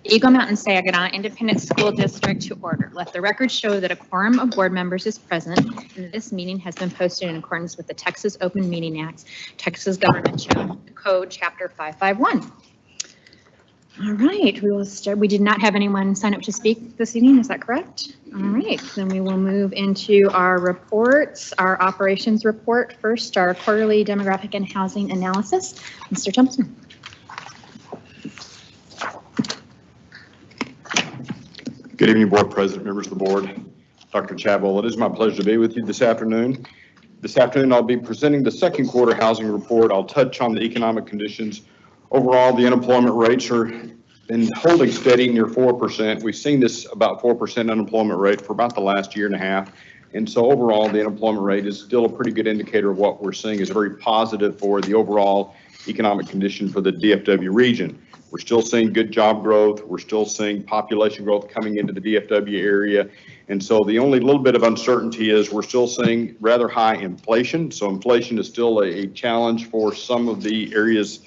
Eagle Mountain Saginaw Independent School District to order. Let the record show that a quorum of board members is present and this meeting has been posted in accordance with the Texas Open Meeting Act, Texas Government Code, Chapter 551. All right, we will start. We did not have anyone sign up to speak this evening, is that correct? All right, then we will move into our reports, our operations report. First, our quarterly demographic and housing analysis. Mr. Thompson. Good evening, Board President, members of the board. Dr. Chadwell, it is my pleasure to be with you this afternoon. This afternoon, I'll be presenting the second quarter housing report. I'll touch on the economic conditions. Overall, the unemployment rates are been holding steady near 4%. We've seen this about 4% unemployment rate for about the last year and a half. And so overall, the unemployment rate is still a pretty good indicator of what we're seeing is very positive for the overall economic condition for the DFW region. We're still seeing good job growth. We're still seeing population growth coming into the DFW area. And so the only little bit of uncertainty is we're still seeing rather high inflation. So inflation is still a challenge for some of the area's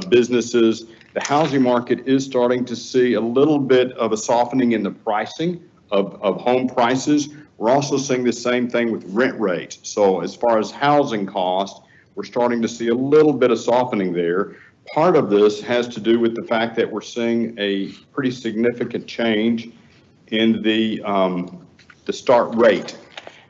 businesses. The housing market is starting to see a little bit of a softening in the pricing of home prices. We're also seeing the same thing with rent rates. So as far as housing costs, we're starting to see a little bit of softening there. Part of this has to do with the fact that we're seeing a pretty significant change in the start rate.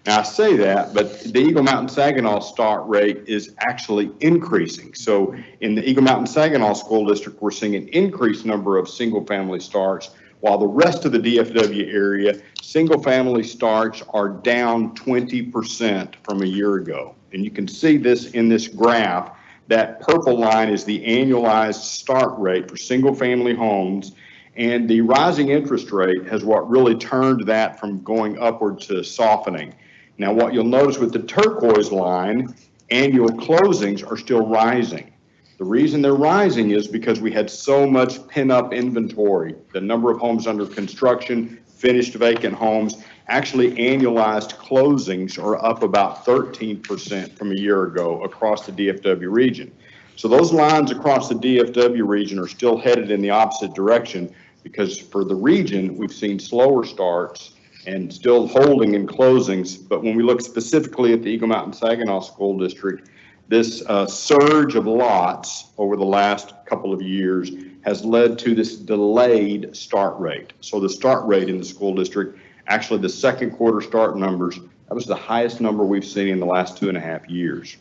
Now I say that, but the Eagle Mountain Saginaw start rate is actually increasing. So in the Eagle Mountain Saginaw School District, we're seeing an increased number of single family starts, while the rest of the DFW area, single family starts are down 20% from a year ago. And you can see this in this graph. That purple line is the annualized start rate for single family homes, and the rising interest rate has what really turned that from going upward to softening. Now what you'll notice with the turquoise line, annual closings are still rising. The reason they're rising is because we had so much pent-up inventory. The number of homes under construction, finished vacant homes, actually annualized closings are up about 13% from a year ago across the DFW region. So those lines across the DFW region are still headed in the opposite direction, because for the region, we've seen slower starts and still holding in closings. But when we look specifically at the Eagle Mountain Saginaw School District, this surge of lots over the last couple of years has led to this delayed start rate. So the start rate in the school district, actually the second quarter start numbers, that was the highest number we've seen in the last 2.5 years.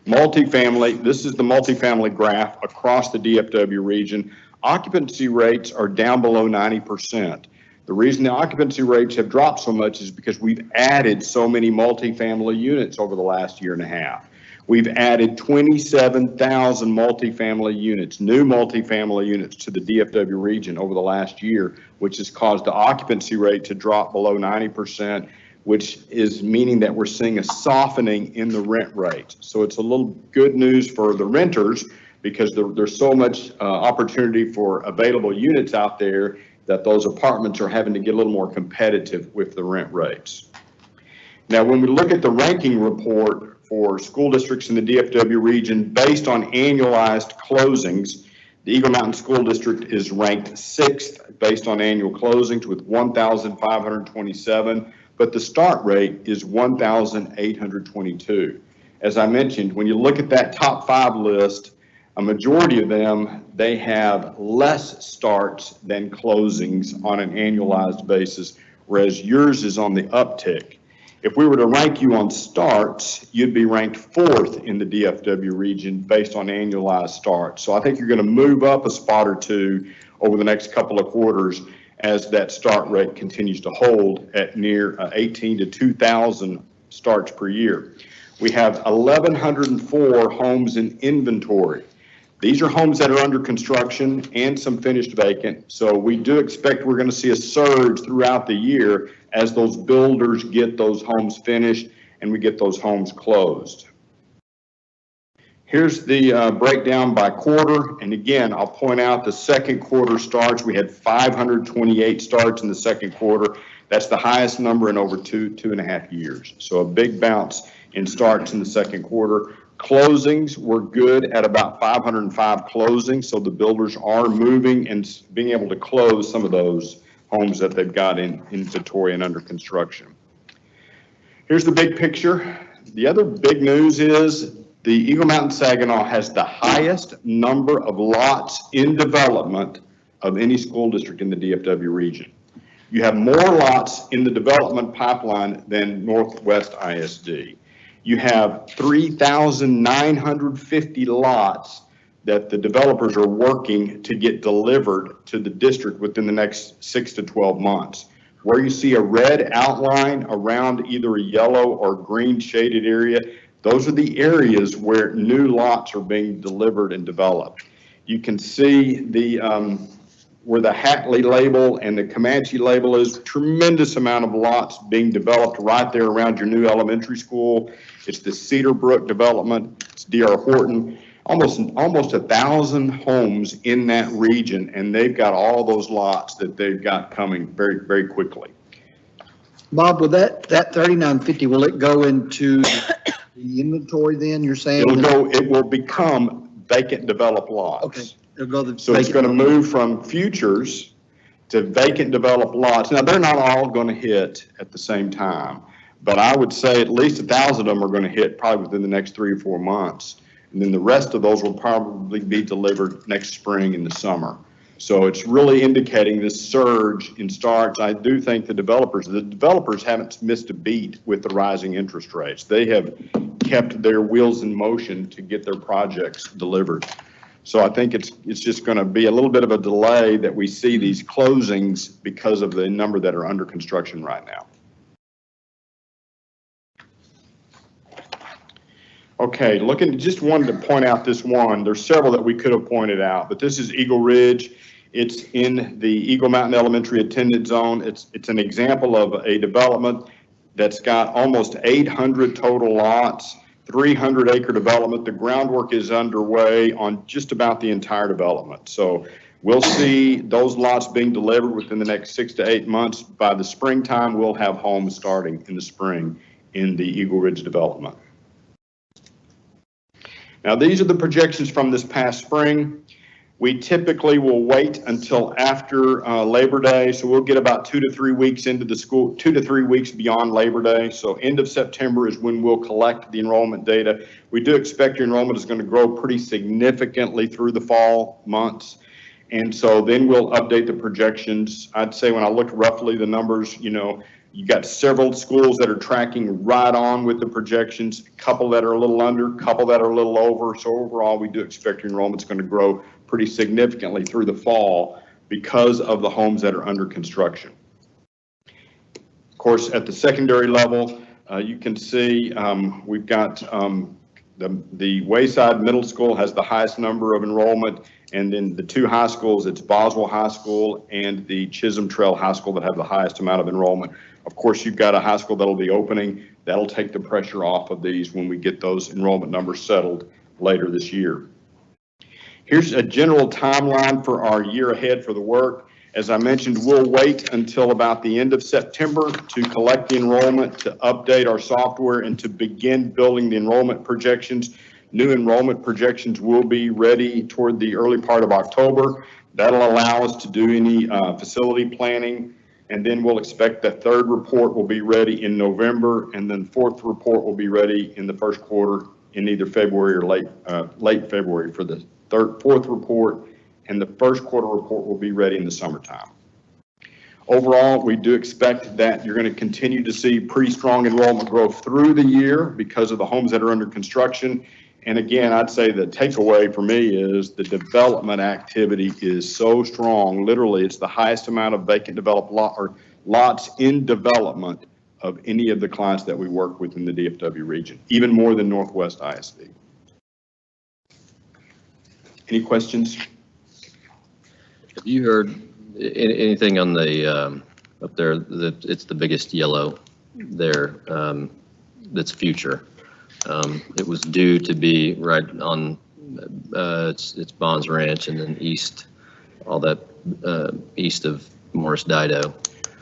Multifamily, this is the multifamily graph across the DFW region. Occupancy rates are down below 90%. The reason the occupancy rates have dropped so much is because we've added so many multifamily units over the last year and a half. We've added 27,000 multifamily units, new multifamily units to the DFW region over the last year, which has caused the occupancy rate to drop below 90%, which is meaning that we're seeing a softening in the rent rate. So it's a little good news for the renters, because there's so much opportunity for available units out there that those apartments are having to get a little more competitive with the rent rates. Now, when we look at the ranking report for school districts in the DFW region based on annualized closings, the Eagle Mountain School District is ranked 6th based on annual closings with 1,527, but the start rate is 1,822. As I mentioned, when you look at that top 5 list, a majority of them, they have less starts than closings on an annualized basis, whereas yours is on the uptick. If we were to rank you on starts, you'd be ranked 4th in the DFW region based on annualized starts. So I think you're going to move up a spot or two over the next couple of quarters as that start rate continues to hold at near 18 to 2,000 starts per year. We have 1,104 homes in inventory. These are homes that are under construction and some finished vacant. So we do expect we're going to see a surge throughout the year as those builders get those homes finished and we get those homes closed. Here's the breakdown by quarter. And again, I'll point out the second quarter starts. We had 528 starts in the second quarter. That's the highest number in over two and a half years. So a big bounce in starts in the second quarter. Closings were good at about 505 closings. So the builders are moving and being able to close some of those homes that they've got in inventory and under construction. Here's the big picture. The other big news is the Eagle Mountain Saginaw has the highest number of lots in development of any school district in the DFW region. You have more lots in the development pipeline than Northwest ISD. You have 3,950 lots that the developers are working to get delivered to the district within the next 6 to 12 months. Where you see a red outline around either a yellow or green shaded area, those are the areas where new lots are being delivered and developed. You can see the where the Hatley label and the Comanche label is, tremendous amount of lots being developed right there around your new elementary school. It's the Cedar Brook development, it's D.R. Horton, almost 1,000 homes in that region, and they've got all those lots that they've got coming very, very quickly. Bob, will that 3,950, will it go into the inventory then, you're saying? It will become vacant developed lots. Okay. It'll go the So it's going to move from futures to vacant developed lots. Now, they're not all going to hit at the same time, but I would say at least 1,000 of them are going to hit probably within the next 3 or 4 months. And then the rest of those will probably be delivered next spring in the summer. So it's really indicating this surge in starts. I do think the developers haven't missed a beat with the rising interest rates. They have kept their wheels in motion to get their projects delivered. So I think it's just going to be a little bit of a delay that we see these closings because of the number that are under construction right now. Okay, just wanted to point out this one. There's several that we could have pointed out, but this is Eagle Ridge. It's in the Eagle Mountain Elementary Attendance Zone. It's an example of a development that's got almost 800 total lots. 300-acre development. The groundwork is underway on just about the entire development. So we'll see those lots being delivered within the next 6 to 8 months. By the springtime, we'll have homes starting in the spring in the Eagle Ridge development. Now, these are the projections from this past spring. We typically will wait until after Labor Day, so we'll get about 2 to 3 weeks into the school, 2 to 3 weeks beyond Labor Day. So end of September is when we'll collect the enrollment data. We do expect your enrollment is going to grow pretty significantly through the fall months. And so then we'll update the projections. I'd say when I looked roughly the numbers, you got several schools that are tracking right on with the projections, a couple that are a little under, a couple that are a little over. So overall, we do expect your enrollment's going to grow pretty significantly through the fall because of the homes that are under construction. Of course, at the secondary level, you can see we've got the Wayside Middle School has the highest number of enrollment, and then the 2 high schools, it's Boswell High School and the Chisholm Trail High School that have the highest amount of enrollment. Of course, you've got a high school that'll be opening. That'll take the pressure off of these when we get those enrollment numbers settled later this year. Here's a general timeline for our year ahead for the work. As I mentioned, we'll wait until about the end of September to collect the enrollment, to update our software, and to begin building the enrollment projections. New enrollment projections will be ready toward the early part of October. That'll allow us to do any facility planning, and then we'll expect the 3rd report will be ready in November, and then 4th report will be ready in the 1st quarter in either February or late February for the 4th report, and the 1st quarter report will be ready in the summertime. Overall, we do expect that you're going to continue to see pretty strong enrollment growth through the year because of the homes that are under construction. And again, I'd say the takeaway for me is the development activity is so strong. Literally, it's the highest amount of vacant developed lots in development of any of the clients that we work with in the DFW region, even more than Northwest ISD. Any questions? Have you heard anything on the, up there, that it's the biggest yellow there, that's future? It was due to be right on, it's Bonds Ranch and then east, all that, east of Morris Dido.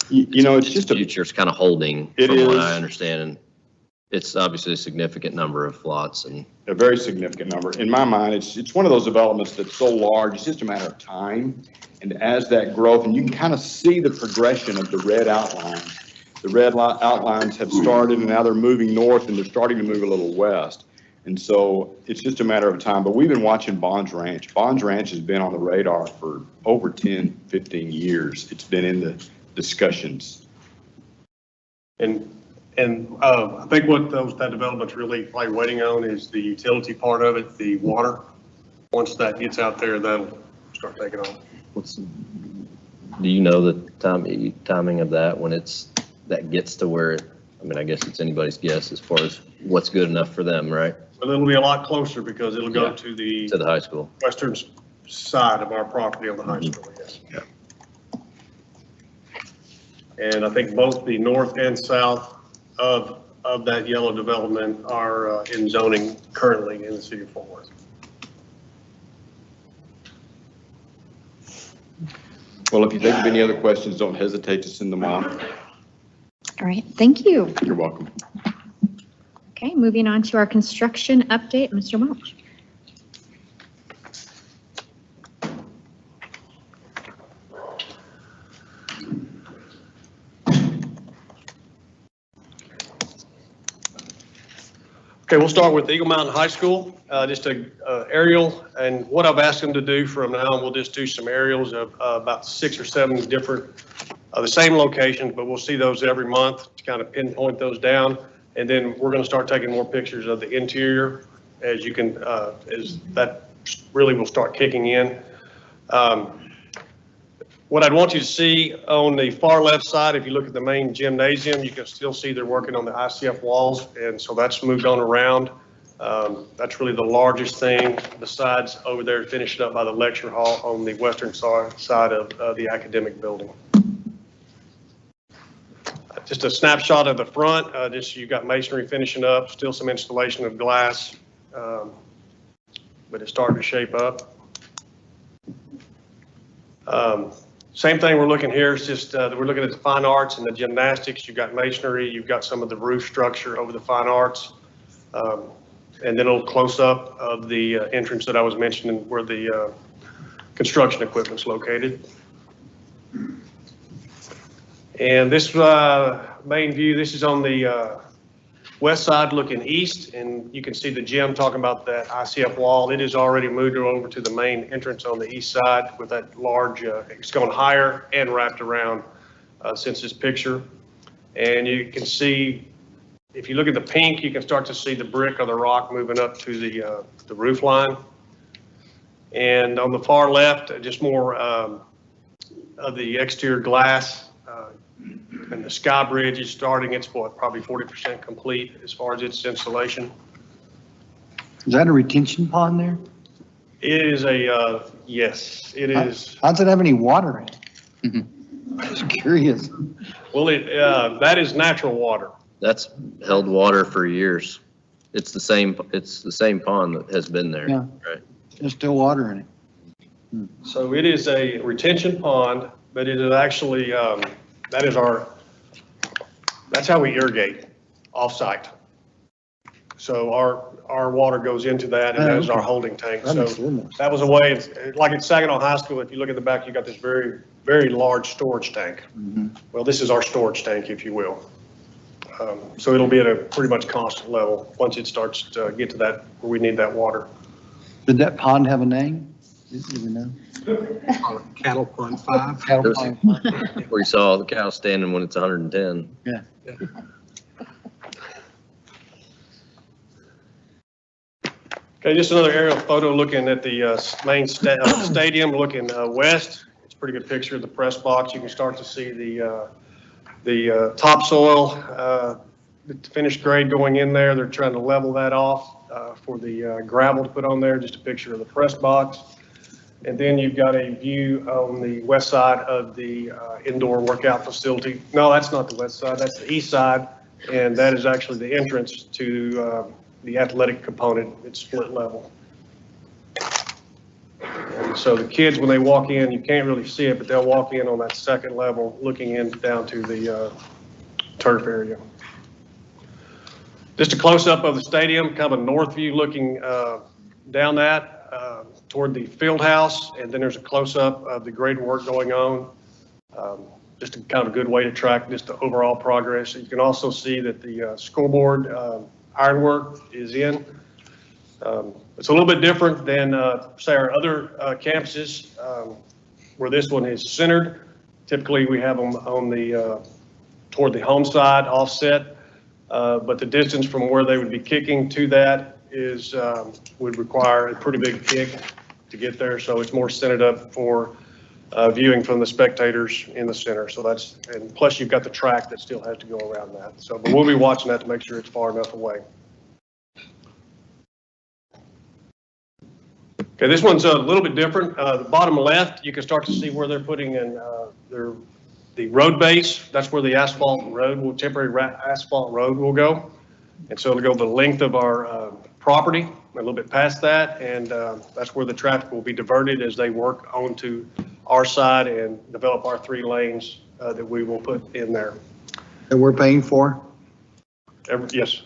You know, it's just a, future. It's kind of holding, It from what is. I understand. And it's obviously a significant number of lots and. a very significant number. In my mind, it's one of those developments that's so large, it's just a matter of time. And as that growth, and you can kind of see the progression of the red outlines. The red outlines have started and now they're moving north and they're starting to move a little west. And so it's just a matter of time. But we've been watching Bonds Ranch. Bonds Ranch has been on the radar for over 10, 15 years. It's been in the discussions. And I think what that development's really probably waiting on is the utility part of it, the water. Once that gets out there, that'll start taking off. Do you know the timing of that when that gets to where, I mean, I guess it's anybody's guess as far as what's good enough for them, right? But it'll be a lot closer because it'll go Yeah. to the To the high school. western side of our property on the high school, yes. Yeah. And I think both the north and south of that yellow development are in zoning currently in the city of Fort Worth. Well, if you think of any other questions, don't hesitate to send them on. All right, thank you. You're welcome. Okay, moving on to our construction update, Mr. Welch. Okay, we'll start with Eagle Mountain High School, just a aerial, and what I've asked them to do from now on, we'll just do some aerials of about 6 or 7 different, the same locations, but we'll see those every month to kind of pinpoint those down. And then we're going to start taking more pictures of the interior as you can, as that really will start kicking in. What I'd want you to see on the far left side, if you look at the main gymnasium, you can still see they're working on the ICF walls, and so that's moved on around. That's really the largest thing besides over there finishing up by the lecture hall on the western side of the academic building. Just a snapshot of the front, just you've got masonry finishing up, still some installation of glass, but it's starting to shape up. Same thing we're looking here, it's just we're looking at the fine arts and the gymnastics. You've got masonry, you've got some of the roof structure over the fine arts. And then a little close up of the entrance that I was mentioning where the construction equipment's located. And this main view, this is on the west side looking east, and you can see the gym talking about that ICF wall. It is already moved over to the main entrance on the east side with that large, it's gone higher and wrapped around since this picture. And you can see, if you look at the pink, you can start to see the brick or the rock moving up to the roof line. And on the far left, just more of the exterior glass. And the sky bridge is starting, it's what, probably 40% complete as far as its installation. Is that a retention pond there? It is a, yes, it is. How does it have any water in it? I'm just curious. Well, that is natural water. That's held water for years. It's the same pond that has been there. Yeah. Right. There's still water in it. So it is a retention pond, but it is actually, that's how we irrigate off-site. So our water goes into that, and that is our holding tank. That So makes a little more sense. that was a way, like at Saginaw High School, if you look at the back, you got this very, very large storage tank. Well, this is our storage tank, if you will. So it'll be at a pretty much constant level once it starts to get to that, where we need that water. Did that pond have a name? Do you know? Cattle Pond 5. Cattle pond? Where you saw the cow standing when it's 110. Yeah. Okay, just another aerial photo looking at the main stadium, looking west. It's a pretty good picture of the press box. You can start to see the topsoil, the finished grade going in there. They're trying to level that off for the gravel to put on there. Just a picture of the press box. And then you've got a view on the west side of the indoor workout facility. No, that's not the west side, that's the east side. And that is actually the entrance to the athletic component. It's split level. And so the kids, when they walk in, you can't really see it, but they'll walk in on that second level, looking in down to the turf area. Just a close-up of the stadium, kind of a north view looking down that toward the field house, and then there's a close-up of the grading work going on. Just a kind of a good way to track just the overall progress. You can also see that the scoreboard ironwork is in. It's a little bit different than, say, our other campuses where this one is centered. Typically, we have them on the toward the home side offset, but the distance from where they would be kicking to that is would require a pretty big kick to get there. So it's more centered up for viewing from the spectators in the center. So that's, and plus you've got the track that still has to go around that. So, but we'll be watching that to make sure it's far enough away. Okay, this one's a little bit different. The bottom left, you can start to see where they're putting in the road base. That's where the asphalt road will, temporary asphalt road will go. And so it'll go the length of our property, a little bit past that, and that's where the traffic will be diverted as they work onto our side and develop our 3 lanes that we will put in there. That we're paying for? Yes.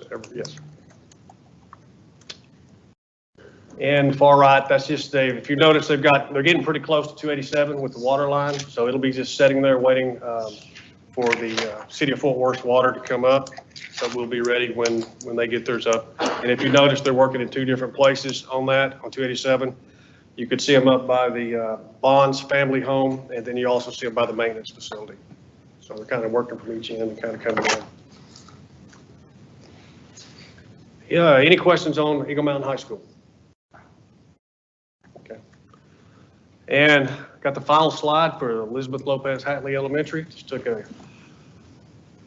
And far right, that's just if you notice, they're getting pretty close to 287 with the water line, so it'll be just sitting there waiting for the City of Fort Worth water to come up. So we'll be ready when they get theirs up. And if you notice, they're working in 2 different places on that, on 287. You could see them up by the Bonds family home, and then you also see them by the maintenance facility. So they're kind of working from each end and kind of coming in. Yeah, any questions on Eagle Mountain High School? Okay. And got the final slide for Elizabeth Lopez Hatley Elementary. Just took a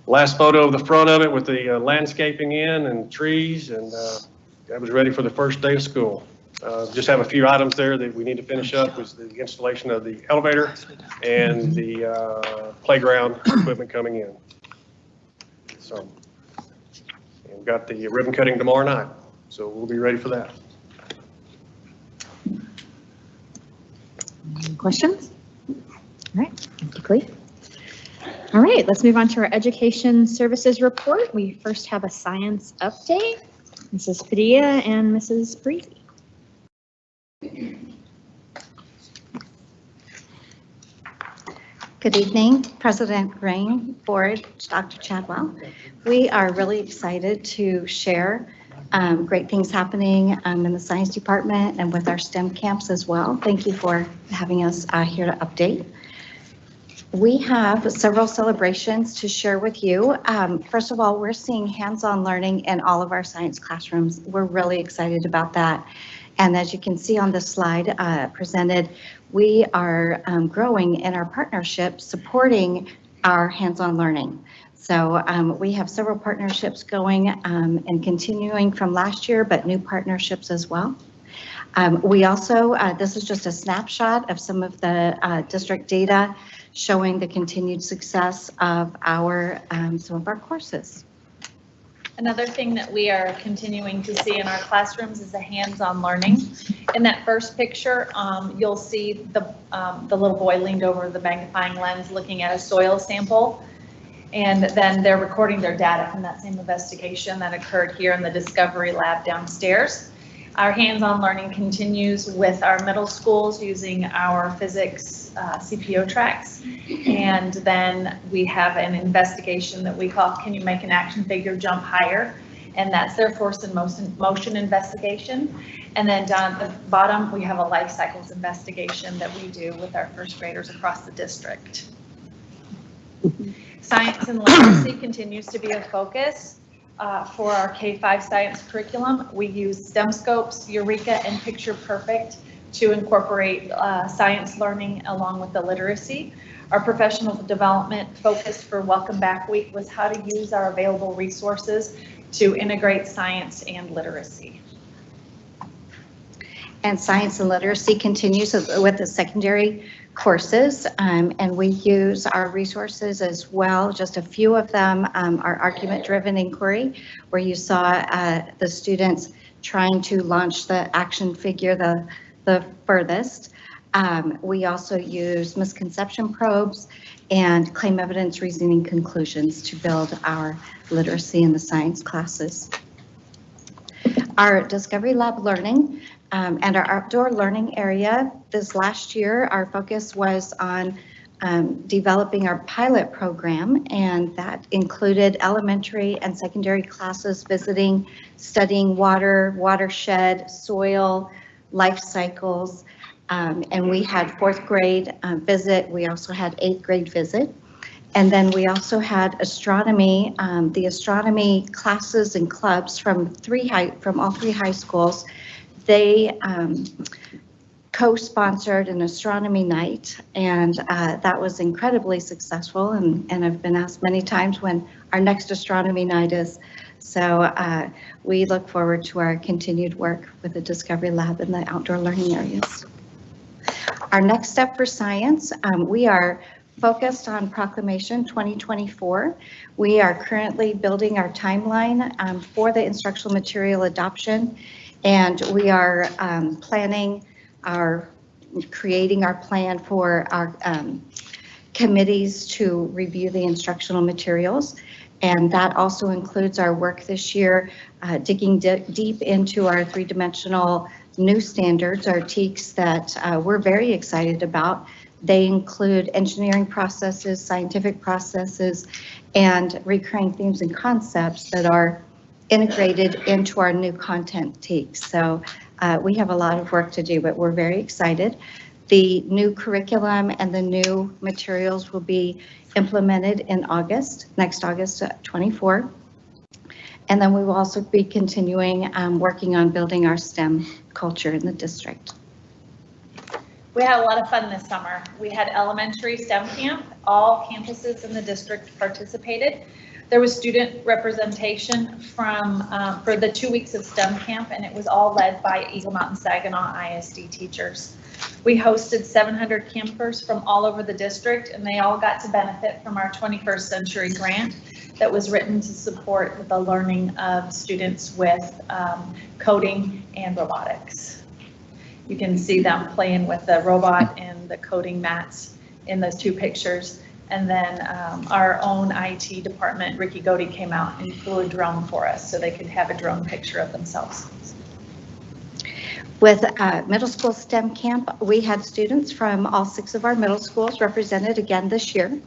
last photo of the front of it with the landscaping in and trees, and that was ready for the first day of school. Just have a few items there that we need to finish up, was the installation of the elevator and the playground equipment coming in. So we've got the ribbon cutting tomorrow night, so we'll be ready for that. Any questions? All right, thank you, Cleve. All right, let's move on to our education services report. We first have a science update. Mrs. Padilla and Mrs. Breezy. Good evening, President Green, Board, Dr. Chadwell. We are really excited to share great things happening in the science department and with our STEM camps as well. Thank you for having us here to update. We have several celebrations to share with you. First of all, we're seeing hands-on learning in all of our science classrooms. We're really excited about that. And as you can see on the slide presented, we are growing in our partnership supporting our hands-on learning. So we have several partnerships going and continuing from last year, but new partnerships as well. We also, this is just a snapshot of some of the district data showing the continued success of our some of our courses. Another thing that we are continuing to see in our classrooms is the hands-on learning. In that first picture, you'll see the little boy leaned over the magnifying lens looking at a soil sample, and then they're recording their data from that same investigation that occurred here in the Discovery Lab downstairs. Our hands-on learning continues with our middle schools using our physics CPO tracks. And then we have an investigation that we call, can you make an action figure jump higher? And that's their force and motion investigation. And then down at the bottom, we have a life cycles investigation that we do with our first graders across the district. Science and literacy continues to be a focus. For our K-5 science curriculum, we use STEM Scopes, Eureka, and Picture Perfect to incorporate science learning along with the literacy. Our professional development focus for Welcome Back Week was how to use our available resources to integrate science and literacy. and science and literacy continues with the secondary courses, and we use our resources as well. Just a few of them are argument-driven inquiry, where you saw the students trying to launch the action figure the furthest. We also use misconception probes and claim evidence reasoning conclusions to build our literacy in the science classes. Our Discovery Lab learning and our outdoor learning area, this last year, our focus was on developing our pilot program, and that included elementary and secondary classes visiting, studying water, watershed, soil, life cycles, and we had 4th grade visit. We also had 8th grade visit. And then we also had astronomy, the astronomy classes and clubs from all 3 high schools. They co-sponsored an astronomy night, and that was incredibly successful. And I've been asked many times when our next astronomy night is. So we look forward to our continued work with the Discovery Lab in the outdoor learning areas. Our next step for science, we are focused on Proclamation 2024. We are currently building our timeline for the instructional material adoption, and we are creating our plan for our committees to review the instructional materials. And that also includes our work this year, digging deep into our 3-dimensional new standards, our TEKS, that we're very excited about. They include engineering processes, scientific processes, and recurring themes and concepts that are integrated into our new content TEKS. So we have a lot of work to do, but we're very excited. The new curriculum and the new materials will be implemented in next August 24. And then we will also be continuing working on building our STEM culture in the district. We had a lot of fun this summer. We had elementary STEM camp. All campuses in the district participated. There was student representation for the 2 weeks of STEM camp, and it was all led by Eagle Mountain Saginaw ISD teachers. We hosted 700 campers from all over the district, and they all got to benefit from our 21st Century Grant that was written to support the learning of students with coding and robotics. You can see them playing with the robot and the coding mats in those 2 pictures. And then our own IT department, Ricky Godey, came out and flew a drone for us so they could have a drone picture of themselves. With middle school STEM camp, we had students from all 6 of our middle schools represented again this year.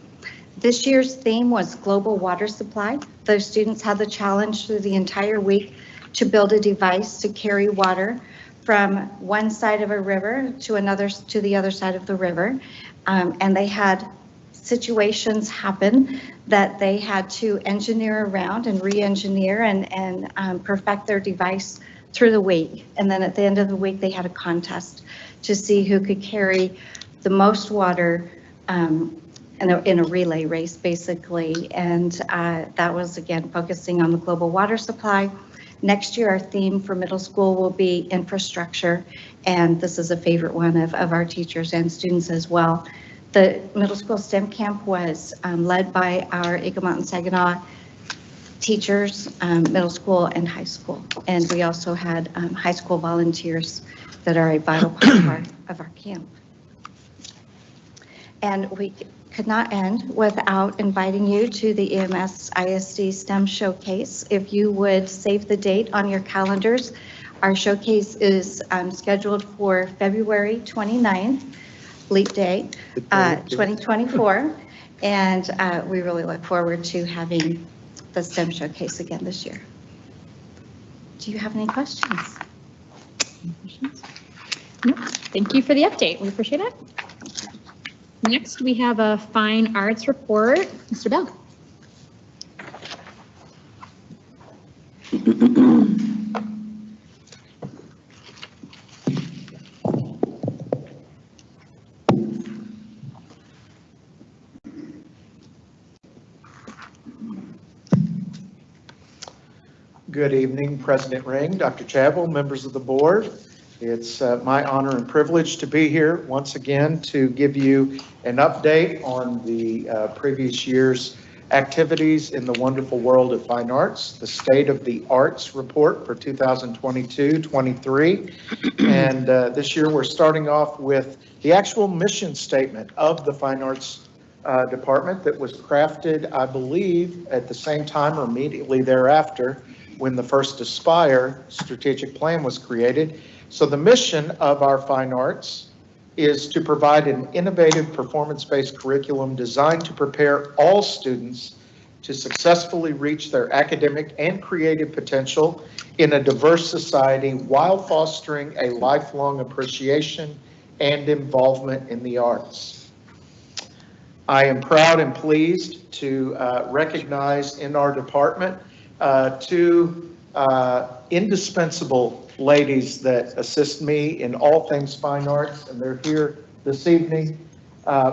This year's theme was global water supply. Those students had the challenge through the entire week to build a device to carry water from one side of a river to the other side of the river. And they had situations happen that they had to engineer around and re-engineer and perfect their device through the week. And then at the end of the week, they had a contest to see who could carry the most water in a relay race, basically. And that was, again, focusing on the global water supply. Next year, our theme for middle school will be infrastructure, and this is a favorite one of our teachers and students as well. The middle school STEM camp was led by our Eagle Mountain Saginaw teachers, middle school and high school. And we also had high school volunteers that are a vital part of our camp. And we could not end without inviting you to the EMS ISD STEM Showcase. If you would save the date on your calendars, our showcase is scheduled for February 29th, Leap Day, 2024. And we really look forward to having the STEM Showcase again this year. Do you have any questions? No, thank you for the update. We appreciate it. Next, we have a fine arts report. Mr. Bell. Good evening, President Ring, Dr. Chabel, members of the board. It's my honor and privilege to be here once again to give you an update on the previous year's activities in the wonderful world of fine arts, the State of the Arts Report for 2022-23. And this year we're starting off with the actual mission statement of the Fine Arts Department that was crafted, I believe, at the same time or immediately thereafter when the first Aspire strategic plan was created. So the mission of our fine arts is to provide an innovative performance-based curriculum designed to prepare all students to successfully reach their academic and creative potential in a diverse society while fostering a lifelong appreciation and involvement in the arts. I am proud and pleased to recognize in our department two indispensable ladies that assist me in all things fine arts, and they're here this evening.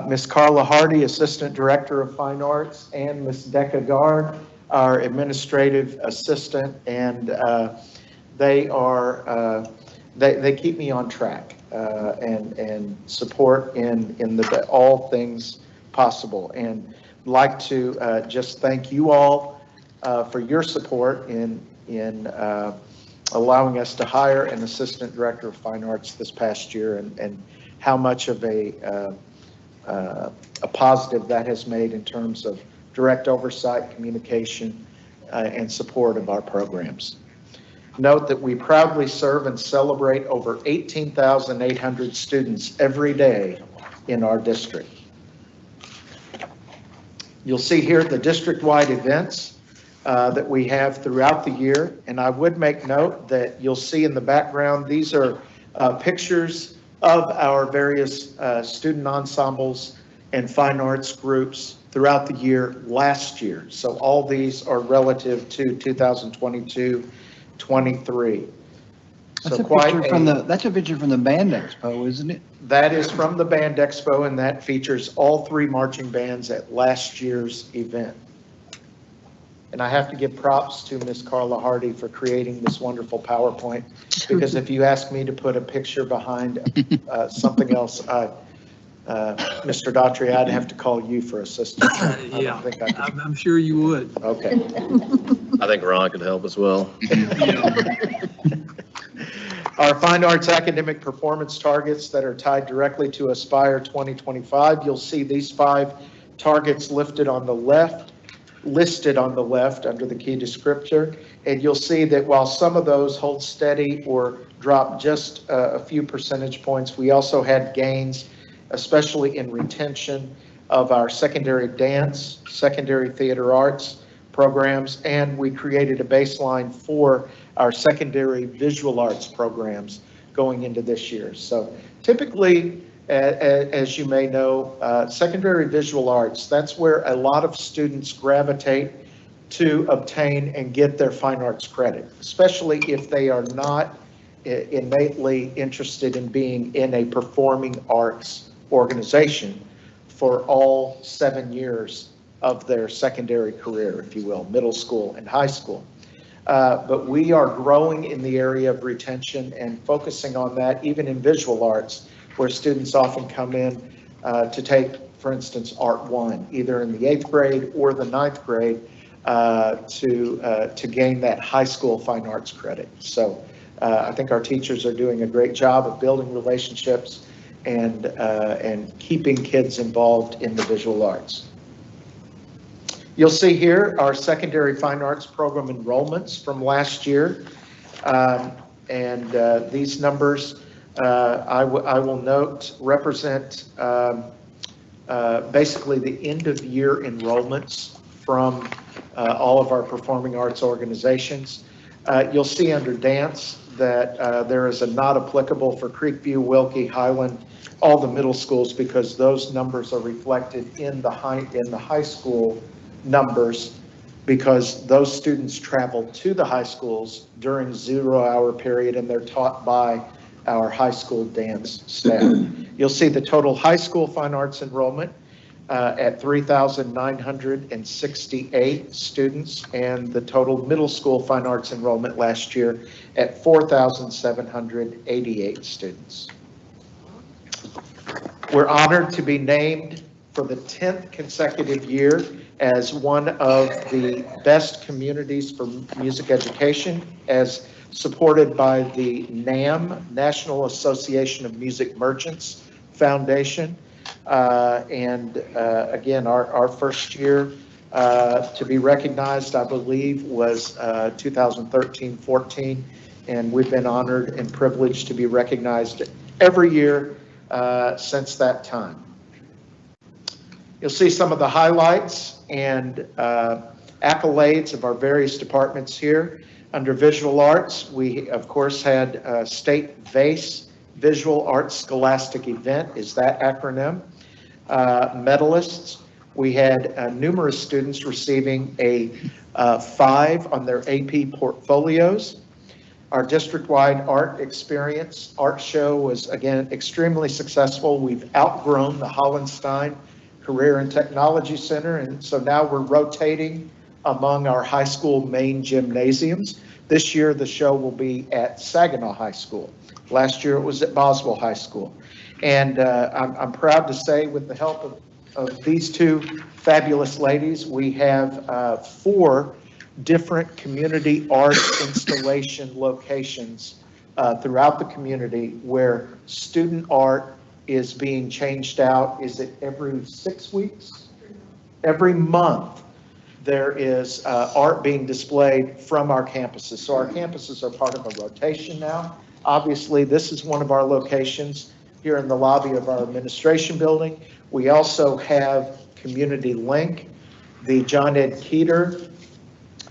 Ms. Carla Hardy, Assistant Director of Fine Arts, and Ms. Decca Gard, our Administrative Assistant, and they keep me on track and support in the all things possible. And I'd like to just thank you all for your support in allowing us to hire an Assistant Director of Fine Arts this past year, and how much of a positive that has made in terms of direct oversight, communication, and support of our programs. Note that we proudly serve and celebrate over 18,800 students every day in our district. You'll see here the district-wide events that we have throughout the year. And I would make note that you'll see in the background, these are pictures of our various student ensembles and fine arts groups throughout the year last year. So all these are relative to 2022-23. That's a picture from the Band Expo, isn't it? That is from the Band Expo, and that features all three marching bands at last year's event. And I have to give props to Ms. Carla Hardy for creating this wonderful PowerPoint, because if you ask me to put a picture behind something else, Mr. Daughtry, I'd have to call you for assistance. Yeah, I'm sure you would. Okay. I think Ron could help as well. Our fine arts academic performance targets that are tied directly to Aspire 2025. You'll see these 5 targets listed on the left under the key descriptor, and you'll see that while some of those hold steady or drop just a few percentage points, we also had gains, especially in retention of our secondary dance, secondary theater arts programs, and we created a baseline for our secondary visual arts programs going into this year. So typically, as you may know, secondary visual arts, that's where a lot of students gravitate to obtain and get their fine arts credit, especially if they are not innately interested in being in a performing arts organization for all 7 years of their secondary career, if you will, middle school and high school. But we are growing in the area of retention and focusing on that even in visual arts, where students often come in to take, for instance, Art 1, either in the 8th grade or the 9th grade to gain that high school fine arts credit. So I think our teachers are doing a great job of building relationships and keeping kids involved in the visual arts. You'll see here our secondary fine arts program enrollments from last year. These numbers, I will note, represent basically the end of year enrollments from all of our performing arts organizations. You'll see under dance that there is a not applicable for Creekview, Wilkie, Highland, all the middle schools, because those numbers are reflected in the high school numbers, because those students travel to the high schools during 0-hour period and they're taught by our high school dance staff. You'll see the total high school fine arts enrollment at 3,968 students, and the total middle school fine arts enrollment last year at 4,788 students. We're honored to be named for the 10th consecutive year as one of the best communities for music education, as supported by the NAM, National Association of Music Merchants Foundation. Again, our first year to be recognized, I believe, was 2013-14, and we've been honored and privileged to be recognized every year since that time. You'll see some of the highlights and accolades of our various departments here. Under visual arts, we of course had State VACE, Visual Arts Scholastic Event is that acronym. Medalists, we had numerous students receiving a 5 on their AP portfolios. Our district-wide art experience art show was again extremely successful. We've outgrown the Hollenstein Career and Technology Center, and so now we're rotating among our high school main gymnasiums. This year the show will be at Saginaw High School. Last year it was at Boswell High School. And I'm proud to say, with the help of these two fabulous ladies, we have 4 different community art installation locations throughout the community where student art is being changed out. Is it every 6 weeks? Every month there is art being displayed from our campuses. So our campuses are part of a rotation now. Obviously, this is one of our locations here in the lobby of our administration building. We also have Community Link, the John Ed Keeter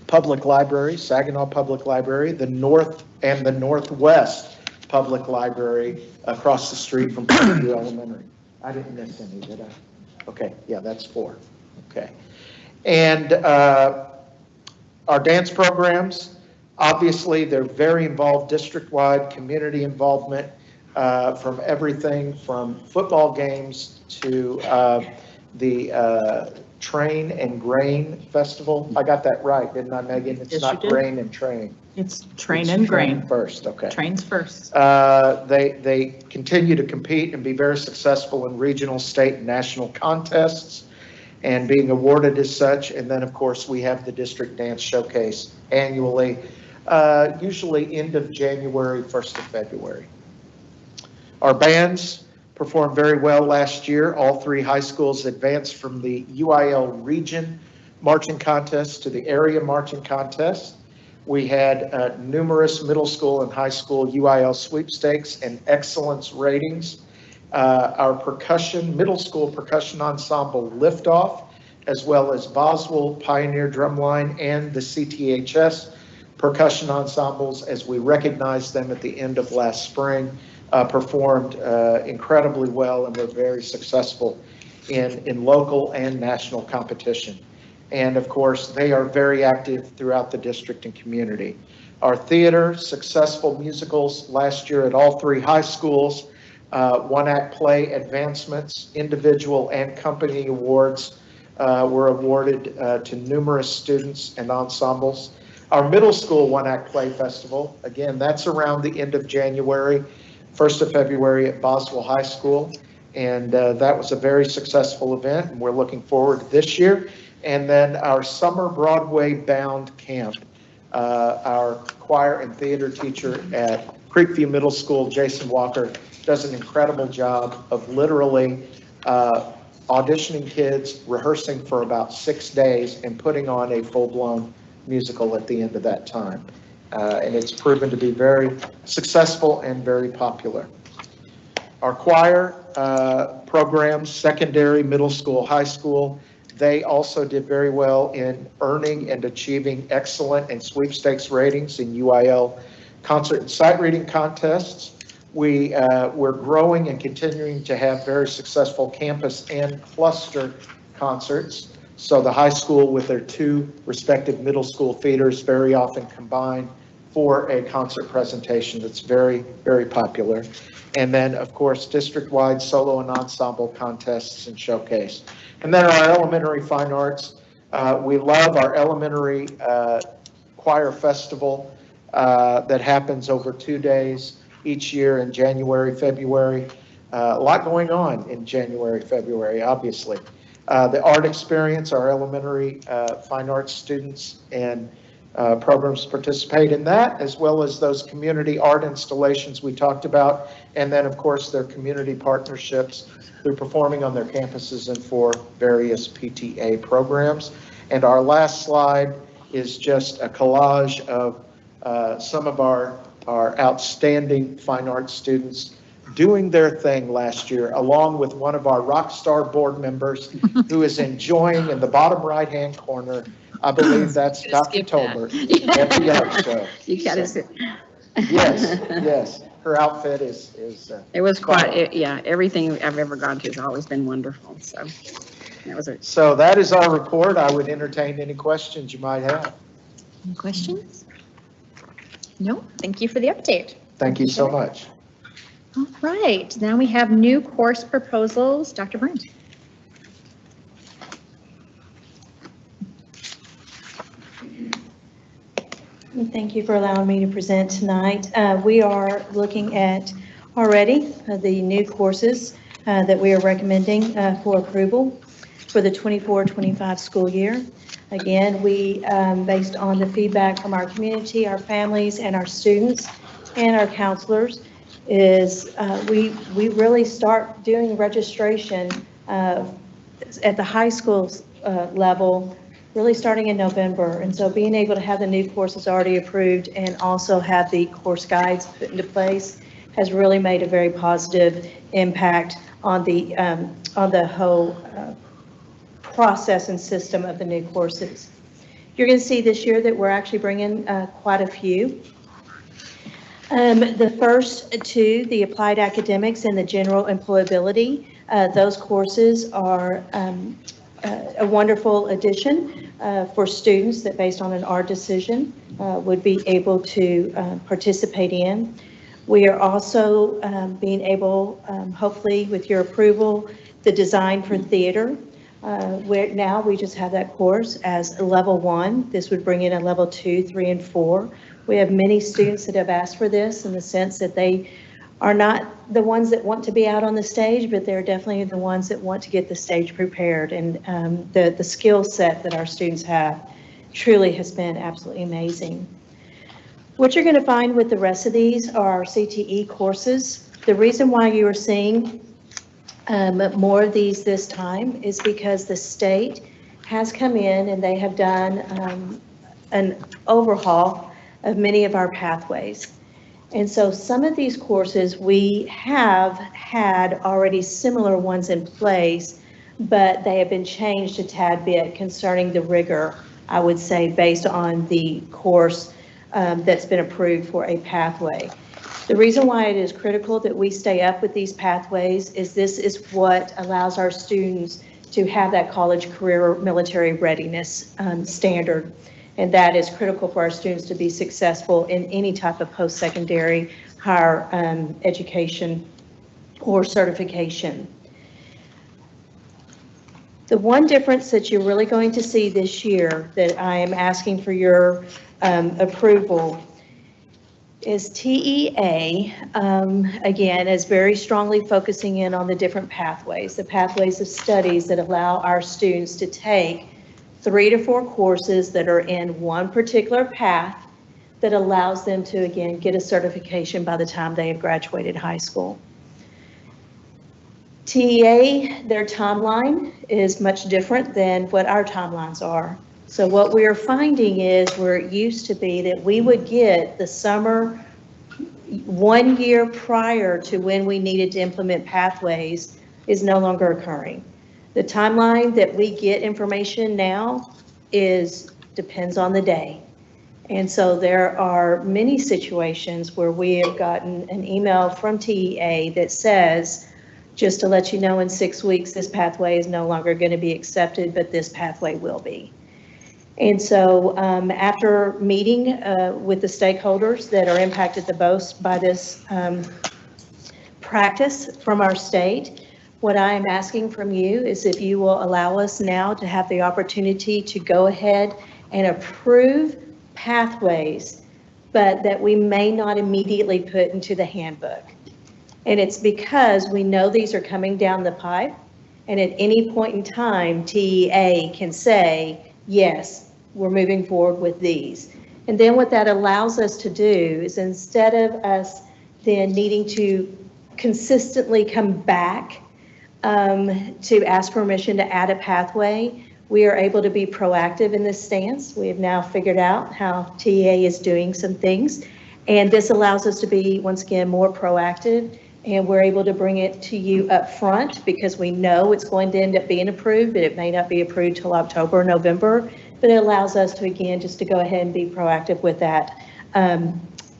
Public Library, Saginaw Public Library, the North and the Northwest Public Library across the street from Purdue Elementary. I didn't miss any, did I? Okay, yeah, that's 4. Okay. And our dance programs, obviously, they're very involved district-wide, community involvement, from everything from football games to the Train and Grain Festival. I got that right, didn't I, Megan? It's Yes, not you did. grain and train. It's train It's and grain. First, okay. Trains first. They continue to compete and be very successful in regional, state, and national contests, and being awarded as such. And then, of course, we have the District Dance Showcase annually, usually end of January, 1st of February. Our bands performed very well last year. All 3 high schools advanced from the UIL region marching contest to the area marching contest. We had numerous middle school and high school UIL sweepstakes and excellence ratings. Our middle school percussion ensemble Liftoff, as well as Boswell Pioneer Drumline and the CTHS percussion ensembles, as we recognized them at the end of last spring, performed incredibly well and were very successful in local and national competition. And of course, they are very active throughout the district and community. Our theater, successful musicals last year at all 3 high schools, 1-act play advancements, individual and company awards were awarded to numerous students and ensembles. Our middle school 1-act play festival, again, that's around the end of January, 1st of February at Boswell High School. And that was a very successful event, and we're looking forward to this year. And then our summer Broadway bound camp, our choir and theater teacher at Creekview Middle School, Jason Walker, does an incredible job of literally auditioning kids, rehearsing for about 6 days, and putting on a full-blown musical at the end of that time. And it's proven to be very successful and very popular. Our choir programs, secondary, middle school, high school, they also did very well in earning and achieving excellent and sweepstakes ratings in UIL concert and sight reading contests. We're growing and continuing to have very successful campus and cluster concerts. So the high school with their 2 respective middle school theaters very often combine for a concert presentation that's very, very popular. And then, of course, district-wide solo and ensemble contests and showcase. And then our elementary fine arts. We love our elementary choir festival that happens over 2 days each year in January, February. A lot going on in January, February, obviously. The art experience, our elementary fine arts students and programs participate in that, as well as those community art installations we talked about. And then, of course, their community partnerships through performing on their campuses and for various PTA programs. And our last slide is just a collage of some of our outstanding fine arts students doing their thing last year, along with one of our rock star board members who is enjoying in the bottom right-hand corner. I believe that's Dr. Tolbert at the art show. You gotta So, sit. Yes, yes. Her outfit is. It was quite, yeah, everything I've ever gone to has always been wonderful, so that was it. So that is our report. I would entertain any questions you might have. Any questions? No, thank you for the update. Thank you so much. All right, now we have new course proposals. Dr. Burns. Thank you for allowing me to present tonight. We are looking at already the new courses that we are recommending for approval for the 24-25 school year. Again, we, based on the feedback from our community, our families, and our students, and our counselors, is we really start doing registration at the high school level really starting in November. And so being able to have the new courses already approved and also have the course guides put into place has really made a very positive impact on the whole process and system of the new courses. You're going to see this year that we're actually bringing quite a few. The first two, the applied academics and the general employability, those courses are a wonderful addition for students that, based on an art decision, would be able to participate in. We are also being able, hopefully with your approval, the design for theater, where now we just have that course as a level 1. This would bring in a level 2, 3, and 4. We have many students that have asked for this in the sense that they are not the ones that want to be out on the stage, but they're definitely the ones that want to get the stage prepared. And the skill set that our students have truly has been absolutely amazing. What you're going to find with the rest of these are our CTE courses. The reason why you are seeing more of these this time is because the state has come in and they have done an overhaul of many of our pathways. And so some of these courses, we have had already similar ones in place, but they have been changed a tad bit concerning the rigor, I would say, based on the course that's been approved for a pathway. The reason why it is critical that we stay up with these pathways is this is what allows our students to have that college career military readiness standard. And that is critical for our students to be successful in any type of post-secondary higher education or certification. The one difference that you're really going to see this year that I am asking for your approval is TEA, again, is very strongly focusing in on the different pathways, the pathways of studies that allow our students to take 3 to 4 courses that are in one particular path that allows them to, again, get a certification by the time they have graduated high school. TEA, their timeline is much different than what our timelines are. So what we are finding is where it used to be that we would get the summer 1 year prior to when we needed to implement pathways is no longer occurring. The timeline that we get information now depends on the day. And so there are many situations where we have gotten an email from TEA that says, just to let you know, in 6 weeks, this pathway is no longer going to be accepted, but this pathway will be. And so after meeting with the stakeholders that are impacted the most by this practice from our state, what I am asking from you is if you will allow us now to have the opportunity to go ahead and approve pathways, but that we may not immediately put into the handbook. And it's because we know these are coming down the pipe, and at any point in time, TEA can say, yes, we're moving forward with these. And then what that allows us to do is, instead of us then needing to consistently come back to ask permission to add a pathway, we are able to be proactive in this stance. We have now figured out how TEA is doing some things, and this allows us to be, once again, more proactive, and we're able to bring it to you up front because we know it's going to end up being approved, but it may not be approved till October or November, but it allows us to, again, just to go ahead and be proactive with that,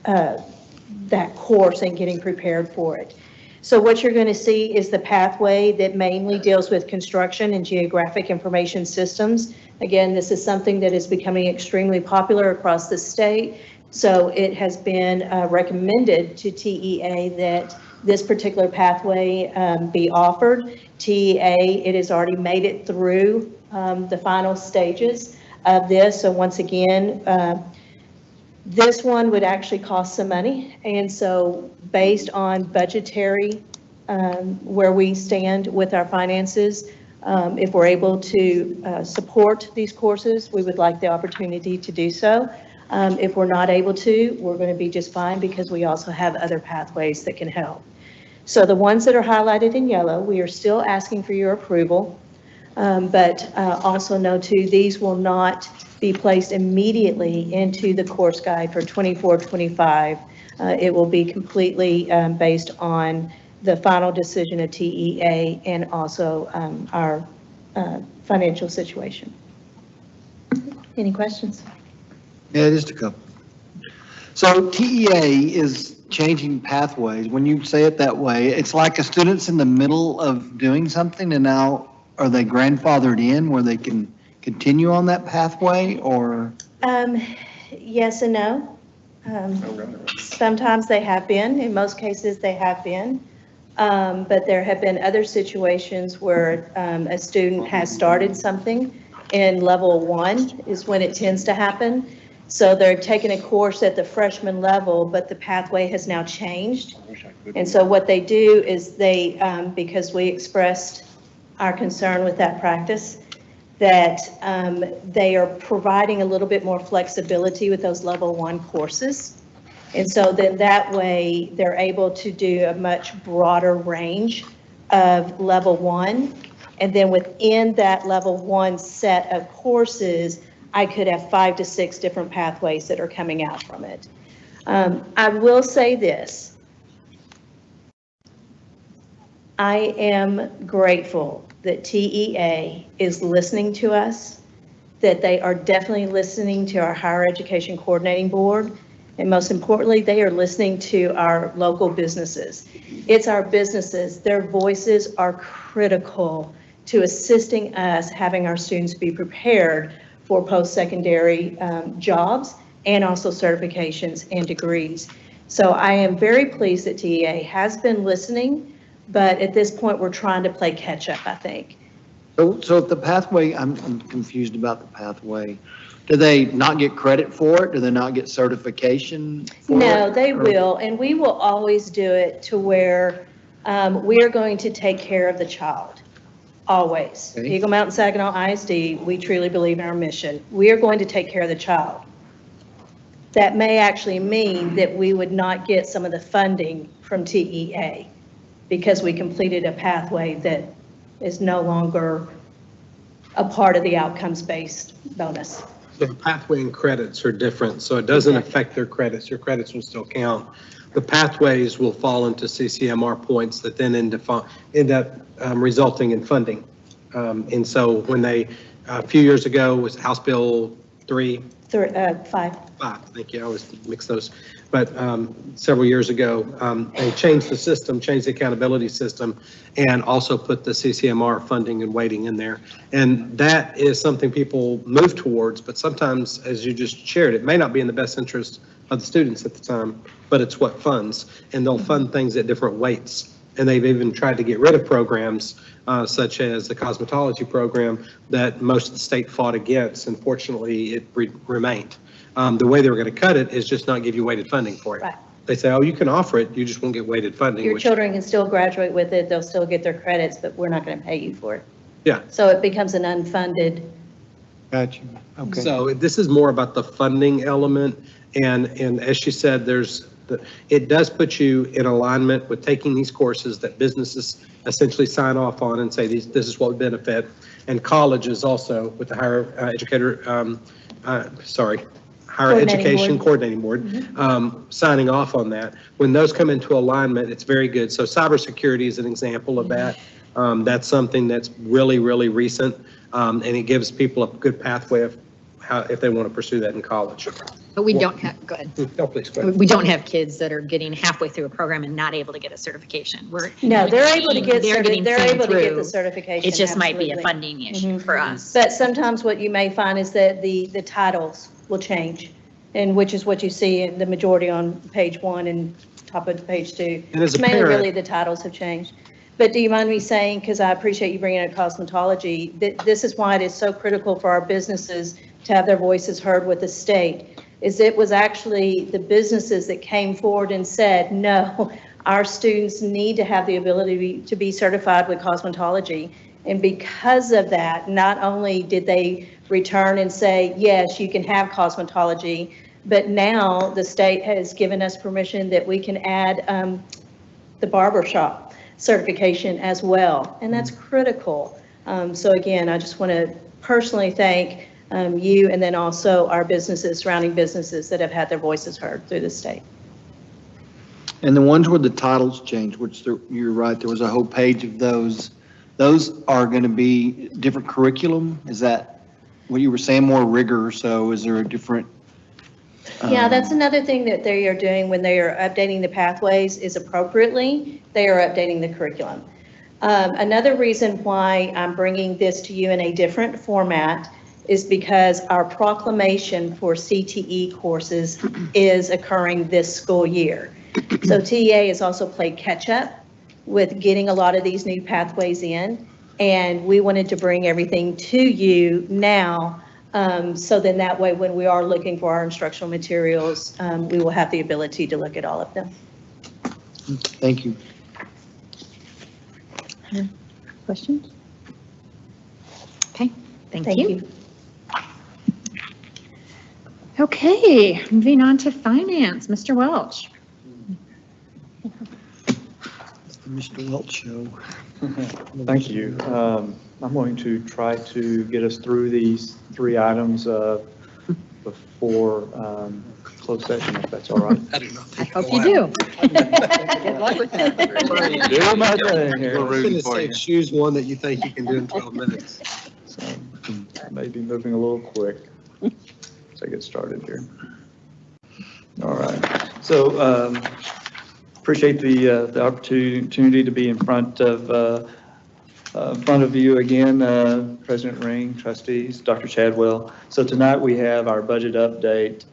that course and getting prepared for it. So what you're going to see is the pathway that mainly deals with construction and geographic information systems. Again, this is something that is becoming extremely popular across the state. So it has been recommended to TEA that this particular pathway be offered. TEA, it has already made it through the final stages of this. So once again, this one would actually cost some money. And so based on budgetary, where we stand with our finances, if we're able to support these courses, we would like the opportunity to do so. If we're not able to, we're going to be just fine because we also have other pathways that can help. So the ones that are highlighted in yellow, we are still asking for your approval, but also know too, these will not be placed immediately into the course guide for 24-25. It will be completely based on the final decision of TEA and also our financial situation. Any questions? Yeah, just a couple. So TEA is changing pathways. When you say it that way, it's like a student's in the middle of doing something and now are they grandfathered in where they can continue on that pathway, or? Yes and no. Sometimes they have been, in most cases they have been, but there have been other situations where a student has started something in level 1 is when it tends to happen. So they're taking a course at the freshman level, but the pathway has now changed. And so what they do is they, because we expressed our concern with that practice, that they are providing a little bit more flexibility with those level 1 courses. And so then that way they're able to do a much broader range of level 1. And then within that level 1 set of courses, I could have 5 to 6 different pathways that are coming out from it. I will say this. I am grateful that TEA is listening to us, that they are definitely listening to our Higher Education Coordinating Board, and most importantly, they are listening to our local businesses. It's our businesses, their voices are critical to assisting us having our students be prepared for post-secondary jobs and also certifications and degrees. So I am very pleased that TEA has been listening, but at this point, we're trying to play catch up, I think. So if the pathway, I'm confused about the pathway. Do they not get credit for it? Do they not get certification for it? No, they will, and we will always do it to where we are going to take care of the child, always. Okay. Eagle Mountain Saginaw ISD, we truly believe in our mission. We are going to take care of the child. That may actually mean that we would not get some of the funding from TEA because we completed a pathway that is no longer a part of the outcomes-based bonus. The pathway and credits are different, so it doesn't affect their credits. Your credits will still count. The pathways will fall into CCMR points that then end up resulting in funding. And so when they, a few years ago was House Bill 3, 5. 5, thank you, I always mix those. But several years ago, they changed the system, changed the accountability system, and also put the CCMR funding and weighting in there. And that is something people move towards, but sometimes, as you just shared, it may not be in the best interest of the students at the time, but it's what funds, and they'll fund things at different weights. And they've even tried to get rid of programs such as the cosmetology program that most of the state fought against, and fortunately it remained. The way they were going to cut it is just not give you weighted funding for it. Right. They say, oh, you can offer it, you just won't get weighted funding. Your which- children can still graduate with it, they'll still get their credits, but we're not going to pay you for it. Yeah. So it becomes an unfunded. Gotcha. Okay. So this is more about the funding element, and as she said, it does put you in alignment with taking these courses that businesses essentially sign off on and say, this is what would benefit, and colleges also with the higher education coordinating board, signing off on that. When those come into alignment, it's very good. So cybersecurity is an example of that. That's something that's really, really recent, and it gives people a good pathway of how, if they want to pursue that in college. But we don't have, go ahead. No, please, go ahead. We don't have kids that are getting halfway through a program and not able to get a certification. No, they're able to get, They're getting they're seen able to get the through. certification. It just might be a absolutely. funding issue for us. But sometimes what you may find is that the titles will change, and which is what you see in the majority on page 1 and top of page 2. And as a Mainly parent- really the titles have changed. But do you mind me saying, because I appreciate you bringing up cosmetology, that this is why it is so critical for our businesses to have their voices heard with the state, is it was actually the businesses that came forward and said, no, our students need to have the ability to be certified with cosmetology. And because of that, not only did they return and say, yes, you can have cosmetology, but now the state has given us permission that we can add the barber shop certification as well. And that's critical. So again, I just want to personally thank you, and then also our businesses, surrounding businesses that have had their voices heard through the state. And the ones where the titles change, which you're right, there was a whole page of those. Those are going to be different curriculum? Is that what you were saying, more rigor? So is there a different? Yeah, that's another thing that they are doing when they are updating the pathways is appropriately, they are updating the curriculum. Another reason why I'm bringing this to you in a different format is because our proclamation for CTE courses is occurring this school year. So TEA has also played catch up with getting a lot of these new pathways in, and we wanted to bring everything to you now, so then that way when we are looking for our instructional materials, we will have the ability to look at all of them. Thank you. Questions? Okay, thank Thank you. you. Okay, moving on to finance, Mr. Welch. Mr. Welch Show. Thank you. I'm going to try to get us through these 3 items before closed session, if that's all right. I hope you do. Good luck with that. Do my thing here. I was going to say, choose one that you think you can do in 12 minutes. So I may be moving a little quick as I get started here. All right. So appreciate the opportunity to be in front of you again, President Ring, trustees, Dr. Chadwell. So tonight we have our budget update,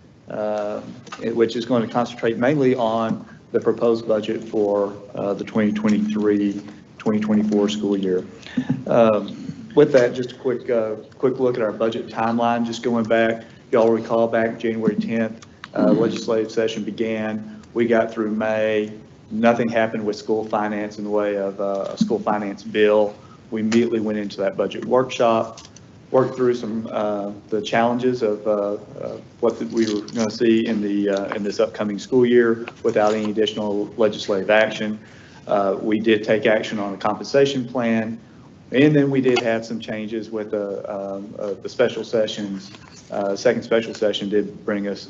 which is going to concentrate mainly on the proposed budget for the 2023-2024 school year. With that, just a quick look at our budget timeline, just going back. Y'all recall back January 10th, legislative session began. We got through May. Nothing happened with school finance in the way of a school finance bill. We immediately went into that budget workshop, worked through some the challenges of what we were going to see in this upcoming school year without any additional legislative action. We did take action on a compensation plan, and then we did have some changes with the special sessions. Second special session did bring us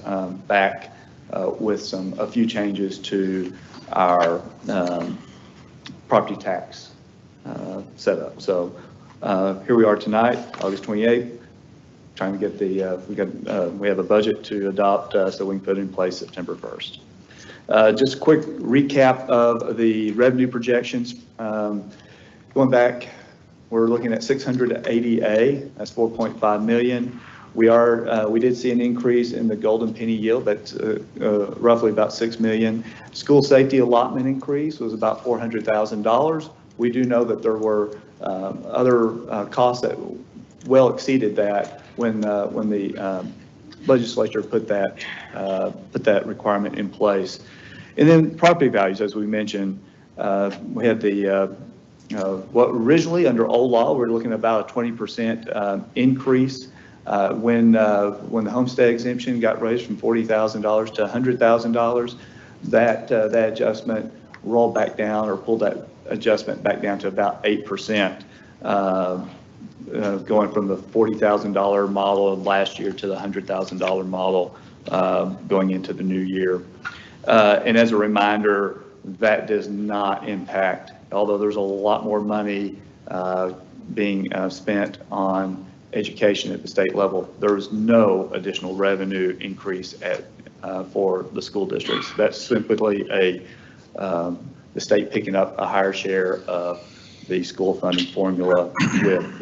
back with a few changes to our property tax setup. So here we are tonight, August 28th. trying to get we have a budget to adopt so we can put it in place September 1st. Just a quick recap of the revenue projections. Going back, we're looking at 680A, that's 4.5 million. We did see an increase in the golden penny yield, that's roughly about 6 million. School safety allotment increase was about $400,000. We do know that there were other costs that well exceeded that when the legislature put that requirement in place. And then property values, as we mentioned, we had what originally under old law, we're looking at about a 20% increase. When the homestead exemption got raised from $40,000 to $100,000, that adjustment rolled back down or pulled that adjustment back down to about 8%, going from the $40,000 model of last year to the $100,000 model going into the new year. And as a reminder, that does not impact, although there's a lot more money being spent on education at the state level, there is no additional revenue increase for the school districts. That's simply the state picking up a higher share of the school funding formula with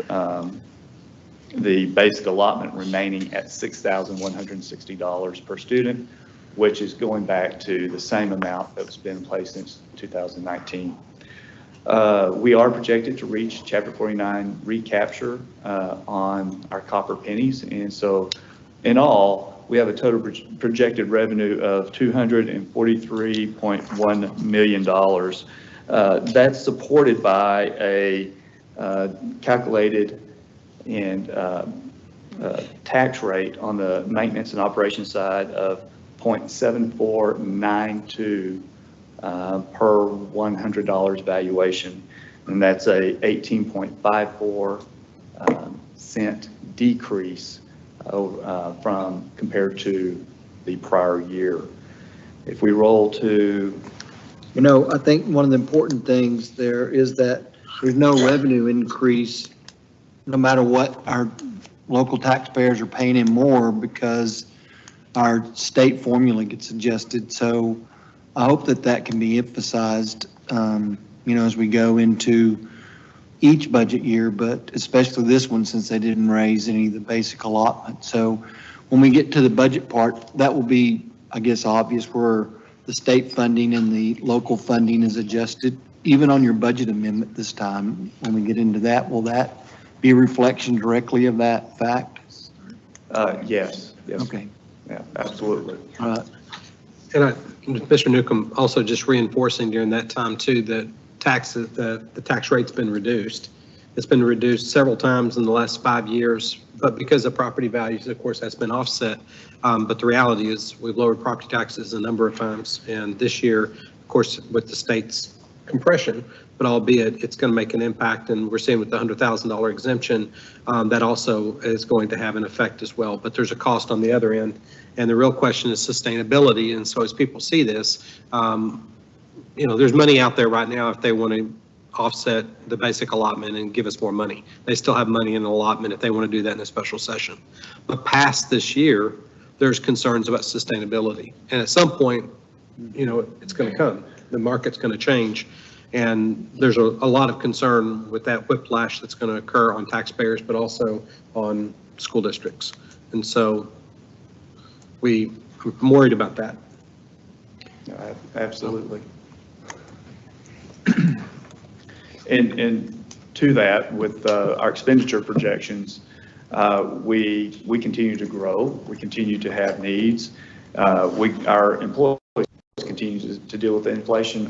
the basic allotment remaining at $6,160 per student, which is going back to the same amount that's been in place since 2019. We are projected to reach Chapter 49 recapture on our copper pennies. And so in all, we have a total projected revenue of $243.1 million. That's supported by a calculated and tax rate on the maintenance and operation side of 0.7492 per $100 valuation, and that's a 18.54 cent decrease from compared to the prior year. If we roll to, I think one of the important things there is that there's no revenue increase, no matter what our local taxpayers are paying in more, because our state formula gets adjusted. So I hope that can be emphasized, as we go into each budget year, but especially this one, since they didn't raise any of the basic allotment. So when we get to the budget part, that will be, I guess, obvious where the state funding and the local funding is adjusted. Even on your budget amendment this time, when we get into that, will that be a reflection directly of that fact? Yes. Okay. Yeah, absolutely. All right. And Mr. Newcomb also just reinforcing during that time too, that the tax rate's been reduced. It's been reduced several times in the last 5 years, but because of property values, of course, that's been offset. But the reality is we've lowered property taxes a number of times. And this year, of course, with the state's compression, but albeit it's going to make an impact, and we're seeing with the $100,000 exemption, that also is going to have an effect as well. But there's a cost on the other end, and the real question is sustainability. And so as people see this, there's money out there right now if they want to offset the basic allotment and give us more money. They still have money in the allotment if they want to do that in a special session. But past this year, there's concerns about sustainability. And at some point, it's going to come. The market's going to change. And there's a lot of concern with that whiplash that's going to occur on taxpayers, but also on school districts. And so I'm worried about that. Absolutely. And to that, with our expenditure projections, we continue to grow. We continue to have needs. Our employees continue to deal with the inflation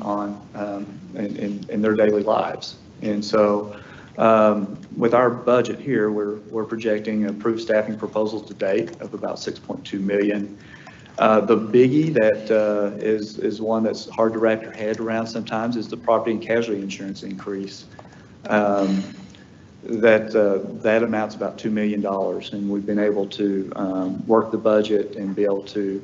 in their daily lives. And so with our budget here, we're projecting approved staffing proposals to date of about 6.2 million. The biggie that is one that's hard to wrap your head around sometimes is the property and casualty insurance increase. That amounts about $2 million, and we've been able to work the budget and be able to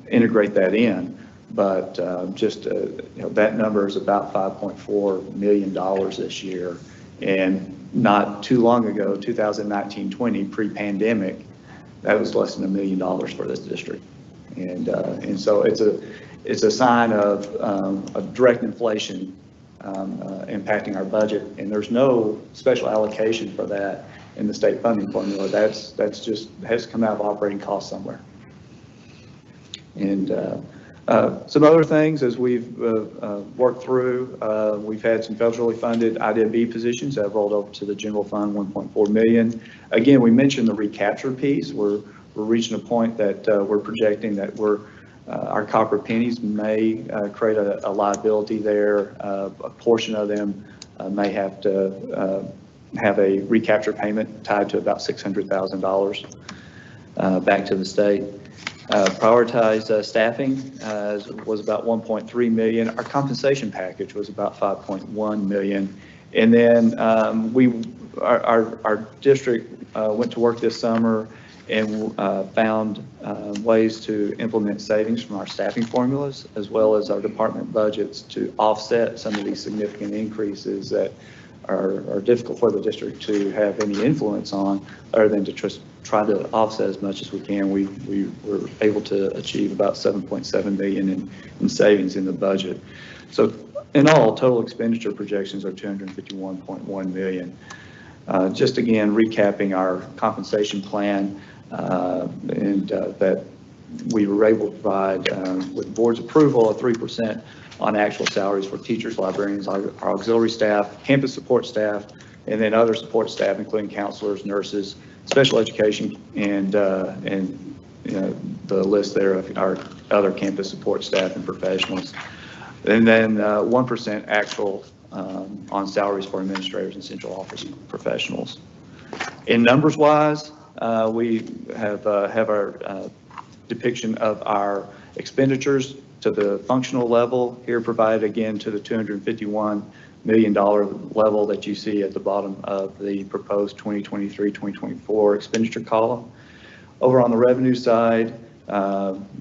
integrate that in. But that number is about $5.4 million this year, and Not too long ago, 2019-20, pre-pandemic, that was less than $1 million for this district. And so it's a sign of direct inflation impacting our budget, and there's no special allocation for that in the state funding formula. That's just has to come out of operating costs somewhere. And some other things as we've worked through, we've had some federally funded IDB positions that have rolled over to the general fund, 1.4 million. Again, we mentioned the recapture piece. We're reaching a point that we're projecting that our copper pennies may create a liability there. A portion of them may have to have a recapture payment tied to about $600,000 back to the state. Prioritized staffing was about 1.3 million. Our compensation package was about 5.1 million. And then our district went to work this summer and found ways to implement savings from our staffing formulas as well as our department budgets to offset some of these significant increases that are difficult for the district to have any influence on, other than to just try to offset as much as we can. We were able to achieve about 7.7 million in savings in the budget. So in all, total expenditure projections are 251.1 million. Just again, recapping our compensation plan, and that we were able to provide, with the board's approval, a 3% on actual salaries for teachers, librarians, our auxiliary staff, campus support staff, and then other support staff, including counselors, nurses, special education, and you know, the list there of our other campus support staff and professionals. And then 1% actual on salaries for administrators and central office professionals. In numbers wise, we have our depiction of our expenditures to the functional level here, provided again to the $251 million level that you see at the bottom of the proposed 2023-2024 expenditure column. Over on the revenue side,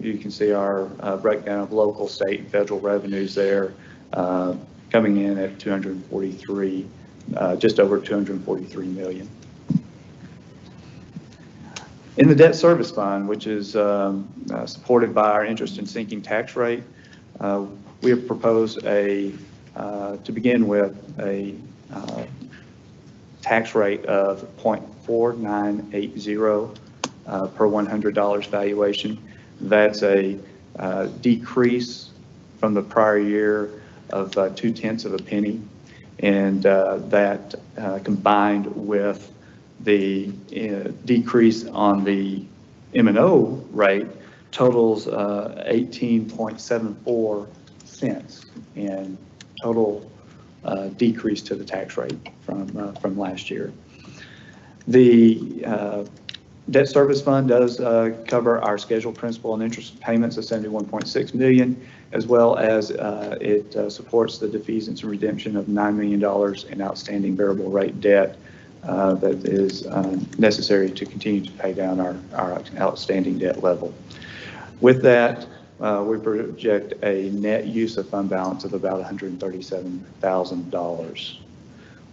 you can see our breakdown of local, state, and federal revenues there, coming in at just over 243 million. In the debt service fund, which is supported by our interest and sinking tax rate, we have proposed to begin with a tax rate of 0.4980 per $100 valuation. That's a decrease from the prior year of 0.2 of a penny, and that combined with the decrease on the M&O rate totals 18.74 cents in total decrease to the tax rate from last year. The debt service fund does cover our scheduled principal and interest payments of 71.6 million, as well as it supports the defeasance and redemption of $9 million in outstanding variable rate debt that is necessary to continue to pay down our outstanding debt level. With that, we project a net use of fund balance of about $137,000,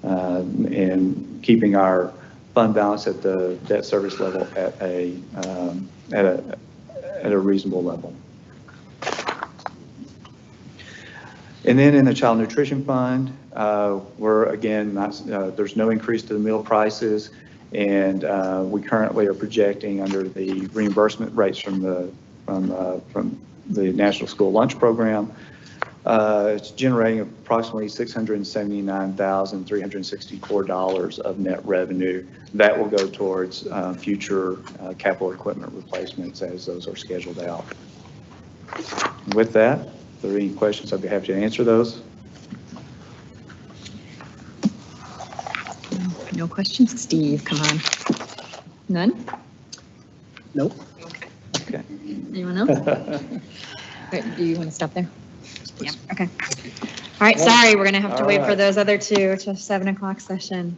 and keeping our fund balance at the debt service level at a reasonable level. And then in the child nutrition fund, we're again there's no increase to the meal prices, and we currently are projecting under the reimbursement rates from the National School Lunch Program. It's generating approximately $679,364 of net revenue that will go towards future capital equipment replacements as those are scheduled out. And with that, if there are any questions, I'd be happy to answer those. No questions? Steve, come on. None? Nope. Okay. Anyone else? Wait, do you want to stop there? Yeah, okay. All right, sorry, we're going to have to wait for those other two to 7 o'clock session.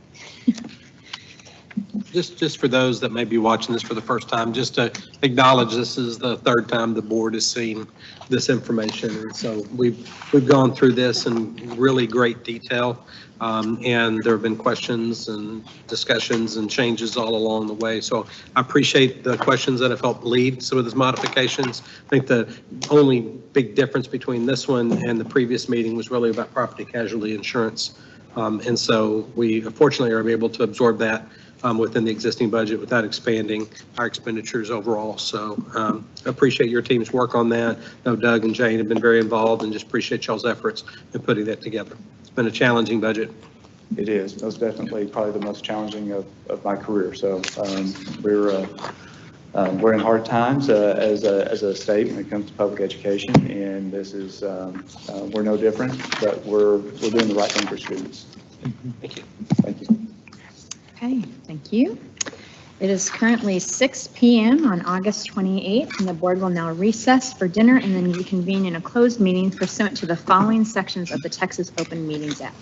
Just for those that may be watching this for the first time, just to acknowledge this is the third time the board has seen this information. And so we've gone through this in really great detail. And there have been questions and discussions and changes all along the way. So I appreciate the questions that have helped lead some of these modifications. I think the only big difference between this one and the previous meeting was really about property casualty insurance. And so we fortunately are able to absorb that within the existing budget without expanding our expenditures overall. So appreciate your team's work on that. I know Doug and Jane have been very involved, and just appreciate y'all's efforts in putting that together. It's been a challenging budget. It is most definitely probably the most challenging of my career. So we're in hard times as a state when it comes to public education, and this is we're no different, but we're doing the right thing for students. Thank you. Thank you. Okay, thank you. It is currently 6 p.m. on August 28th, and the board will now recess for dinner and then reconvene in a closed meeting pursuant to the following sections of the Texas Open Meetings Act.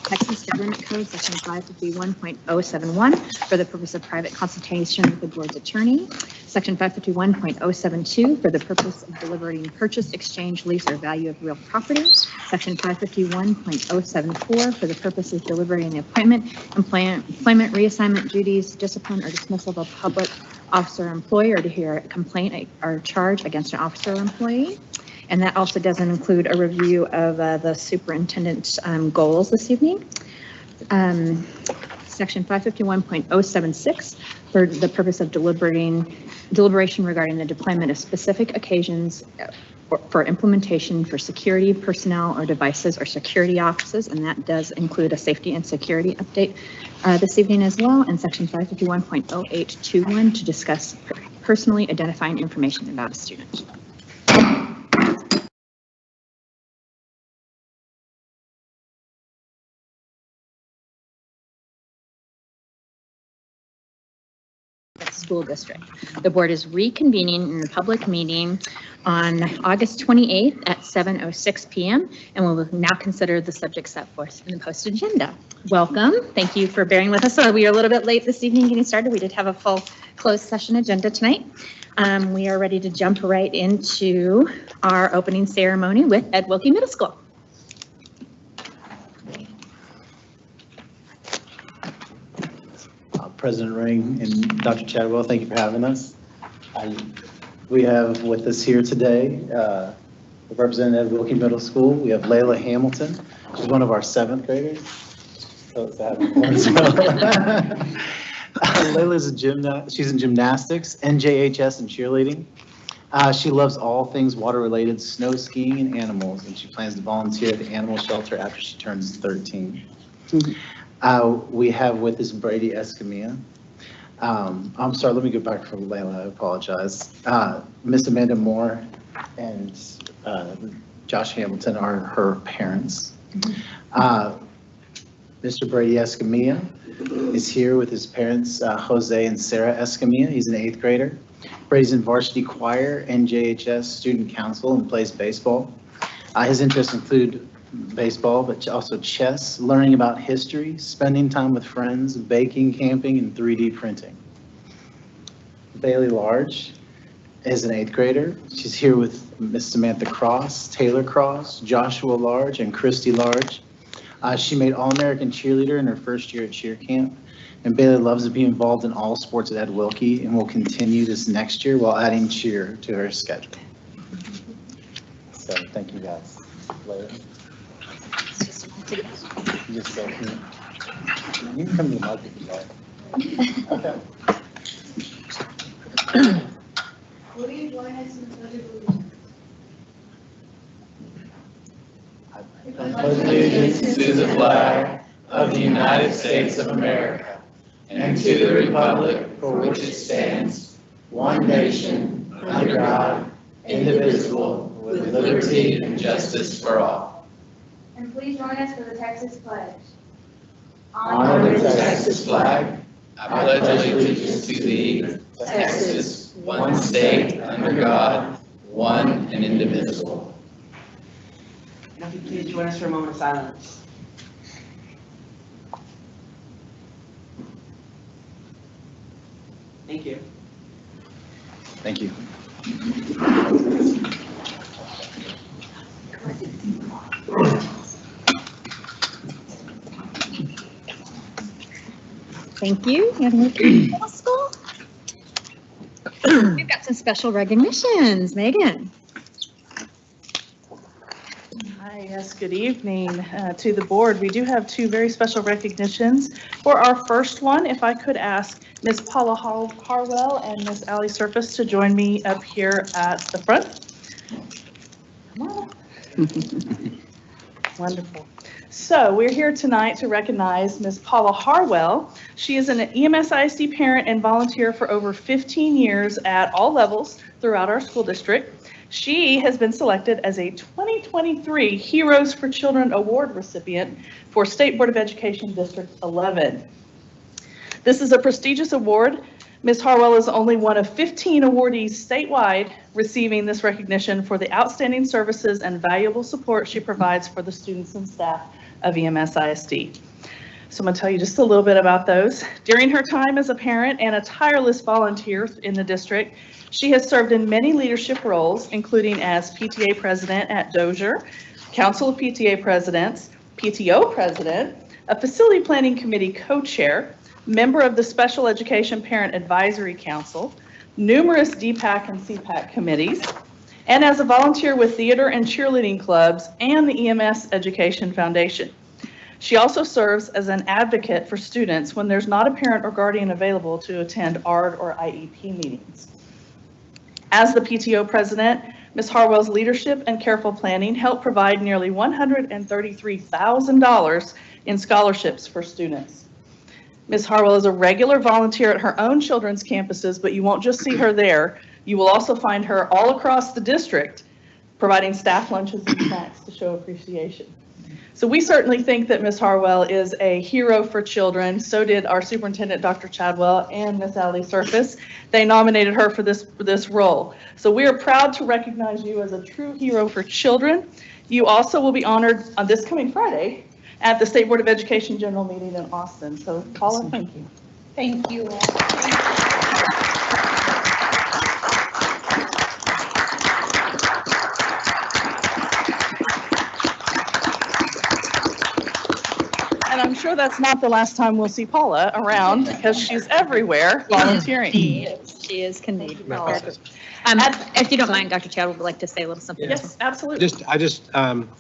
Texas Government Code, Section 551.071, for the purpose of private consultation with the board's attorney. Section 551.072, for the purpose of deliberating purchase, exchange, lease, or value of real property. Section 551.074, for the purpose of deliberating the appointment, employment, reassignment duties, discipline, or dismissal of a public officer or employee, or to hear a complaint or charge against an officer or employee. And that also doesn't include a review of the superintendent's goals this evening. Section 551.076, for the purpose of deliberation regarding the deployment of specific occasions for implementation for security personnel or devices or security offices, and that does include a safety and security update this evening as well. And Section 551.0821, to discuss personally identifying information about a student. School district. The board is reconvening in a public meeting on August 28th at 7:06 p.m. and we will now consider the subject set forth in the posted agenda. Welcome. Thank you for bearing with us. We are a little bit late this evening getting started. We did have a full closed session agenda tonight. We are ready to jump right into our opening ceremony with Ed Wilkie Middle School. President Ring and Dr. Chadwell, thank you for having us. We have with us here today Representative Ed Wilkie Middle School. We have Layla Hamilton. She's one of our 7th graders. Layla's she's in gymnastics, NJHS, and cheerleading. She loves all things water-related, snow skiing, and animals, and she plans to volunteer at the animal shelter after she turns 13. We have with us Brady Escamilla. I'm sorry, let me go back from Layla, I apologize. Miss Amanda Moore and Josh Hamilton are her parents. Mr. Brady Escamilla is here with his parents, Jose and Sarah Escamilla. He's an 8th grader. Brady's in varsity choir, NJHS student council, and plays baseball. His interests include baseball, but also chess, learning about history, spending time with friends, baking, camping, and 3D printing. Bailey Large is an 8th grader. She's here with Miss Samantha Cross, Taylor Cross, Joshua Large, and Christy Large. She made All-American cheerleader in her first year at cheer camp, and Bailey loves to be involved in all sports at Ed Wilkie and will continue this next year while adding cheer to her schedule. So thank you guys. Later. You just go here. You can come to the mic if you like. Okay. Will you join us in the Pledge of Allegiance? I pledge allegiance to the flag of the United States of America and to the republic for which it stands, one nation, under God, indivisible, with liberty and justice for all. And please join us for the Texas Pledge. Honor the Texas flag. I pledge allegiance to thee, Texas, one state, under God, one and indivisible. And if you please join us for a moment of silence. Thank you. Thank you. Thank you. You want to move to the middle school? We've got some special recognitions. Megan. Hi, yes, good evening to the board. We do have two very special recognitions. For our first one, if I could ask Ms. Paula Harwell and Ms. Allie Surface to join me up here at the front. Come on. Wonderful. So we're here tonight to recognize Ms. Paula Harwell. She is an EMS ISD parent and volunteer for over 15 years at all levels throughout our school district. She has been selected as a 2023 Heroes for Children Award recipient for State Board of Education District 11. This is a prestigious award. Ms. Harwell is only one of 15 awardees statewide receiving this recognition for the outstanding services and valuable support she provides for the students and staff of EMS ISD. So I'm going to tell you just a little bit about those. During her time as a parent and a tireless volunteer in the district, she has served in many leadership roles, including as PTA president at Dozier, Council of PTA Presidents, PTO president, a facility planning committee co-chair, member of the Special Education Parent Advisory Council, numerous DPAC and CPAC committees, and as a volunteer with theater and cheerleading clubs and the EMS Education Foundation. She also serves as an advocate for students when there's not a parent or guardian available to attend ARD or IEP meetings. As the PTO president, Ms. Harwell's leadership and careful planning helped provide nearly $133,000 in scholarships for students. Ms. Harwell is a regular volunteer at her own children's campuses, but you won't just see her there. You will also find her all across the district, providing staff lunches and snacks to show appreciation. So we certainly think that Ms. Harwell is a hero for children. So did our superintendent, Dr. Chadwell, and Ms. Allie Surface. They nominated her for this role. So we are proud to recognize you as a true hero for children. You also will be honored on this coming Friday at the State Board of Education General Meeting in Austin. So Paula, thank you. Thank you all. And I'm sure that's not the last time we'll see Paula around because she's everywhere volunteering. She is indeed. If you don't mind, Dr. Chad would like to say a little something. Yes, absolutely.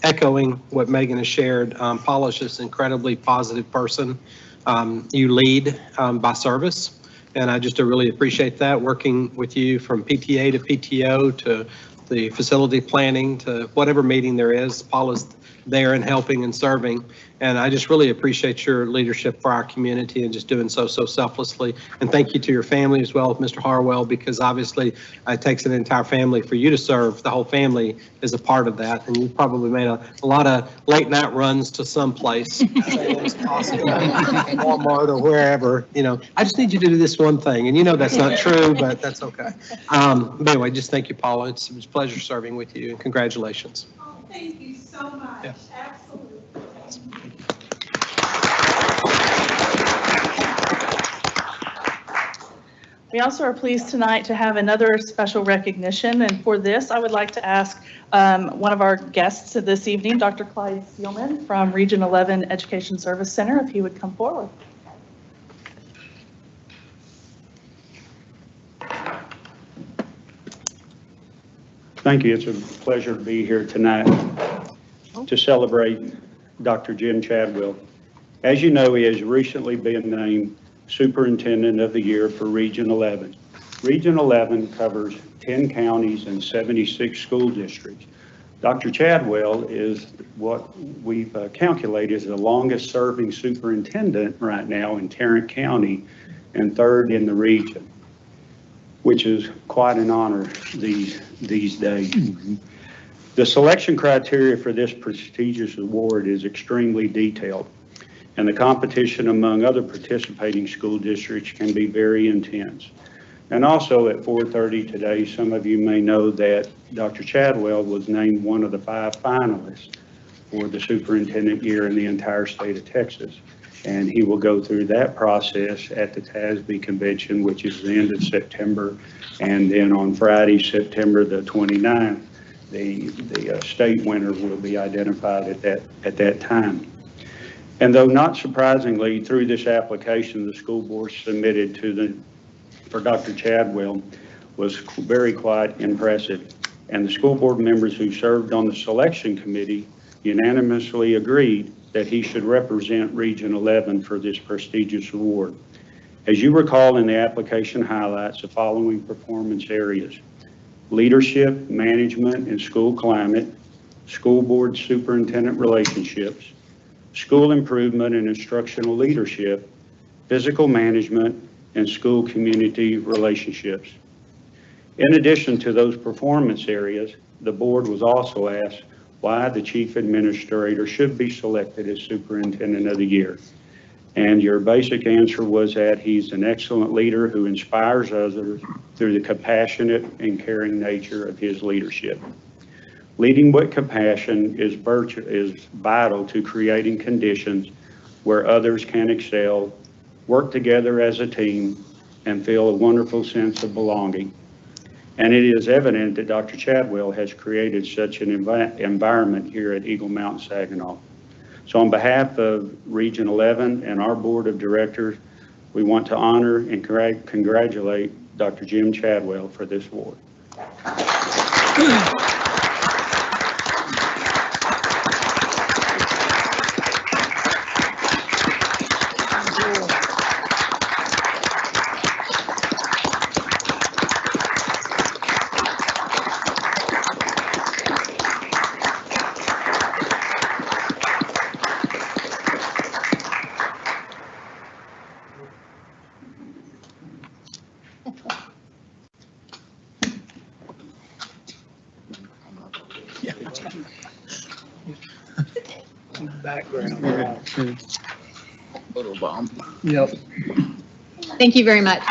Echoing what Megan has shared, Paula's just an incredibly positive person. You lead by service, and I just really appreciate that, working with you from PTA to PTO to the facility planning to whatever meeting there is. Paula's there and helping and serving. And I just really appreciate your leadership for our community and just doing so selflessly. And thank you to your family as well, Mr. Harwell, because obviously it takes an entire family for you to serve. The whole family is a part of that. And you probably made a lot of late night runs to some place, Walmart or wherever, I just need you to do this one thing. And that's not true, but that's okay. But anyway, just thank you, Paula. It was a pleasure serving with you, and congratulations. Oh, thank you so much. Yeah. Absolutely. We also are pleased tonight to have another special recognition, and for this, I would like to ask one of our guests this evening, Dr. Clyde Seelman from Region 11 Education Service Center, if he would come forward. Thank you. It's a pleasure to be here tonight to celebrate Dr. Jim Chadwell. As you know, he has recently been named Superintendent of the Year for Region 11. Region 11 covers 10 counties and 76 school districts. Dr. Chadwell is what we've calculated is the longest serving superintendent right now in Tarrant County and third in the region, which is quite an honor these days. Mm-hmm. The selection criteria for this prestigious award is extremely detailed, and the competition among other participating school districts can be very intense. And also at 4:30 today, some of you may know that Dr. Chadwell was named one of the 5 finalists for the superintendent year in the entire state of Texas. And he will go through that process at the TASB convention, which is the end of September. And then on Friday, September the 29th, the state winner will be identified at that time. And though not surprisingly, through this application, the school board submitted for Dr. Chadwell was very quite impressive. And the school board members who served on the selection committee unanimously agreed that he should represent Region 11 for this prestigious award. As you recall in the application highlights, the following performance areas: leadership, management, and school climate, school board superintendent relationships, school improvement and instructional leadership, physical management, and school community relationships. In addition to those performance areas, the board was also asked why the chief administrator should be selected as superintendent of the year. And your basic answer was that he's an excellent leader who inspires others through the compassionate and caring nature of his leadership. Leading with compassion is vital to creating conditions where others can excel, work together as a team, and feel a wonderful sense of belonging. And it is evident that Dr. Chadwell has created such an environment here at Eagle Mountain Saginaw. So on behalf of Region 11 and our board of directors, we want to honor and congratulate Dr. Jim Chadwell for this award. Background. Photo bomb. Yep. Thank you very much.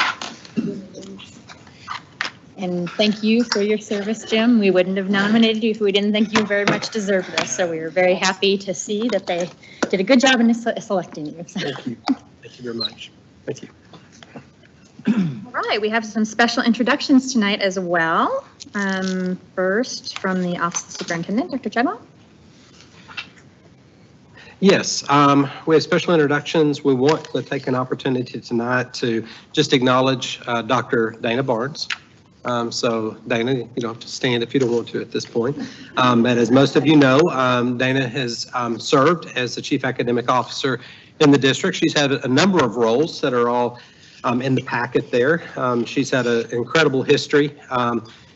And thank you for your service, Jim. We wouldn't have nominated you if we didn't think you very much deserved this. So we were very happy to see that they did a good job in selecting you. So. Thank you. Thank you very much. Thank you. All right, we have some special introductions tonight as well. First, from the Office of the Superintendent, Dr. Chadwell. Yes, we have special introductions. We want to take an opportunity tonight to just acknowledge Dr. Dana Barnes. So Dana, you don't have to stand if you don't want to at this point. But as most of you know, Dana has served as the Chief Academic Officer in the district. She's had a number of roles that are all in the packet there. She's had an incredible history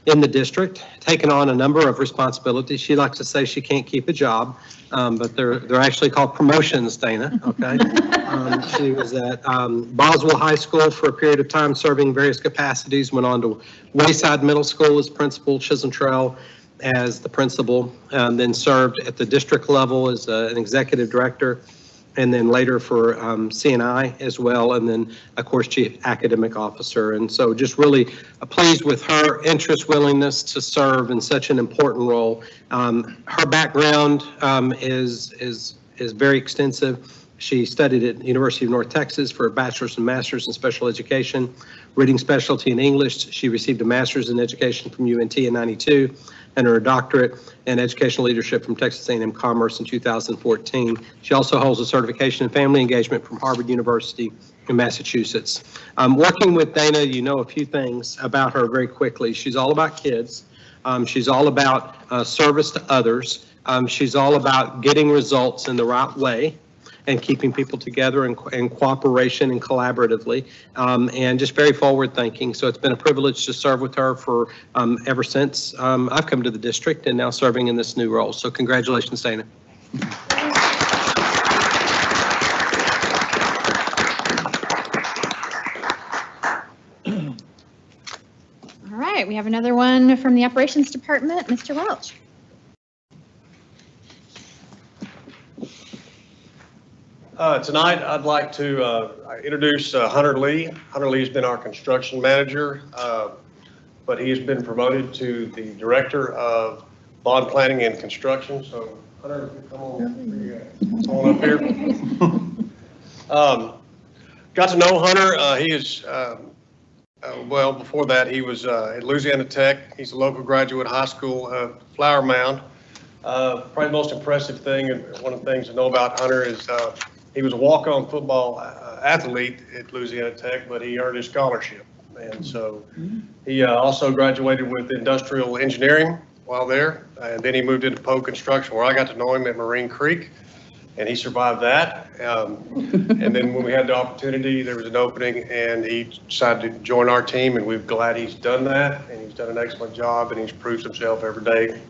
in the district, taken on a number of responsibilities. She likes to say she can't keep a job, but they're actually called promotions, Dana, okay? She was at Boswell High School for a period of time, serving various capacities, went on to Wayside Middle School as principal, Chisholm Trail as the principal, then served at the district level as an executive director, and then later for CNI as well, and then, of course, Chief Academic Officer. And so just really pleased with her interest, willingness to serve in such an important role. Her background is very extensive. She studied at the University of North Texas for a bachelor's and master's in special education, reading specialty in English. She received a master's in education from UNT in '92 and her doctorate in educational leadership from Texas A&M Commerce in 2014. She also holds a certification in family engagement from Harvard University in Massachusetts. Working with Dana, you know a few things about her very quickly. She's all about kids. She's all about service to others. She's all about getting results in the right way and keeping people together in cooperation and collaboratively, and just very forward thinking. So it's been a privilege to serve with her for ever since I've come to the district and now serving in this new role. So congratulations, Dana. All right, we have another one from the Operations Department, Mr. Welch. Tonight, I'd like to introduce Hunter Lee. Hunter Lee has been our construction manager, but he has been promoted to the Director of Bond Planning and Construction. So Hunter, come on up here. Got to know Hunter. He is, well, before that, he was at Louisiana Tech. He's a local graduate high school, Flower Mound. Probably the most impressive thing, and one of the things to know about Hunter is he was a walk-on football athlete at Louisiana Tech, but he earned his scholarship. And so he also graduated with industrial engineering while there. And then he moved into Poe Construction, where I got to know him at Marine Creek, and he survived that. And then when we had the opportunity, there was an opening, and he decided to join our team, and we're glad he's done that. And he's done an excellent job, and he's proved himself every day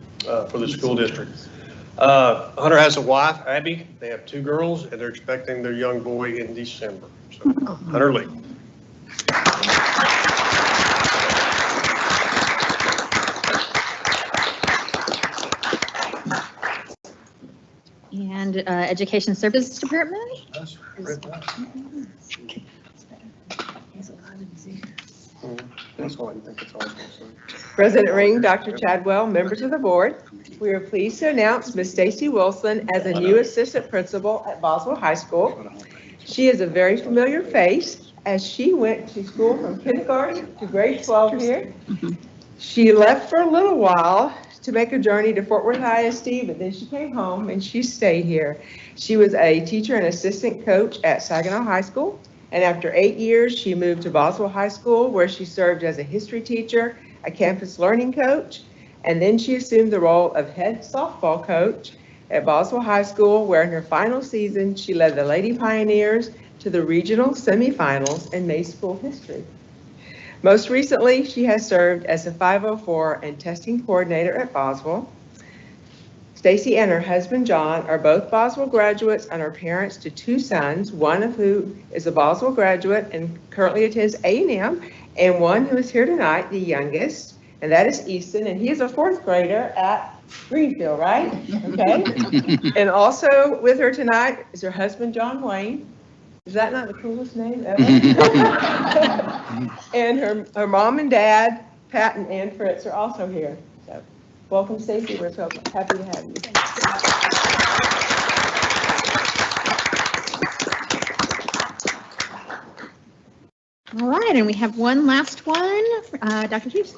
for the school district. Hunter has a wife, Abby. They have 2 girls, and they're expecting their young boy in December. So, Hunter Lee. And Education Services Department? President Ring, Dr. Chadwell, members of the board, we are pleased to announce Ms. Stacy Wilson as a new assistant principal at Boswell High School. She is a very familiar face as she went to school from kindergarten to grade 12 here. She left for a little while to make a journey to Fort Worth ISD, but then she came home and she stayed here. She was a teacher and assistant coach at Saginaw High School. And after 8 years, she moved to Boswell High School, where she served as a history teacher, a campus learning coach, and then she assumed the role of head softball coach at Boswell High School, where in her final season, she led the Lady Pioneers to the regional semifinals in May School history. Most recently, she has served as a 504 and testing coordinator at Boswell. Stacy and her husband, John, are both Boswell graduates and are parents to 2 sons, one of who is a Boswell graduate and currently attends A&M, and one who is here tonight, the youngest, and that is Easton, and he is a 4th grader at Greenfield, right? Okay. And also with her tonight is her husband, John Wayne. Is that not the coolest name ever? And her mom and dad, Pat and Ann Fritz, are also here. So welcome, Stacy. We're so happy to have you. All right, and we have one last one, Dr. Hughes.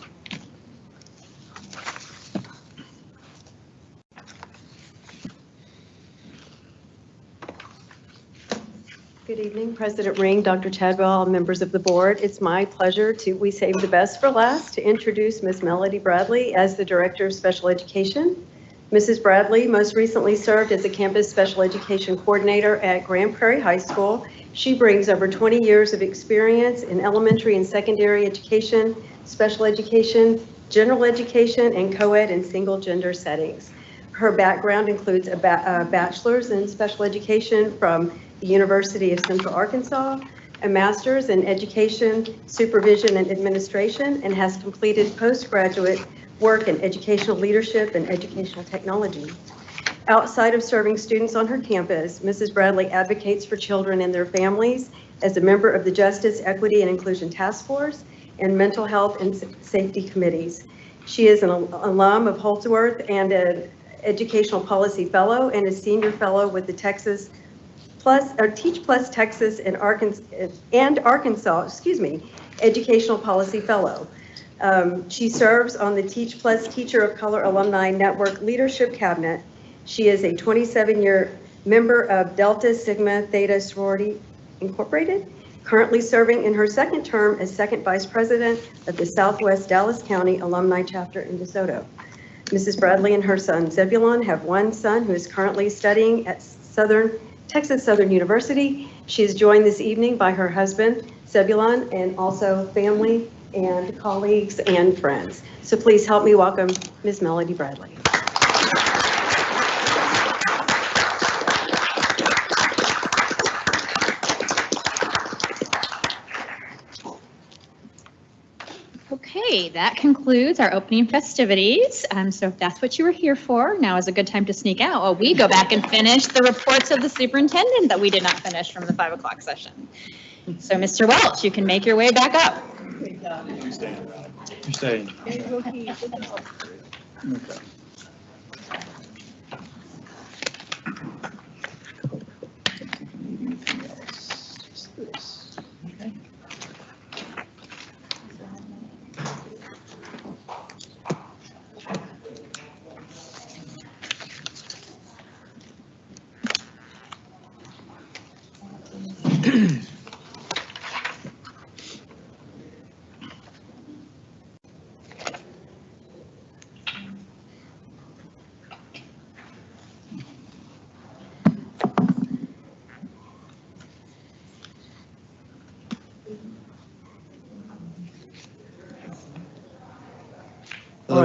Good evening, President Ring, Dr. Chadwell, members of the board. It's my pleasure we saved the best for last, to introduce Ms. Melody Bradley as the Director of Special Education. Mrs. Bradley most recently served as a campus special education coordinator at Grand Prairie High School. She brings over 20 years of experience in elementary and secondary education, special education, general education, and co-ed and single gender settings. Her background includes a bachelor's in special education from the University of Central Arkansas, a master's in education, supervision, and administration, and has completed postgraduate work in educational leadership and educational technology. Outside of serving students on her campus, Mrs. Bradley advocates for children and their families as a member of the Justice, Equity, and Inclusion Task Force and Mental Health and Safety Committees. She is an alum of Holdsworth and an Educational Policy Fellow and a Senior Fellow with the Teach Plus Texas and Arkansas, Educational Policy Fellow. She serves on the Teach Plus Teacher of Color Alumni Network Leadership Cabinet. She is a 27-year member of Delta Sigma Theta Sorority Incorporated, currently serving in her 2nd term as 2nd Vice President of the Southwest Dallas County Alumni Chapter in DeSoto. Mrs. Bradley and her son Zebulon have one son who is currently studying at Texas Southern University. She is joined this evening by her husband, Zebulon, and also family and colleagues and friends. So please help me welcome Ms. Melody Bradley. Okay, that concludes our opening festivities. So if that's what you were here for, now is a good time to sneak out while we go back and finish the reports of the superintendent that we did not finish from the 5 o'clock session. So Mr. Welch, you can make your way back up. You're staying. Okay. The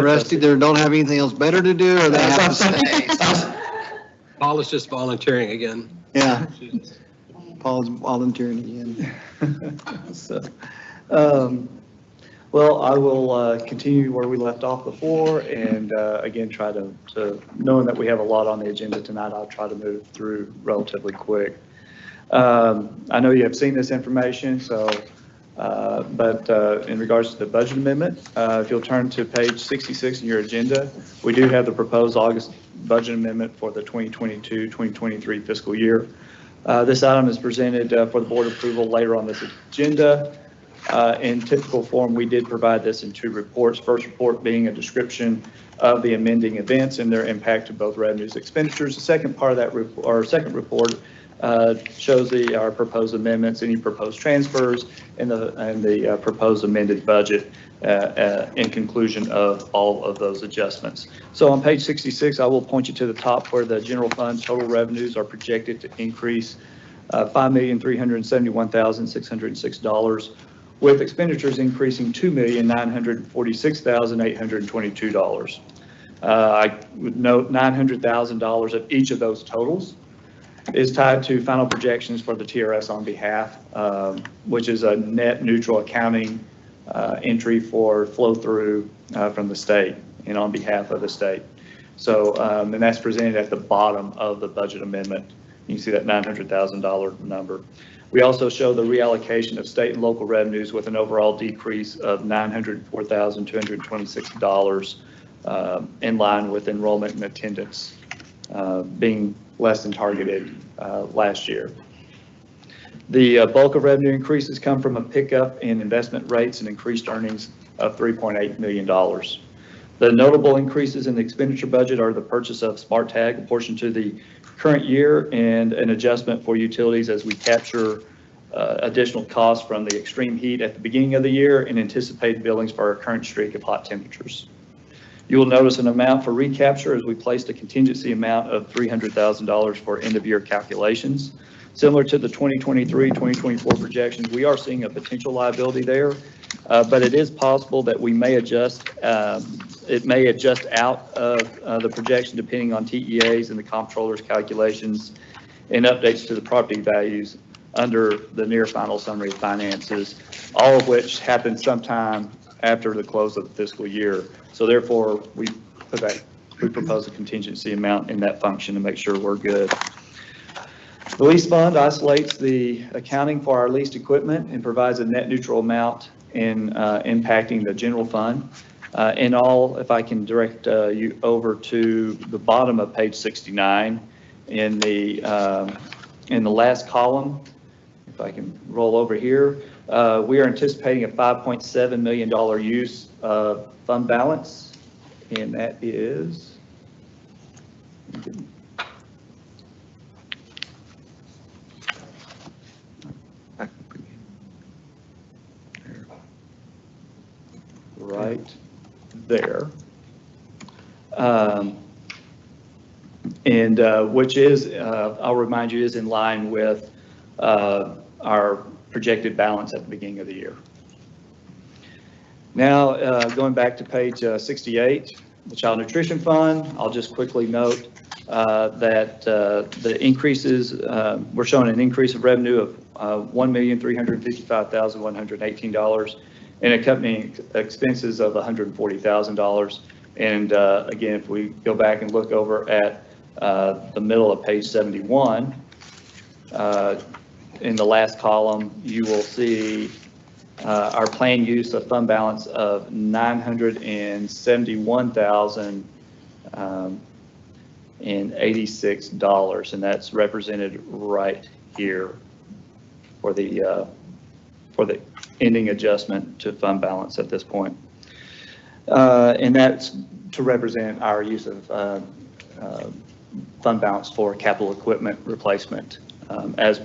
rest either don't have anything else better to do or they have to stay. Paul is just volunteering again. Yeah. Paul's volunteering again. So, well, I will continue where we left off before, and again, try to, knowing that we have a lot on the agenda tonight, I'll try to move through relatively quick. I know you have seen this information, so, but in regards to the budget amendment, if you'll turn to page 66 in your agenda, we do have the proposed August budget amendment for the 2022-2023 fiscal year. This item is presented for the board approval later on this agenda. In typical form, we did provide this in 2 reports. First report being a description of the amending events and their impact to both revenues and expenditures. The second part of that second report shows our proposed amendments, any proposed transfers, and the proposed amended budget in conclusion of all of those adjustments. So on page 66, I will point you to the top where the general fund total revenues are projected to increase $5,371,606, with expenditures increasing $2,946,822. I would note $900,000 of each of those totals is tied to final projections for the TRS on behalf, which is a net neutral accounting entry for flow through from the state and on behalf of the state. So, and that's presented at the bottom of the budget amendment. You can see that $900,000 number. We also show the reallocation of state and local revenues with an overall decrease of $904,226 in line with enrollment and attendance being less than targeted last year. The bulk of revenue increases come from a pickup in investment rates and increased earnings of $3.8 million. The notable increases in the expenditure budget are the purchase of Smart Tag, a portion to the current year, and an adjustment for utilities as we capture additional costs from the extreme heat at the beginning of the year and anticipated billings for our current streak of hot temperatures. You will notice an amount for recapture as we placed a contingency amount of $300,000 for end of year calculations. Similar to the 2023-2024 projections, we are seeing a potential liability there, but it is possible that we may adjust, it may adjust out of the projection depending on TEAs and the comptroller's calculations and updates to the property values under the near final summary of finances, all of which happen sometime after the close of the fiscal year. So therefore, we propose a contingency amount in that function to make sure we're good. The lease fund isolates the accounting for our leased equipment and provides a net neutral amount in impacting the general fund. In all, if I can direct you over to the bottom of page 69, in the last column, if I can roll over here, we are anticipating a $5.7 million use of fund balance, and that is, right there. And which is, I'll remind you, is in line with our projected balance at the beginning of the year. Now, going back to page 68, the Child Nutrition Fund, I'll just quickly note that the increases, we're showing an increase of revenue of $1,355,118 and accompanying expenses of $140,000. And again, if we go back and look over at the middle of page 71, in the last column, you will see our planned use of fund balance of $971,086, and that's represented right here for the ending adjustment to fund balance at this point. And that's to represent our use of fund balance for capital equipment replacement as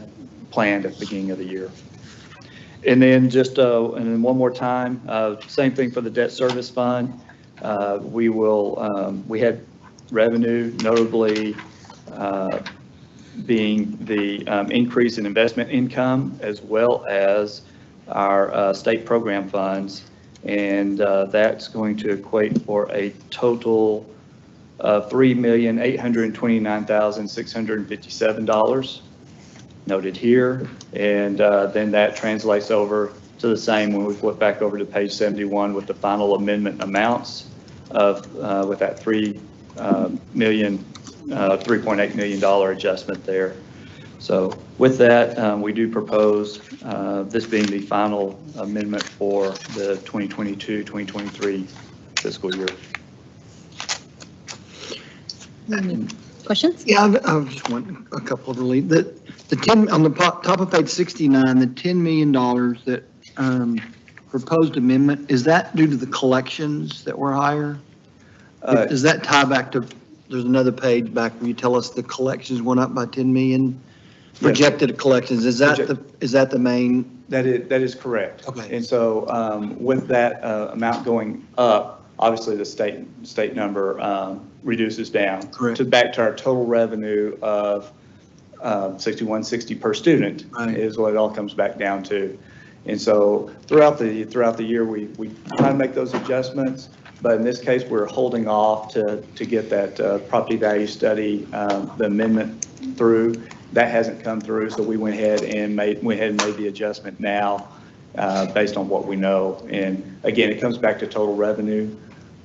planned at the beginning of the year. And then just, and then one more time, same thing for the debt service fund. We had revenue, notably being the increase in investment income, as well as our state program funds. And that's going to equate for a total of $3,829,657 noted here. And then that translates over to the same when we flip back over to page 71 with the final amendment amounts of, with that $3.8 million adjustment there. So with that, we do propose this being the final amendment for the 2022-2023 fiscal year. Questions? Yeah, I just want a couple of relief. The 10, on the top of page 69, the $10 million that proposed amendment, is that due to the collections that were higher? Does that tie back to, there's another page back where you tell us the collections went up by 10 million? Projected collections, is that the main? That is correct. Okay. And so with that amount going up, obviously the state number reduces down. Correct. To back to our total revenue of $61.60 per student is what it all comes back down to. And so throughout the year, we try to make those adjustments, but in this case, we're holding off to get that property value study, the amendment through. That hasn't come through, so we went ahead and made the adjustment now based on what we know. And again, it comes back to total revenue,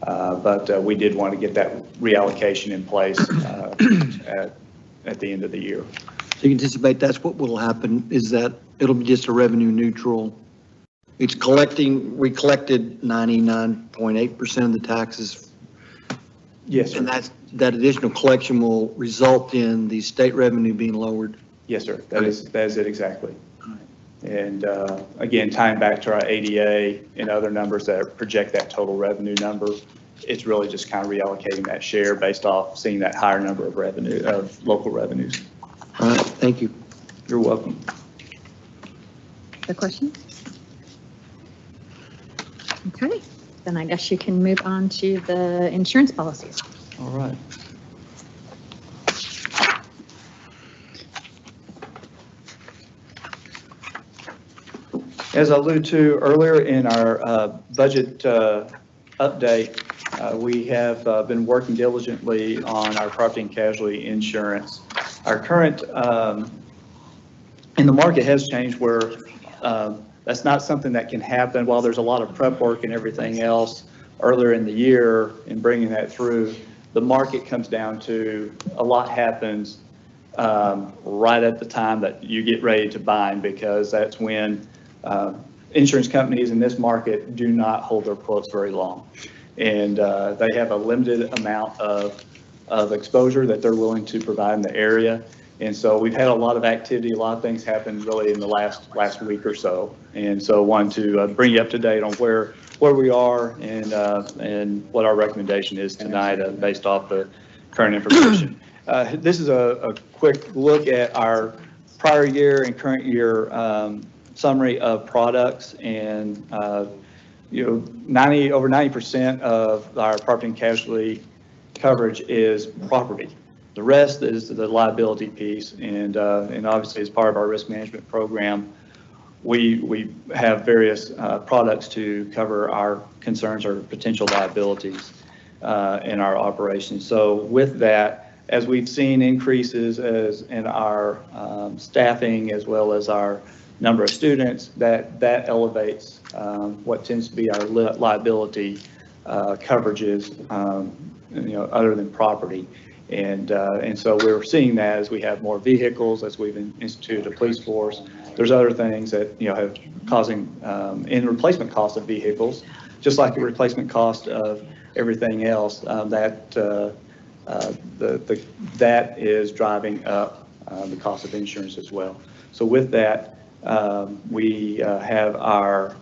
but we did want to get that reallocation in place at the end of the year. So you anticipate that's what will happen, is that it'll be just a revenue neutral. It's collecting, we collected 99.8% of the taxes. Yes, sir. And that additional collection will result in the state revenue being lowered. Yes, sir. That is it exactly. And again, tying back to our ADA and other numbers that project that total revenue number, it's really just kind of reallocating that share based off seeing that higher number of revenue, of local revenues. All right, thank you. You're welcome. The question? Okay, then I guess you can move on to the insurance policies. All right. As I alluded to earlier in our budget update, we have been working diligently on our property and casualty insurance. Our current, and the market has changed where that's not something that can happen while there's a lot of prep work and everything else earlier in the year in bringing that through. The market comes down to a lot happens right at the time that you get ready to bind, because that's when insurance companies in this market do not hold their quotes very long. And they have a limited amount of exposure that they're willing to provide in the area. And so we've had a lot of activity, a lot of things happen really in the last week or so. And so I wanted to bring you up to date on where we are and what our recommendation is tonight based off the current information. This is a quick look at our prior year and current year summary of products, and over 90% of our property and casualty coverage is property. The rest is the liability piece, and obviously as part of our risk management program, we have various products to cover our concerns or potential liabilities in our operations. So with that, as we've seen increases in our staffing as well as our number of students, that elevates what tends to be our liability coverages, other than property. And so we're seeing that as we have more vehicles, as we've instituted a police force. There's other things that have causing in replacement cost of vehicles, just like the replacement cost of everything else. That is driving up the cost of insurance as well. So with that, we have our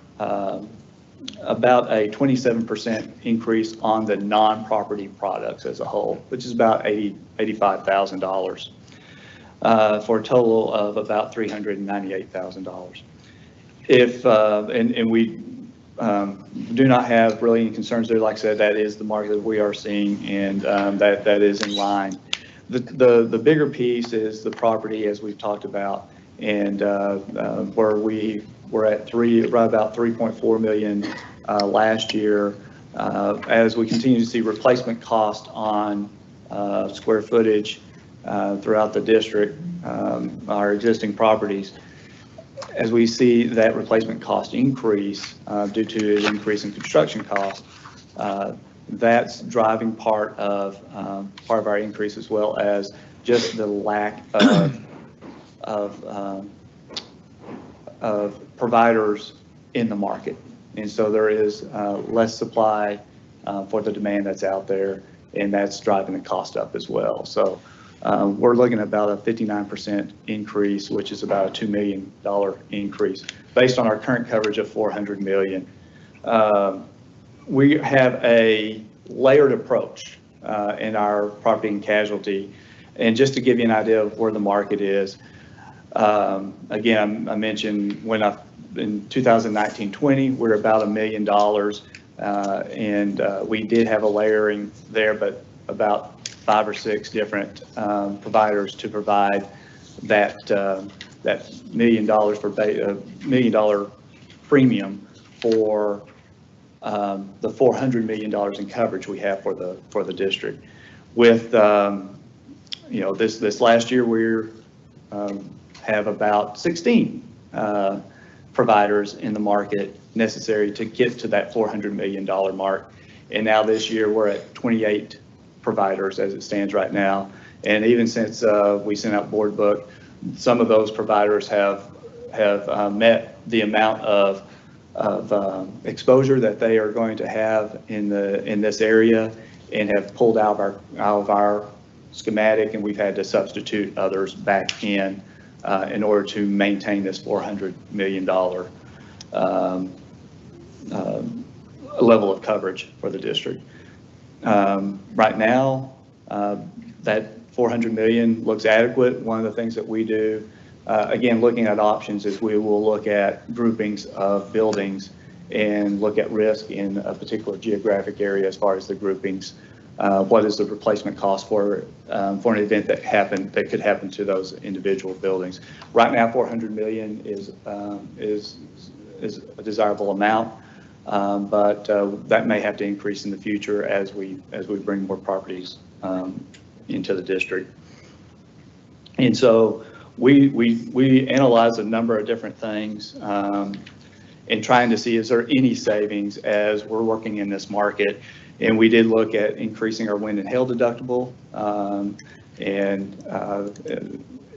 about a 27% increase on the non-property products as a whole, which is about $85,000. for a total of about $398,000. If, and we do not have really any concerns there. Like I said, that is the market that we are seeing, and that is in line. The bigger piece is the property, as we've talked about, and where we were at right about 3.4 million last year. As we continue to see replacement cost on square footage throughout the district, our existing properties, as we see that replacement cost increase due to an increase in construction cost, that's driving part of our increase, as well as just the lack of providers in the market. And so there is less supply for the demand that's out there, and that's driving the cost up as well. So we're looking at about a 59% increase, which is about a $2 million increase based on our current coverage of $400 million. We have a layered approach in our property and casualty. And just to give you an idea of where the market is, again, I mentioned in 2019-20, we're about $1 million, and we did have a layering there, but about 5 or 6 different providers to provide that $1 million for $1 million premium for the $400 million in coverage we have for the district. With this last year, we have about 16 providers in the market necessary to get to that $400 million mark. And now this year, we're at 28 providers as it stands right now. And even since we sent out board book, some of those providers have met the amount of exposure that they are going to have in this area, and have pulled out of our schematic, and we've had to substitute others back in order to maintain this $400 million level of coverage for the district. Right now, that $400 million looks adequate. One of the things that we do, again, looking at options, is we will look at groupings of buildings and look at risk in a particular geographic area as far as the groupings. What is the replacement cost for an event that could happen to those individual buildings? Right now, $400 million is a desirable amount, but that may have to increase in the future as we bring more properties into the district. And so we analyze a number of different things and trying to see, is there any savings as we're working in this market. And we did look at increasing our wind and hail deductible,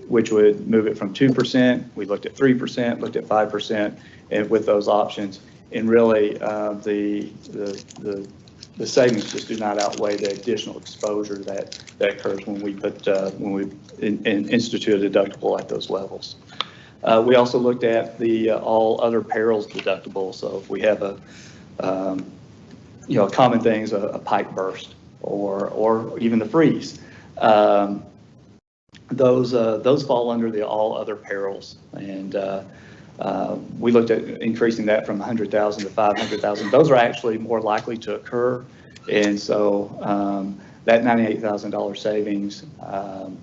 which would move it from 2%. We looked at 3%, looked at 5%, and with those options. And really, the savings just do not outweigh the additional exposure that occurs when we institute a deductible at those levels. We also looked at the all other perils deductible. So if we have a common things, a pipe burst or even the freeze, those fall under the all other perils. And we looked at increasing that from 100,000 to 500,000. Those are actually more likely to occur. And so that $98,000 savings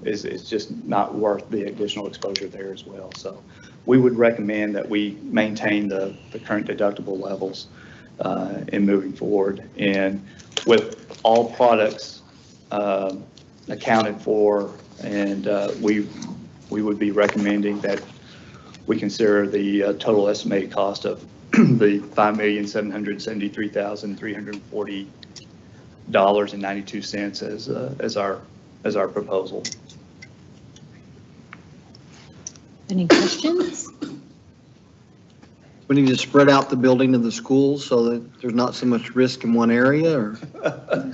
is just not worth the additional exposure there as well. So we would recommend that we maintain the current deductible levels in moving forward. And with all products accounted for, and we would be recommending that we consider the total estimated cost of the $5,773,340.92 as our proposal. Any questions? We need to spread out the building of the schools so that there's not so much risk in one area, or? I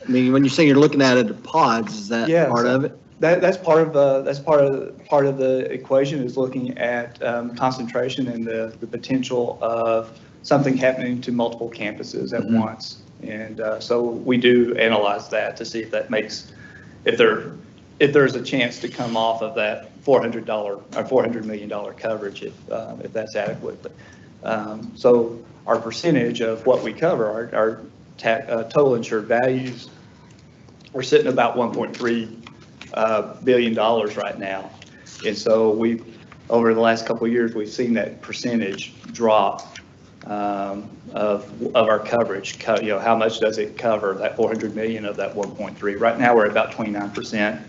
mean, when you say you're looking at it at pods, is that part of it? That's part of the equation, is looking at concentration and the potential of something happening to multiple campuses at once. And so we do analyze that to see if that makes, if there if there's a chance to come off of that $400 or $400 million coverage, if that's adequate. So our percentage of what we cover, our total insured values, we're sitting about $1.3 billion right now. And so over the last couple of years, we've seen that percentage drop of our coverage. How much does it cover, that 400 million of that 1.3? Right now, we're at about 29%.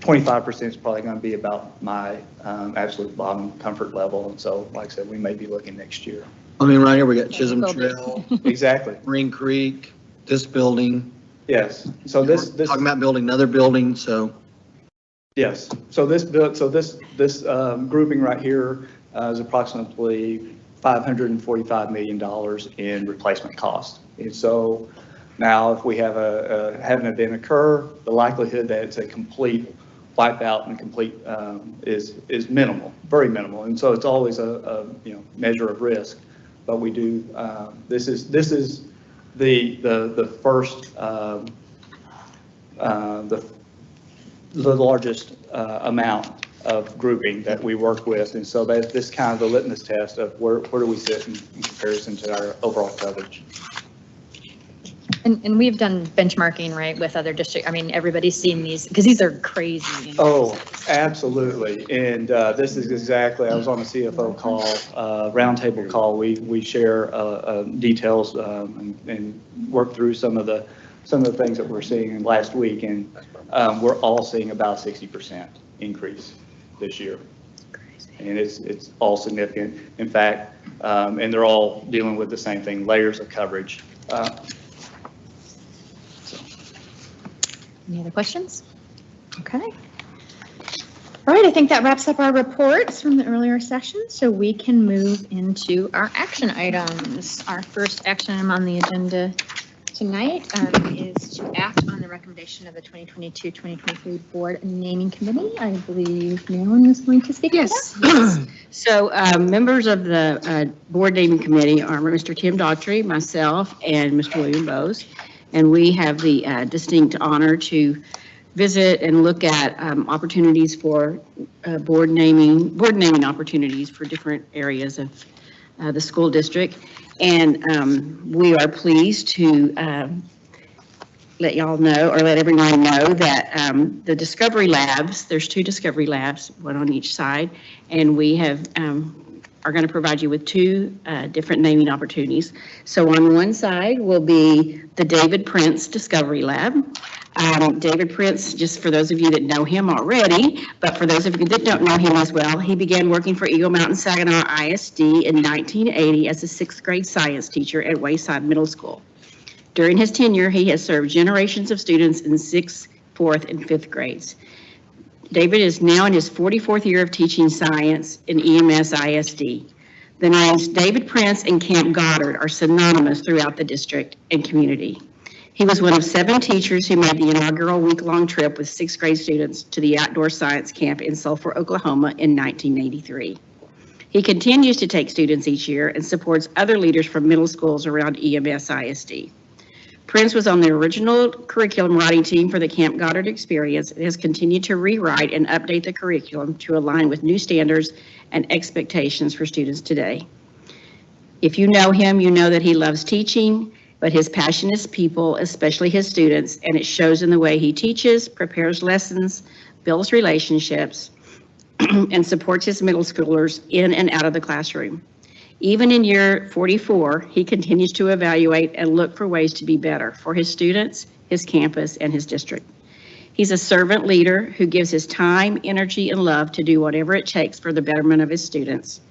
25% is probably going to be about my absolute bottom comfort level. And so, like I said, we may be looking next year. I mean, right here, we got Chisholm Trail, Exactly. Marine Creek, this building. Yes. So this talking about building another building, so. Yes. So this grouping right here is approximately $545 million in replacement cost. And so now if we have have an event occur, the likelihood that it's a complete wipeout and complete is minimal, very minimal. And so it's always a measure of risk. But we do, this is the first, the largest amount of grouping that we work with. And so this is kind of the litmus test of where do we sit in comparison to our overall coverage. And we've done benchmarking, right, with other districts. I mean, everybody's seen these because these are crazy. Oh, absolutely. And this is exactly, I was on a CFO call, roundtable call. We share details and work through some of the things that we're seeing last week. And we're all seeing about 60% increase this year. And it's all significant. In fact, and they're all dealing with the same thing, layers of coverage. Any other questions? Okay. All right, I think that wraps up our reports from the earlier session, so we can move into our action items. Our first action item on the agenda tonight is to act on the recommendation of the 2022-2023 Board Naming Committee. I believe Marilyn was going to speak. Yes. So members of the Board Naming Committee are Mr. Tim Daughtry, myself, and Mr. William Bowes. And we have the distinct honor to visit and look at opportunities for board naming opportunities for different areas of the school district. And we are pleased to let y'all know, or let everyone know, that the Discovery Labs, there's 2 Discovery Labs, one on each side, and we have are going to provide you with 2 different naming opportunities. So on one side will be the David Prince Discovery Lab. David Prince, just for those of you that know him already, but for those of you that don't know him as well, he began working for Eagle Mountain Saginaw ISD in 1980 as a 6th grade science teacher at Wayside Middle School. During his tenure, he has served generations of students in 6th, 4th, and 5th grades. David is now in his 44th year of teaching science in EMS ISD. The names David Prince and Camp Goddard are synonymous throughout the district and community. He was one of 7 teachers who made the inaugural week-long trip with 6th grade students to the outdoor science camp in Sulphur, Oklahoma in 1983. He continues to take students each year and supports other leaders from middle schools around EMS ISD. Prince was on the original curriculum writing team for the Camp Goddard experience and has continued to rewrite and update the curriculum to align with new standards and expectations for students today. If you know him, you know that he loves teaching, but his passion is people, especially his students, and it shows in the way he teaches, prepares lessons, builds relationships, and supports his middle schoolers in and out of the classroom. Even in year 44, he continues to evaluate and look for ways to be better for his students, his campus, and his district. He's a servant leader who gives his time, energy, and love to do whatever it takes for the betterment of his students.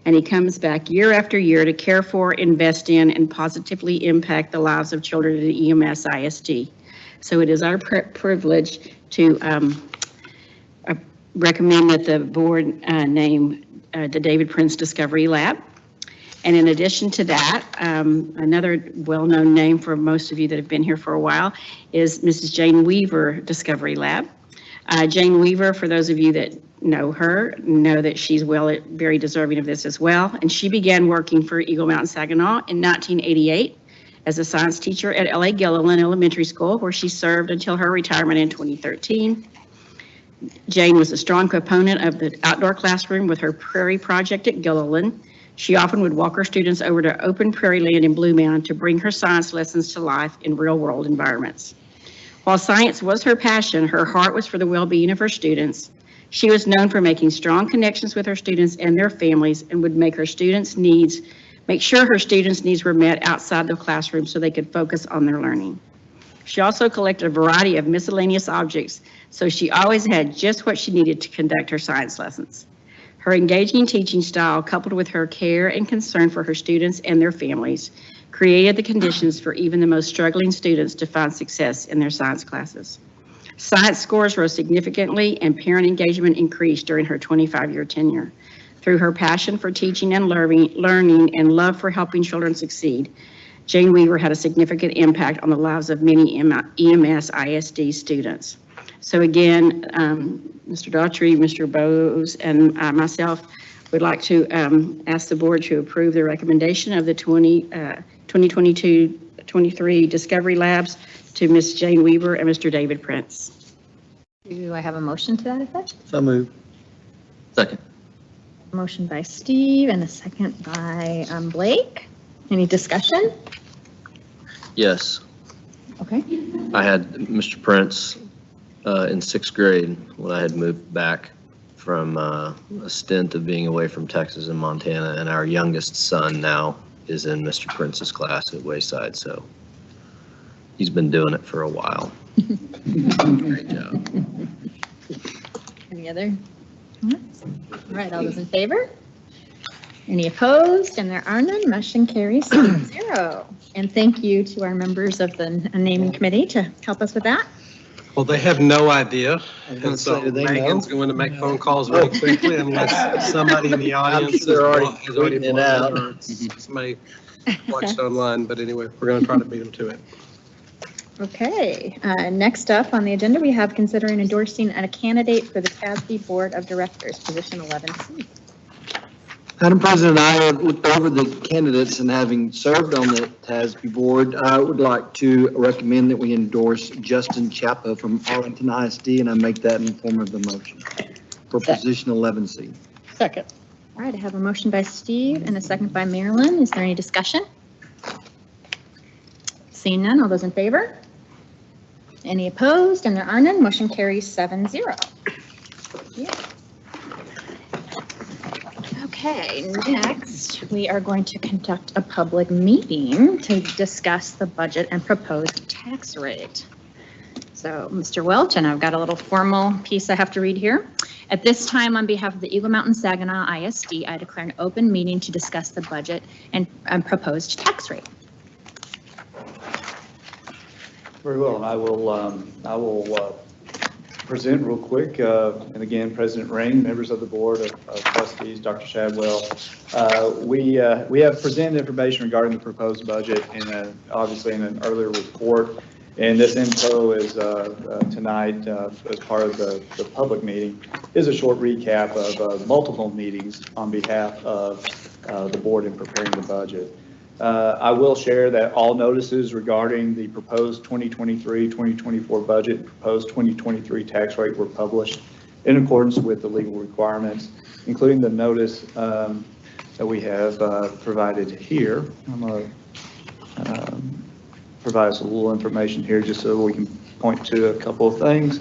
And he comes back year after year to care for, invest in, and positively impact the lives of children at EMS ISD. So it is our privilege to recommend that the board name the David Prince Discovery Lab. And in addition to that, another well-known name for most of you that have been here for a while is Mrs. Jane Weaver Discovery Lab. Jane Weaver, for those of you that know her, know that she's very deserving of this as well. And she began working for Eagle Mountain Saginaw in 1988 as a science teacher at L.A. Gilliland Elementary School, where she served until her retirement in 2013. Jane was a strong proponent of the outdoor classroom with her Prairie Project at Gilliland. She often would walk her students over to open prairie land in Blue Mound to bring her science lessons to life in real-world environments. While science was her passion, her heart was for the well-being of her students. She was known for making strong connections with her students and their families, and would make sure her students' needs were met outside the classroom so they could focus on their learning. She also collected a variety of miscellaneous objects, so she always had just what she needed to conduct her science lessons. Her engaging teaching style, coupled with her care and concern for her students and their families, created the conditions for even the most struggling students to find success in their science classes. Science scores rose significantly, and parent engagement increased during her 25-year tenure. Through her passion for teaching and learning and love for helping children succeed, Jane Weaver had a significant impact on the lives of many EMS ISD students. So again, Mr. Daughtry, Mr. Bose, and myself would like to ask the board to approve the recommendation of the 2022-23 Discovery Labs to Ms. Jane Weaver and Mr. David Prince. Do I have a motion to that effect? So moved. Second. Motion by Steve and a second by Blake. Any discussion? Yes. Okay. I had Mr. Prince in 6th grade when I had moved back from a stint of being away from Texas and Montana, and our youngest son now is in Mr. Prince's class at Wayside, so he's been doing it for a while. Great job. Any other? All right, all those in favor? Any opposed? And there are none. Motion carries 6-0. And thank you to our members of the naming committee to help us with that. Well, they have no idea, I was gonna and so say, do they know? Megan's going to make phone calls really quickly unless somebody in the audience sure they're already has already tweeting it blown out. or somebody watched online, but anyway, we're going to try to beat them to it. Okay, next up on the agenda, we have considering endorsing a candidate for the TASB Board of Directors, position 11C. Madam President, I have looked over the candidates, and having served on the TASB board, I would like to recommend that we endorse Justin Chapa from Arlington ISD, and I make that in the form of the motion for position 11C. Second. All right, I have a motion by Steve and a second by Marilyn. Is there any discussion? Seeing none, all those in favor? Any opposed? And there are none. Motion carries 7-0. Yeah. Okay, next, we are going to conduct a public meeting to discuss the budget and proposed tax rate. So, Mr. Welch, and I've got a little formal piece I have to read here. At this time, on behalf of the Eagle Mountain Saginaw ISD, I declare an open meeting to discuss the budget and proposed tax rate. Very well, and I will present real quick. And again, President Ring, members of the Board of Trustees, Dr. Chadwell. We have presented information regarding the proposed budget obviously in an earlier report. And this info is tonight as part of the public meeting is a short recap of multiple meetings on behalf of the board in preparing the budget. I will share that all notices regarding the proposed 2023-2024 budget, proposed 2023 tax rate were published in accordance with the legal requirements, including the notice that we have provided here. I'm going to provide us a little information here just so we can point to a couple of things.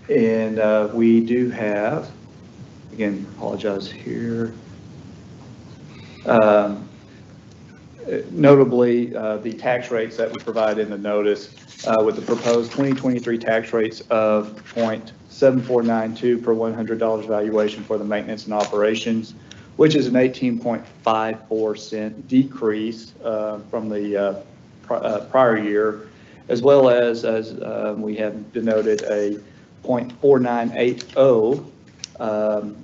And we do have, again, apologize here. Notably, the tax rates that we provide in the notice with the proposed 2023 tax rates of 0.7492 per $100 valuation for the maintenance and operations, which is an 18.54 decrease from the prior year, as well as we have denoted a 0.4980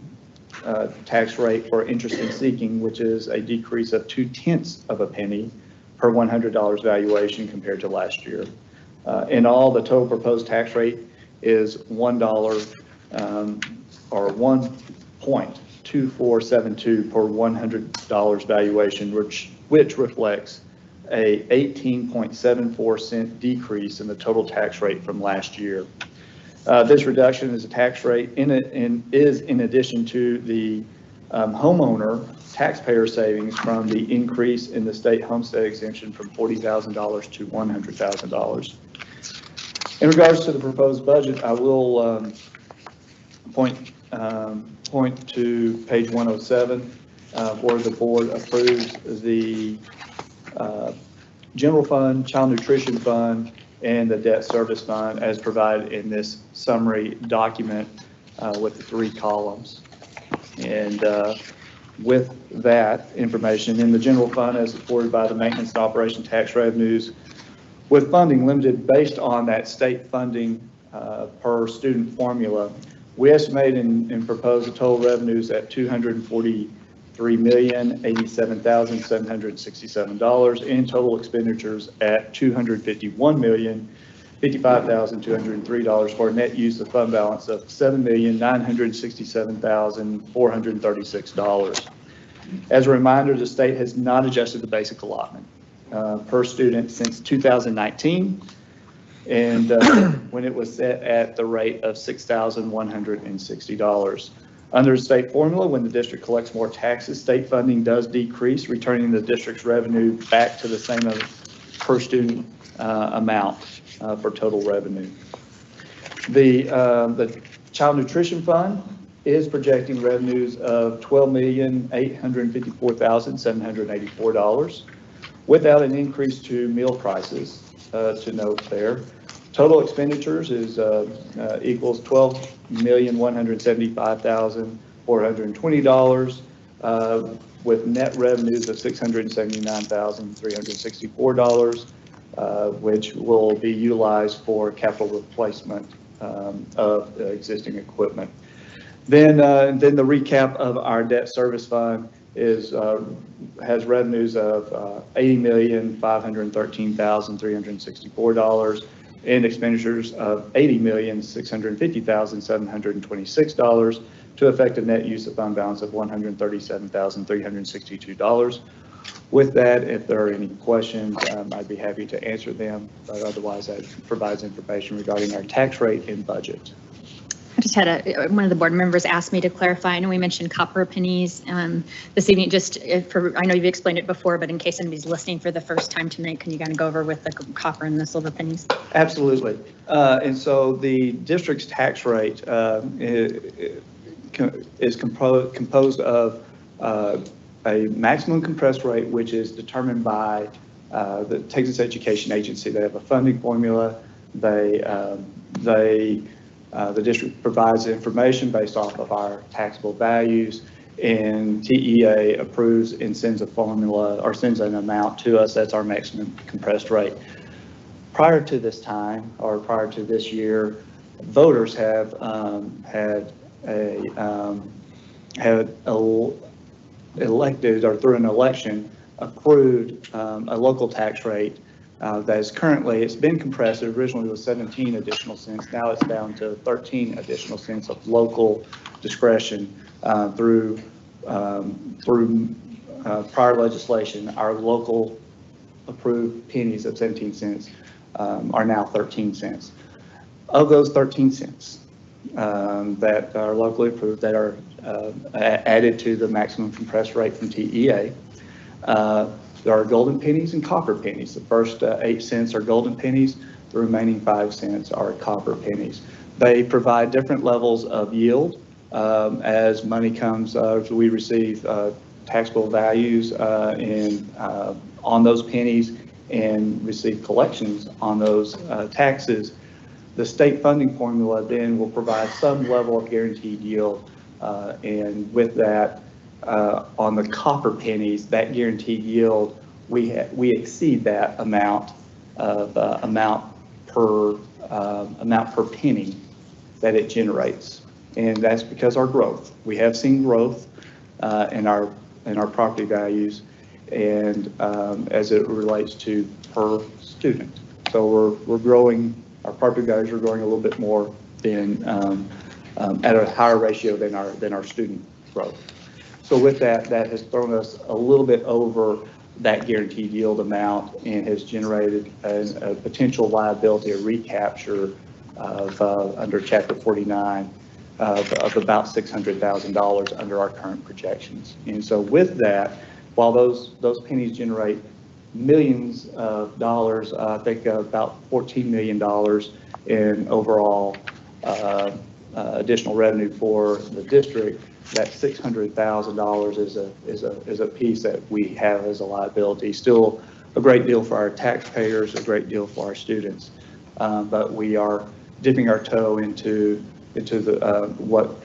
tax rate for interest in seeking, which is a decrease of 0.2 of a penny per $100 valuation compared to last year. In all, the total proposed tax rate is $1 or 1.2472 per $100 valuation, which reflects a 18.74 cent decrease in the total tax rate from last year. This reduction is a tax rate is in addition to the homeowner taxpayer savings from the increase in the state homestead exemption from $40,000 to $100,000. In regards to the proposed budget, I will point to page 107, where the board approves the general fund, child nutrition fund, and the debt service fund as provided in this summary document with the 3 columns. And with that information in the general fund as supported by the maintenance and operation tax revenues, with funding limited based on that state funding per student formula, we estimate and propose the total revenues at $243,087,767 and total expenditures at $251,055,203 for a net use of fund balance of $7,967,436. As a reminder, the state has not adjusted the basic allotment per student since 2019, and when it was set at the rate of $6,160. Under the state formula, when the district collects more taxes, state funding does decrease, returning the district's revenue back to the same per student amount for total revenue. The Child Nutrition Fund is projecting revenues of $12,854,784 without an increase to meal prices, to note there. Total expenditures is equals $12,175,420 with net revenues of $679,364, which will be utilized for capital replacement of existing equipment. Then the recap of our debt service fund is has revenues of $80,513,364 and expenditures of $80,650,726 to affect a net use of fund balance of $137,362. With that, if there are any questions, I'd be happy to answer them, but otherwise that provides information regarding our tax rate and budget. I just had one of the board members asked me to clarify. I know we mentioned copper pennies this evening, I know you've explained it before, but in case anybody's listening for the first time tonight, can you kind of go over with the copper and the silver pennies? Absolutely. And so the district's tax rate is composed of a maximum compressed rate, which is determined by the Texas Education Agency. They have a funding formula. The district provides information based off of our taxable values, and TEA approves and sends a formula or sends an amount to us. That's our maximum compressed rate. Prior to this time, or prior to this year, voters have elected, or through an election, approved a local tax rate that is currently, it's been compressed. It originally was 17 additional cents. Now it's down to 13 additional cents of local discretion through prior legislation. Our local approved pennies of 17 cents are now 13 cents. Of those 13 cents that are locally approved, that are added to the maximum compressed rate from TEA, there are golden pennies and copper pennies. The first 8 cents are golden pennies. The remaining 5 cents are copper pennies. They provide different levels of yield as money comes. We receive taxable values on those pennies and receive collections on those taxes. The state funding formula then will provide some level of guaranteed yield, and with that, on the copper pennies, that guaranteed yield, we exceed that amount per penny that it generates, and that's because our growth. We have seen growth in our property values, and as it relates to per student. So we're growing. Our property values are growing a little bit more than at a higher ratio than our student growth. So with that, that has thrown us a little bit over that guaranteed yield amount and has generated a potential liability, a recapture of, under Chapter 49, of about $600,000 under our current projections. And so with that, while those pennies generate millions of dollars, I think about $14 million in overall additional revenue for the district, that $600,000 is a piece that we have as a liability. Still a great deal for our taxpayers, a great deal for our students, but we are dipping our toe into the what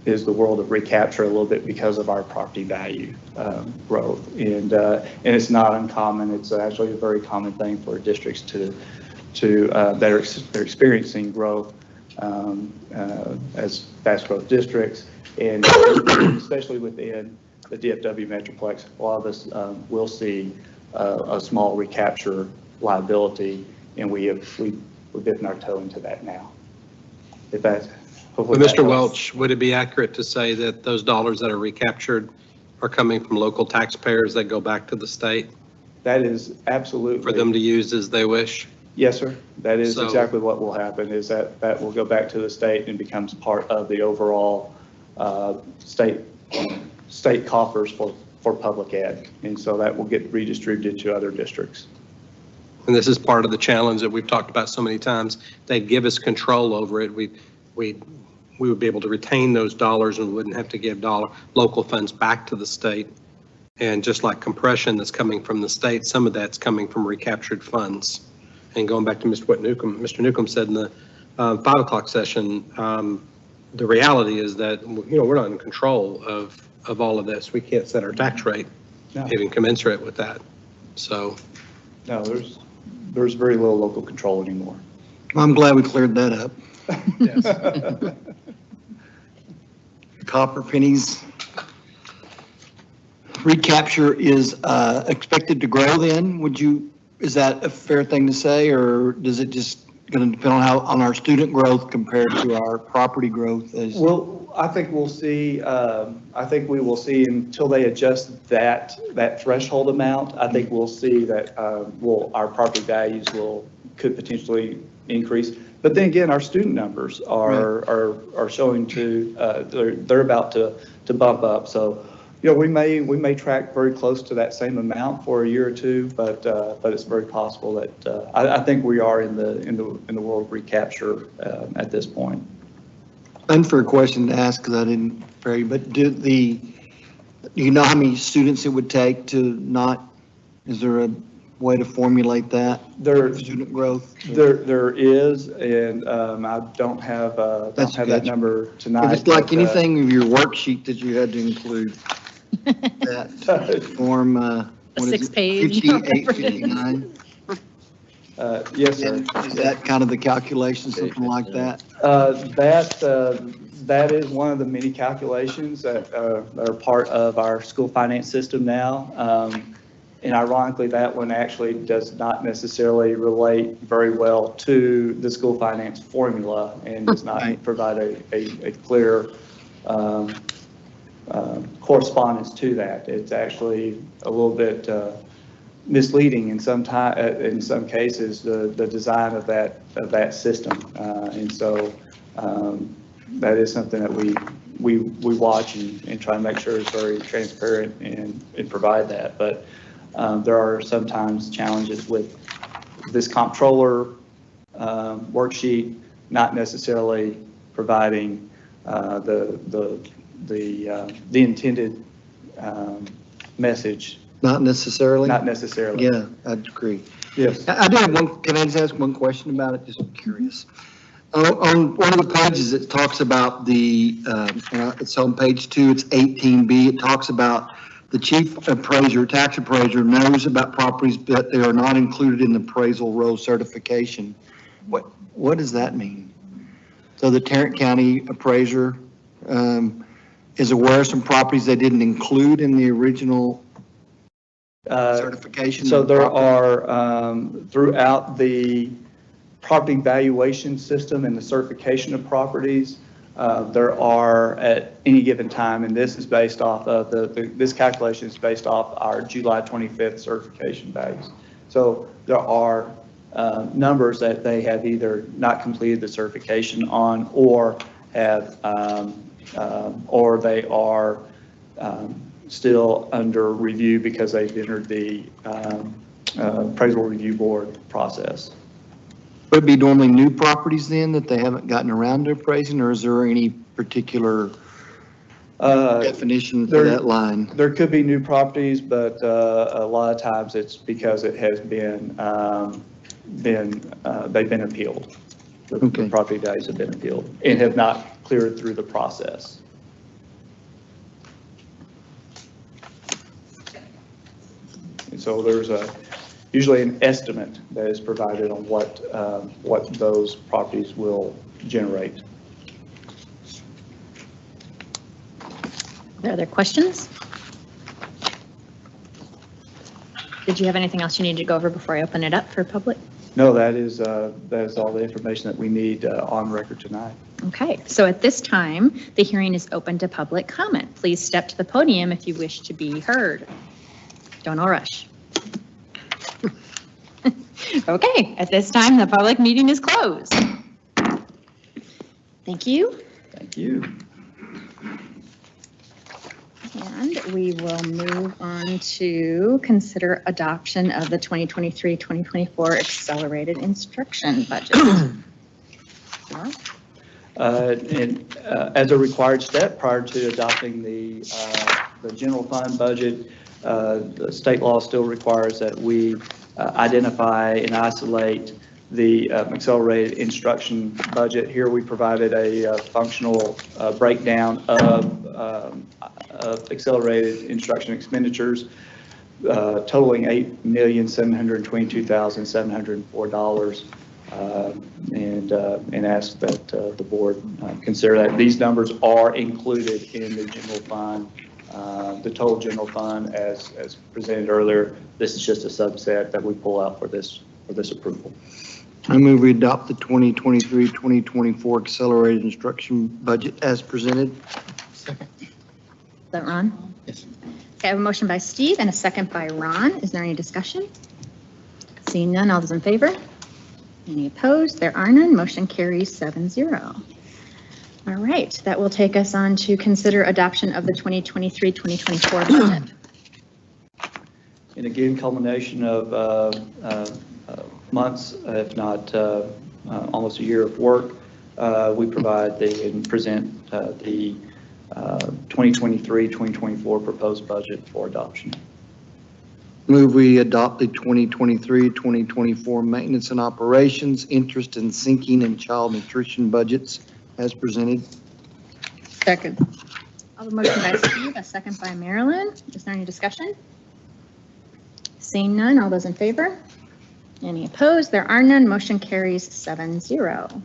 is the world of recapture a little bit because of our property value growth, and it's not uncommon. It's actually a very common thing for districts that are experiencing growth as fast growth districts, and especially within the DFW Metroplex, a lot of us will see a small recapture liability, and we're dipping our toe into that now. If that's hopefully. But Mr. Welch, would it be accurate to say that those dollars that are recaptured are coming from local taxpayers that go back to the state? That is absolutely. For them to use as they wish? Yes, sir. That is exactly what will happen, is that will go back to the state and becomes part of the overall state coffers for public ed. And so that will get redistributed to other districts. And this is part of the challenge that we've talked about so many times. They give us control over it. We would be able to retain those dollars and wouldn't have to give local funds back to the state. And just like compression that's coming from the state, some of that's coming from recaptured funds. And going back to Mr. Newcomb said in the 5 o'clock session, the reality is that, we're not in control of all of this. We can't set our tax rate, even commensurate with that. So. No, there's very little local control anymore. I'm glad we cleared that up. Yes. Copper pennies. Recapture is expected to grow then? Is that a fair thing to say, or does it just going to depend on our student growth compared to our property growth? Well, I think we'll see. I think we will see until they adjust that threshold amount. I think we'll see that our property values could potentially increase. But then again, our student numbers are showing they're about to bump up. So, we may track very close to that same amount for a year or two, but it's very possible that I think we are in the world of recapture at this point. Unfair question to ask because I didn't very, but do you know how many students it would take to not? Is there a way to formulate that? Student growth. There is, and I don't have that number tonight. It's like anything of your worksheet that you had to include. That form, what is it? 6-page. 5859. Yes, sir. Is that kind of the calculation, something like that? That is one of the many calculations that are part of our school finance system now. And ironically, that one actually does not necessarily relate very well to the school finance formula and does not provide a clear correspondence to that. It's actually a little bit misleading in some cases, the design of that system. And so that is something that we watch and try to make sure is very transparent and provide that. But there are sometimes challenges with this comptroller worksheet not necessarily providing the intended message. Not necessarily? Not necessarily. Yeah, I'd agree. Yes. I do have one, can I just ask one question about it? Just curious. On one of the pages, it talks about it's on page 2, it's 18B. It talks about the chief appraiser, tax appraiser knows about properties, but they are not included in the appraisal roll certification. What does that mean? So the Tarrant County appraiser is aware of some properties they didn't include in the original certification? So there are, throughout the property valuation system and the certification of properties, There are at any given time, and this is based off of this calculation is based off our July 25th certification values. So there are numbers that they have either not completed the certification on or have, or they are still under review because they've entered the appraisal review board process. Would it be normally new properties then that they haven't gotten around to appraising, or is there any particular definition for that line? There could be new properties, but a lot of times it's because it has been, they've been appealed. The property values have been appealed and have not cleared through the process. And so there's usually an estimate that is provided on what those properties will generate. Are there other questions? Did you have anything else you need to go over before I open it up for public? No, that is all the information that we need on record tonight. Okay, so at this time, the hearing is open to public comment. Please step to the podium if you wish to be heard. Don't all rush. Okay, at this time, the public meeting is closed. Thank you. Thank you. And we will move on to consider adoption of the 2023-2024 accelerated instruction budget. As a required step prior to adopting the general fund budget, the state law still requires that we identify and isolate the accelerated instruction budget. Here we provided a functional breakdown of accelerated instruction expenditures totaling $8,722,704, and ask that the board consider that. These numbers are included in the general fund, the total general fund as presented earlier. This is just a subset that we pull out for this approval. I move we adopt the 2023-2024 accelerated instruction budget as presented. Second. Is that Ron? Yes. Okay, I have a motion by Steve and a second by Ron. Is there any discussion? Seeing none, all those in favor? Any opposed? There are none. Motion carries 7-0. All right, that will take us on to consider adoption of the 2023-2024 budget. And again, culmination of months, if not almost a year of work. We provide and present the 2023-2024 proposed budget for adoption. Move we adopt the 2023-2024 maintenance and operations, interest and sinking and child nutrition budgets as presented. Second. I have a motion by Steve, a second by Marilyn. Is there any discussion? Seeing none, all those in favor? Any opposed? There are none. Motion carries 7-0.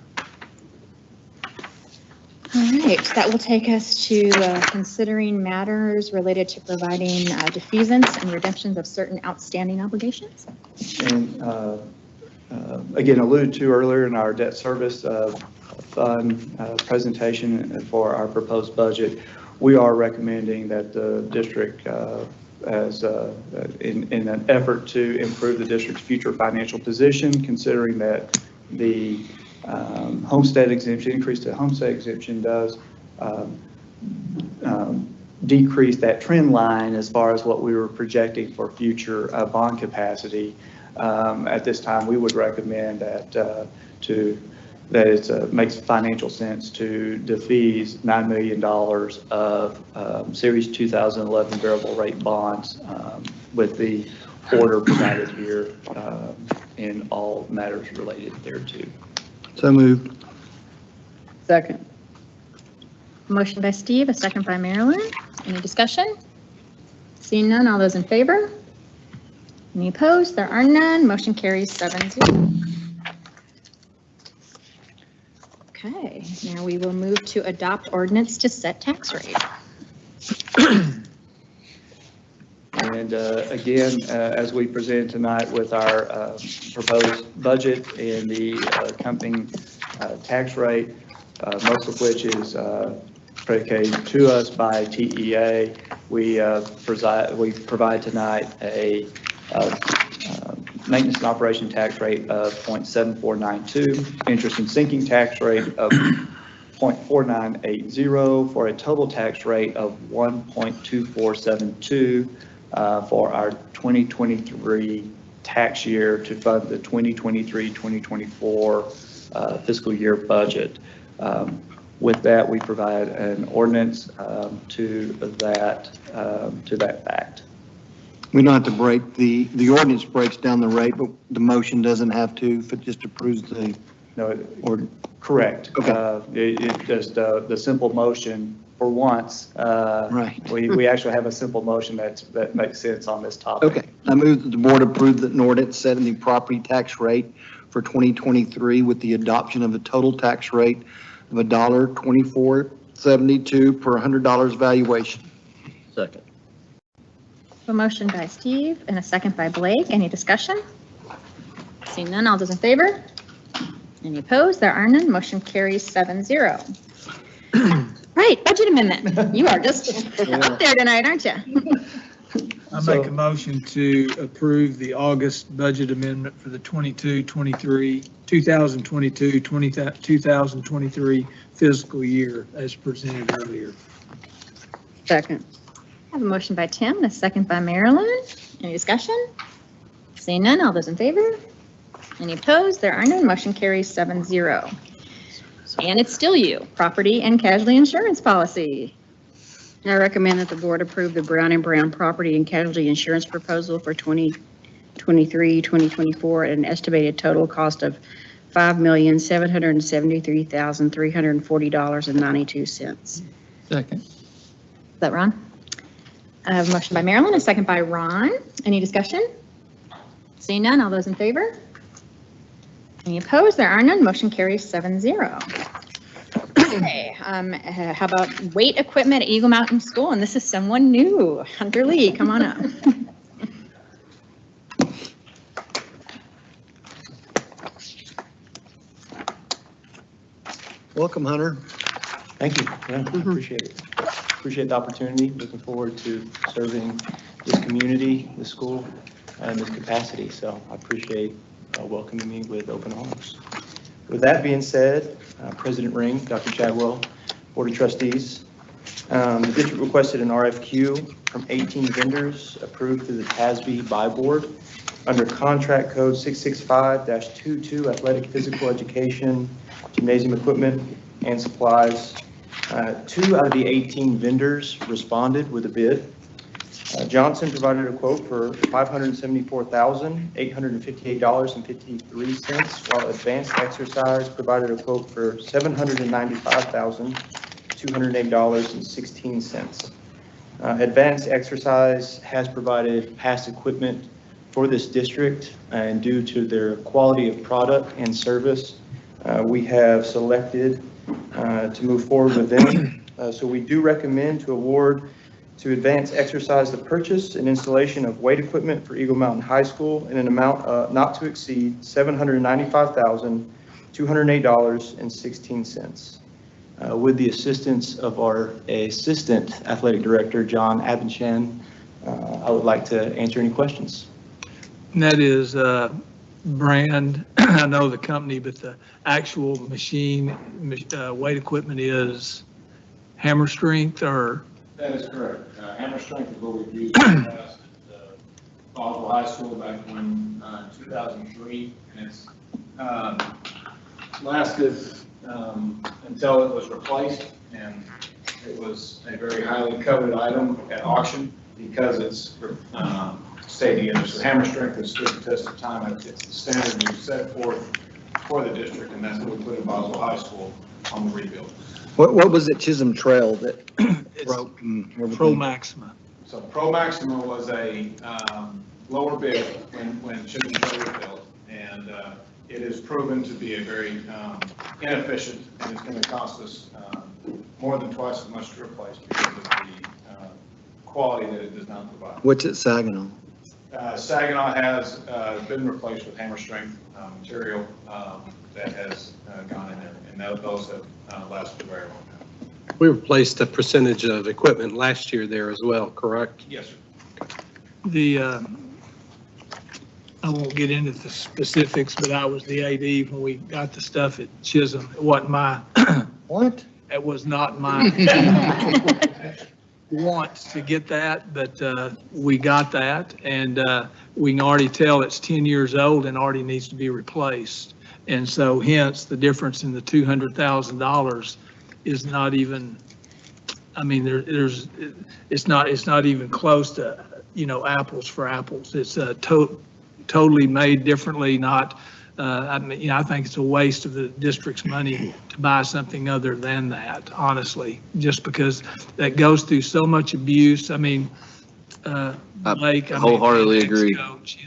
All right, that will take us to considering matters related to providing defeasance and redemptions of certain outstanding obligations. And again, alluded to earlier in our debt service fund presentation for our proposed budget, we are recommending that the district, in an effort to improve the district's future financial position, considering that the homestead exemption, increase to homestead exemption does decrease that trend line as far as what we were projecting for future bond capacity. At this time, we would recommend that it makes financial sense to defease $9 million of Series 2011 variable rate bonds with the order provided here in all matters related thereto. So moved. Second. Motion by Steve, a second by Marilyn. Any discussion? Seeing none, all those in favor? Any opposed? There are none. Motion carries 7-0. Okay, now we will move to adopt ordinance to set tax rate. And again, as we present tonight with our proposed budget and the accompanying tax rate, most of which is predicated to us by TEA. We provide tonight a maintenance and operation tax rate of 0.7492, interest and sinking tax rate of 0.4980, for a total tax rate of 1.2472 for our 2023 tax year to fund the 2023-2024 fiscal year budget. With that, we provide an ordinance to that fact. We don't have to break, the ordinance breaks down the rate, but the motion doesn't have to, if it just approves the. No, or correct. Okay. It just, the simple motion for once. Right. We actually have a simple motion that makes sense on this topic. Okay, I move that the board approve the ordinance setting the property tax rate for 2023 with the adoption of a total tax rate of $1.2472 per $100 valuation. Second. A motion by Steve and a second by Blake. Any discussion? Seeing none, all those in favor? Any opposed? There are none. Motion carries 7-0. Right, budget amendment. You are just up there tonight, aren't you? I make a motion to approve the August budget amendment for the 2023 fiscal year as presented earlier. Second. I have a motion by Tim and a second by Marilyn. Any discussion? Seeing none, all those in favor? Any opposed? There are none. Motion carries 7-0. And it's still you, property and casualty insurance policy. I recommend that the board approve the Brown & Brown property and casualty insurance proposal for 2023-2024 at an estimated total cost of $5,773,340.92. Second. Is that Ron? I have a motion by Marilyn, a second by Ron. Any discussion? Seeing none, all those in favor? Any opposed? There are none. Motion carries 7-0. Okay, how about weight equipment at Eagle Mountain School? And this is someone new. Hunter Lee, come on up. Welcome, Hunter. Thank you. Yeah, appreciate it. Appreciate the opportunity. Looking forward to serving this community, this school, in this capacity. So I appreciate welcoming me with open arms. With that being said, President Ring, Dr. Chadwell, Board of Trustees, the district requested an RFQ from 18 vendors approved through the TASB buy board under contract code 665-22 athletic physical education, gymnasium equipment and supplies. 2 out of the 18 vendors responded with a bid. Johnson provided a quote for $574,858.53, while Advanced Exercise provided a quote for $795,208.16. Advanced Exercise has provided past equipment for this district, and due to their quality of product and service, we have selected to move forward with them. So we do recommend to award to Advanced Exercise the purchase and installation of weight equipment for Eagle Mountain High School in an amount not to exceed $795,208.16. With the assistance of our Assistant Athletic Director, John Abenchan, I would like to answer any questions. And that is brand, I know the company, but the actual machine, weight equipment is Hammer Strength or? That is correct. Hammer Strength is what we've used in the past at Boswell High School back when 2003, and it's lasted until it was replaced, and it was a very highly coveted item at auction because it's stayed together. So Hammer Strength has stood the test of time. It's the standard we've set forth for the district, and that's what we put in Boswell High School on the rebuild. What was it, Chisholm Trail that broke? Pro Maxima. So Pro Maxima was a lower bid when Chisholm Trail was built, and it is proven to be a very inefficient, and it's going to cost us more than twice as much to replace because of the quality that it does not provide. What's at Saginaw? Saginaw has been replaced with hammer strength material that has gone in there, and those have lasted very long now. We replaced a percentage of equipment last year there as well, correct? Yes, sir. I won't get into the specifics, but I was the AD when we got the stuff at Chisholm. It wasn't my. What? It was not my want to get that, but we got that, and we can already tell it's 10 years old and already needs to be replaced. And so hence the difference in the $200,000 is not even, I mean, it's not even close to, apples for apples. It's totally made differently, not, I think it's a waste of the district's money to buy something other than that, honestly, just because that goes through so much abuse. I mean, Blake. Wholeheartedly agree. Coach,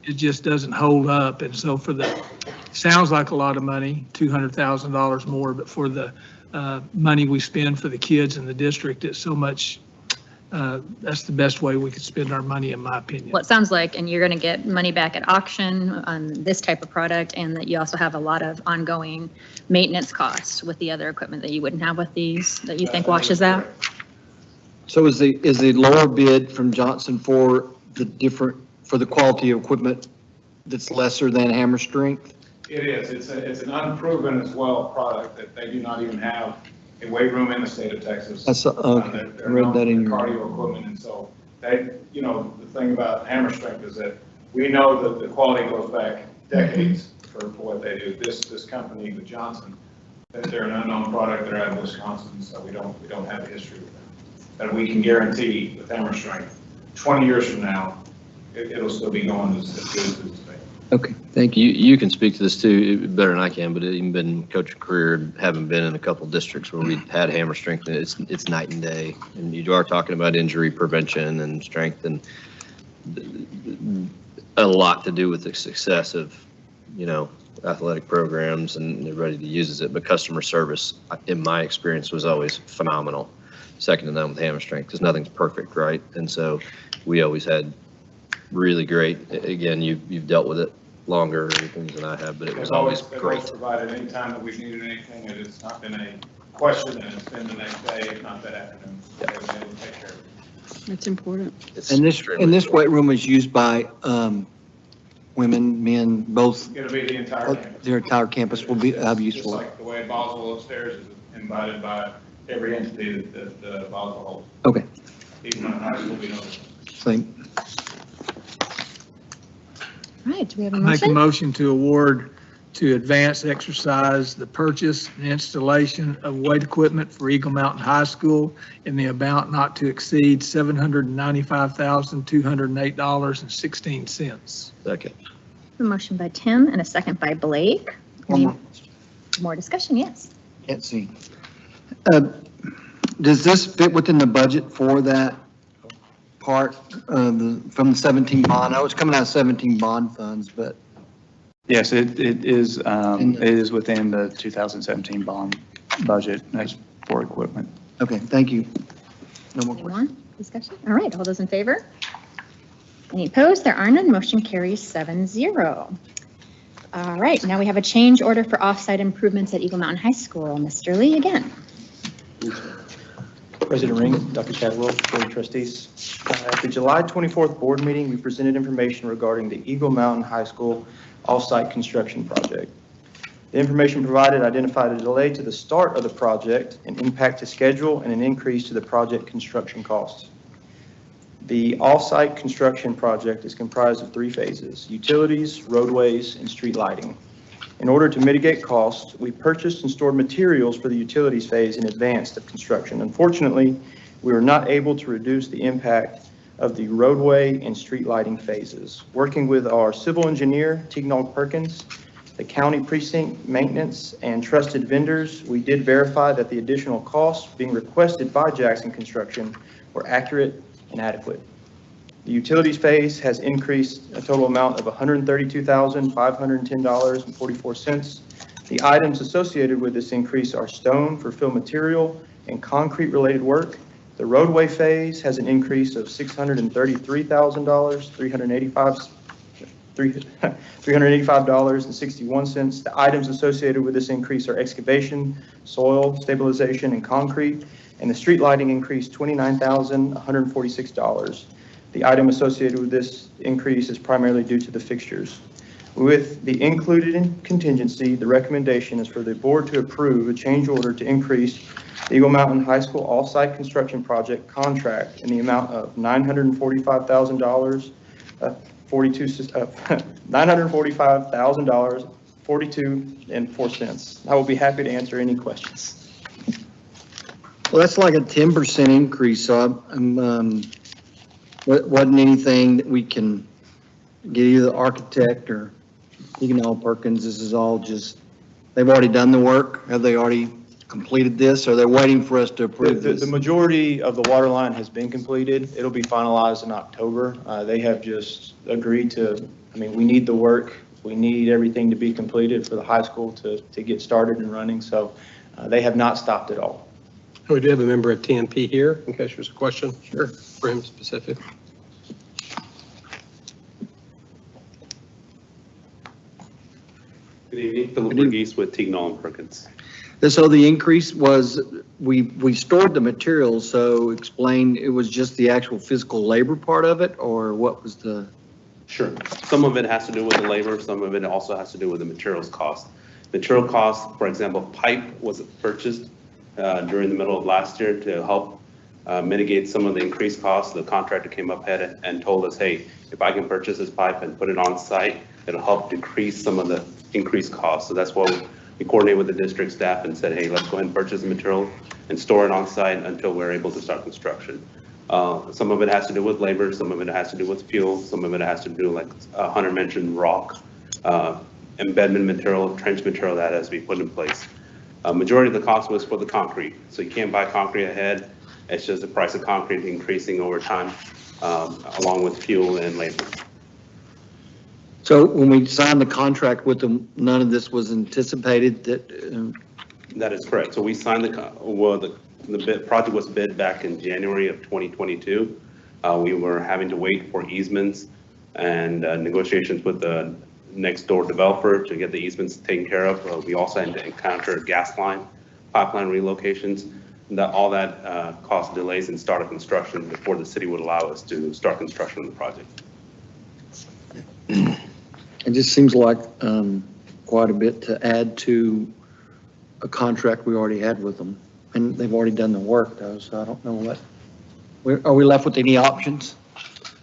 it just doesn't hold up. And so sounds like a lot of money, $200,000 more, but for the money we spend for the kids in the district, it's so much. That's the best way we could spend our money, in my opinion. Well, it sounds like, and you're going to get money back at auction on this type of product, and that you also have a lot of ongoing maintenance costs with the other equipment that you wouldn't have with these, that you think washes out? So is the lower bid from Johnson for the quality of equipment that's lesser than hammer strength? It is. It's an unproven as well product that they do not even have a weight room in the state of Texas. That's okay. I read that in your cardio equipment, and so the thing about hammer strength is that we know that the quality goes back decades for what they do. This company, the Johnson, they're an unknown product. They're out of Wisconsin, so we don't have a history with them. But we can guarantee with hammer strength, 20 years from now, it'll still be going as good as it's been. Okay. Thank you. You can speak to this too better than I can, but even been coaching career, having been in a couple of districts where we had hammer strength, and it's night and day. And you are talking about injury prevention and strength, and a lot to do with the success of, athletic programs and everybody that uses it. But customer service, in my experience, was always phenomenal. Second to none with hammer strength, because nothing's perfect, right? And so we always had really great. Again, you've dealt with it longer and things than I have, but it was always great. They've provided any time that we've needed anything, and it's not been a question, and it's been the next day, if not that afternoon. They've been able to take care of it. That's important. And this weight room is used by women, men, both. It'll be the entire campus. The entire campus will have use Just for it. like the way Boswell upstairs is invited by every entity that Boswell holds. Okay. Even on high school, we know. Same. All right, do we have a Make a motion? motion to award to Advanced Exercise the purchase and installation of weight equipment for Eagle Mountain High School in the amount not to exceed $795,208.16. Second. A motion by Tim and a second by Blake. Any more discussion? Yes. Can't see. Does this fit within the budget for that part from the 17 bond? I know it's coming out of 17 bond funds, but. Yes, it is within the 2017 bond budget as for equipment. Okay, thank you. No more Any questions. more discussion? All right, all those in favor? Any opposed? There are none. Motion carries 7-0. All right, now we have a change order for off-site improvements at Eagle Mountain High School. Mr. Lee again. President Ring, Dr. Chadwell, Board of Trustees. At the July 24th board meeting, we presented information regarding the Eagle Mountain High School off-site construction project. The information provided identified a delay to the start of the project, an impact to schedule, and an increase to the project construction costs. The off-site construction project is comprised of 3 phases: utilities, roadways, and street lighting. In order to mitigate costs, we purchased and stored materials for the utilities phase in advance of construction. Unfortunately, we were not able to reduce the impact of the roadway and street lighting phases. Working with our civil engineer, Teagnall Perkins, the county precinct maintenance, and trusted vendors, we did verify that the additional costs being requested by Jackson Construction were accurate and adequate. The utilities phase has increased a total amount of $132,510.44. The items associated with this increase are stone for fill material and concrete related work, The roadway phase has an increase of $633,000, $385.61. The items associated with this increase are excavation, soil stabilization, and concrete. And the street lighting increased $29,146. The item associated with this increase is primarily due to the fixtures. With the included in contingency, the recommendation is for the board to approve a change order to increase the Eagle Mountain High School all-site construction project contract in the amount of $945,000, $945,000, 42.04. I will be happy to answer any questions. Well, that's like a 10% increase, so wasn't anything that we can get either the architect or Egan Perkins. This is all just, they've already done the work. Have they already completed this, or they're waiting for us to approve this? The majority of the water line has been completed. It'll be finalized in October. They have just agreed to, I mean, we need the work. We need everything to be completed for the high school to get started and running. So they have not stopped at all. We do have a member of TNP here, in case there's a question. Sure. For him specific. Good evening, Philip Burgess with Teagnall & Perkins. So the increase was, we stored the materials, so explain, it was just the actual physical labor part of it, or what was the? Sure. Some of it has to do with the labor, some of it also has to do with the materials cost. Material cost, for example, pipe was purchased during the middle of last year to help mitigate some of the increased costs. The contractor came up ahead and told us, hey, if I can purchase this pipe and put it on site, it'll help decrease some of the increased costs. So that's why we coordinated with the district staff and said, hey, let's go ahead and purchase the material and store it on site until we're able to start construction. Some of it has to do with labor, some of it has to do with fuel, some of it has to do, like Hunter mentioned, rock, embedment material, trench material that has to be put in place. Majority of the cost was for the concrete. So you can't buy concrete ahead. It's just the price of concrete increasing over time, along with fuel and labor. So when we signed the contract with them, none of this was anticipated that? That is correct. So we signed the bid, project was bid back in January of 2022. We were having to wait for easements and negotiations with the next door developer to get the easements taken care of. We also had to encounter gas line, pipeline relocations. All that caused delays in start of construction before the city would allow us to start construction on the project. It just seems like quite a bit to add to a contract we already had with them. And they've already done the work though, so I don't know what, are we left with any options?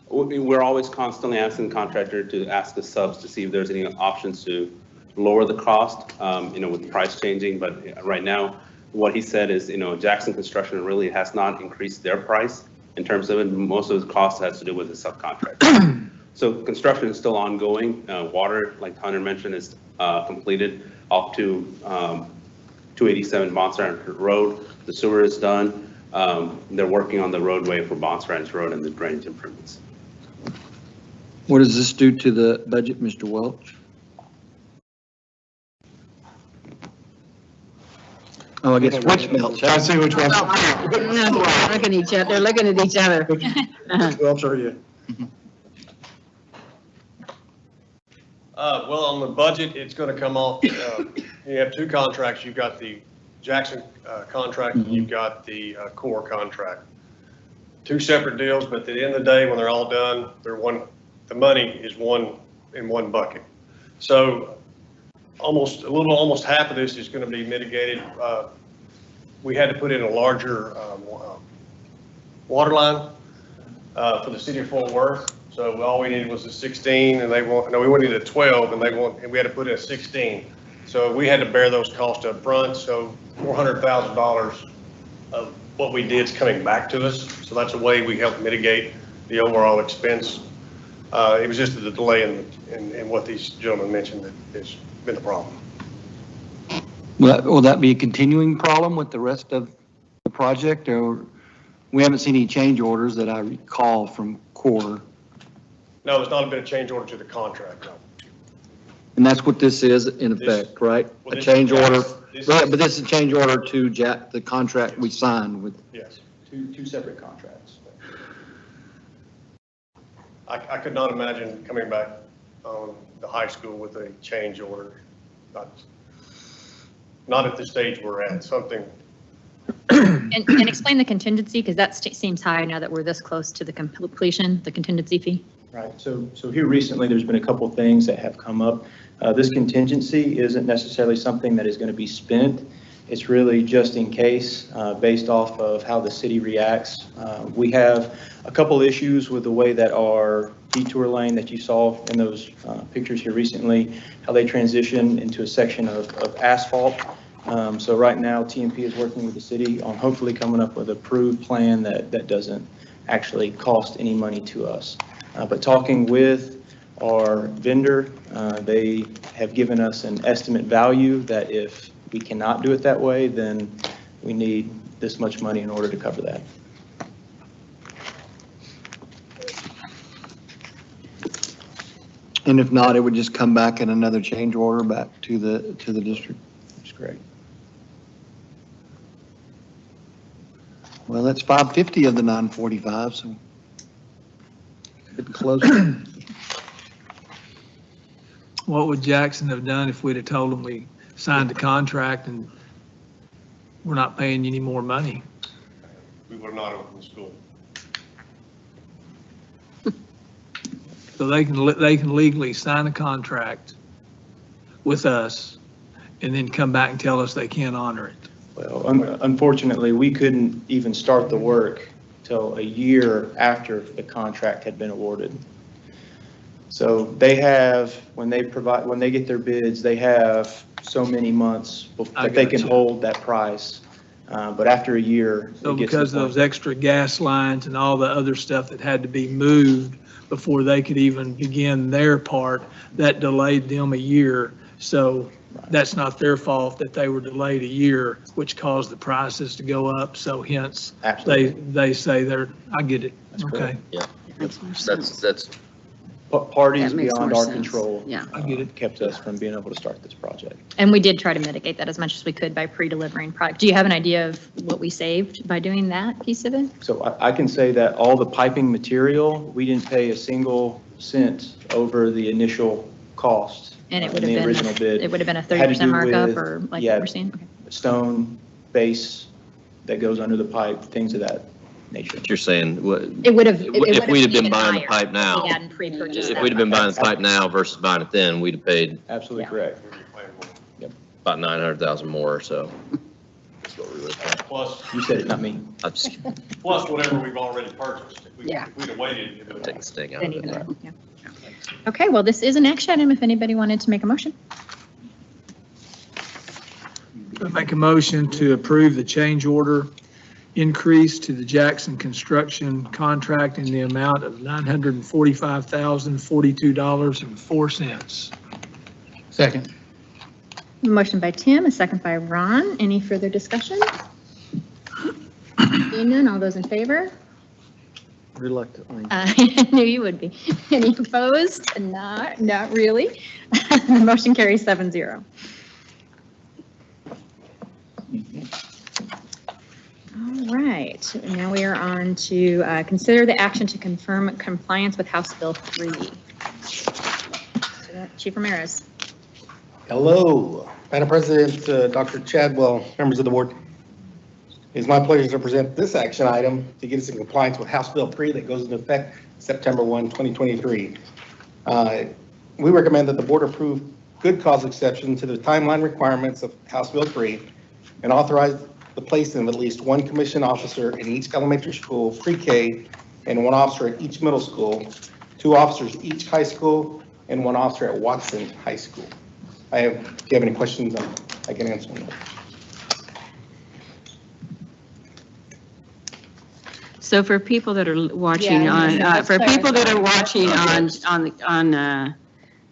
We're always constantly asking the contractor to ask the subs to see if there's any options to lower the cost, with the price changing. But right now, what he said is, Jackson Construction really has not increased their price in terms of it. Most of the cost has to do with the subcontractor. So construction is still ongoing. Water, like Hunter mentioned, is completed up to 287 Bonds Ranch Road. The sewer is done. They're working on the roadway for Bonds Ranch Road and the drainage improvements. What does this do to the budget, Mr. Welch? Oh, I guess which Welch? I see which one. They're looking at each other. They're looking at each other. Which Welch are you? Well, on the budget, it's going to come off, you have two contracts. You've got the Jackson contract and you've got the Core contract. Two separate deals, but at the end of the day, when they're all done, the money is in one bucket. So almost half of this is going to be mitigated. We had to put in a larger water line for the city of Fort Worth. So all we needed was a 16 and we wanted a 12 and we had to put in a 16. So we had to bear those costs up front. So $400,000 of what we did is coming back to us. So that's a way we help mitigate the overall expense. It was just the delay in what these gentlemen mentioned that has been the problem. Will that be a continuing problem with the rest of the project, or we haven't seen any change orders that I recall from Core? No, there's not been a change order to the contract, no. And that's what this is in effect, right? A change order, right? But this is a change order to the contract we signed with. Yes. two separate contracts. I could not imagine coming back on the high school with a change order. Not at the stage we're at, something. And explain the contingency, because that seems high now that we're this close to the completion, the contingency fee. Right, so here recently, there's been a couple things that have come up. This contingency isn't necessarily something that is going to be spent. It's really just in case, based off of how the city reacts. We have a couple issues with the way that our detour lane that you saw in those pictures here recently, how they transition into a section of asphalt. So right now, TMP is working with the city on hopefully coming up with an approved plan that doesn't actually cost any money to us. But talking with our vendor, they have given us an estimate value that if we cannot do it that way, then we need this much money in order to cover that. And if not, it would just come back in another change order back to the district. That's correct. Well, that's 550 of the 945, so getting close. What would Jackson have done if we'd have told him we signed the contract and we're not paying you any more money? We would not open the school. So they can legally sign a contract with us and then come back and tell us they can't honor it. Well, unfortunately, we couldn't even start the work till a year after the contract had been awarded. So they have, when they get their bids, they have so many months that they can hold that price. But after a year. So because of those extra gas lines and all the other stuff that had to be moved before they could even begin their part, that delayed them a year. So that's not their fault that they were delayed a year, which caused the prices to go up. So hence, they say I get it. That's okay. correct. Yeah. That's parties That makes beyond more our sense. control. Yeah. I get it. Kept us from being able to start this project. And we did try to mitigate that as much as we could by pre-delivering product. Do you have an idea of what we saved by doing that piece of it? So I can say that all the piping material, we didn't pay a single cent over the initial cost. And it in would have the been, original bid. it would have been a Had to 30% do markup with- or like yeah, what we're seeing? Okay. Stone base that goes under the pipe, things of that nature. But you're saying, It would have. if we'd have been buying the pipe now, We hadn't pre-purchased if that. we'd have been buying the pipe now versus buying it then, we'd have paid Absolutely correct. about 900,000 more or so. That's what we would have paid. Plus, You said it, not me. I'm just plus whatever we've already purchased. If Yeah. we'd have waited, it would have. taking the sting out Then of it. even, yeah. Okay, well, this is an action item if anybody wanted to make a motion. I make a motion to approve the change order increase to the Jackson Construction contract in the amount of $945,042.04. Second. Motion by Tim, a second by Ron. Any further discussion? Seeing none, all those in favor? Reluctantly. I knew you would be. Any opposed? Not really. The motion carries 7-0. All right, now we are on to consider the action to confirm compliance with House Bill 3. Chief Ramirez. Hello, Madam President, Dr. Chadwell, members of the board. It is my pleasure to present this action item to get us in compliance with House Bill 3 that goes into effect September 1, 2023. We recommend that the board approve good cause exception to the timeline requirements of House Bill 3 and authorize the placement of at least one commissioned officer in each elementary school, pre-K, and one officer at each middle school, 2 officers each high school, and 1 officer at Watson High School. If you have any questions, I can answer them. So for people that are watching Yeah, on, let's for people that are clarify. watching on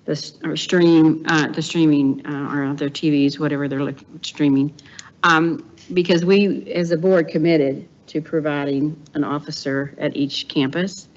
the streaming or on their TVs, whatever they're streaming, because we, as a board, committed to providing an officer at each campus,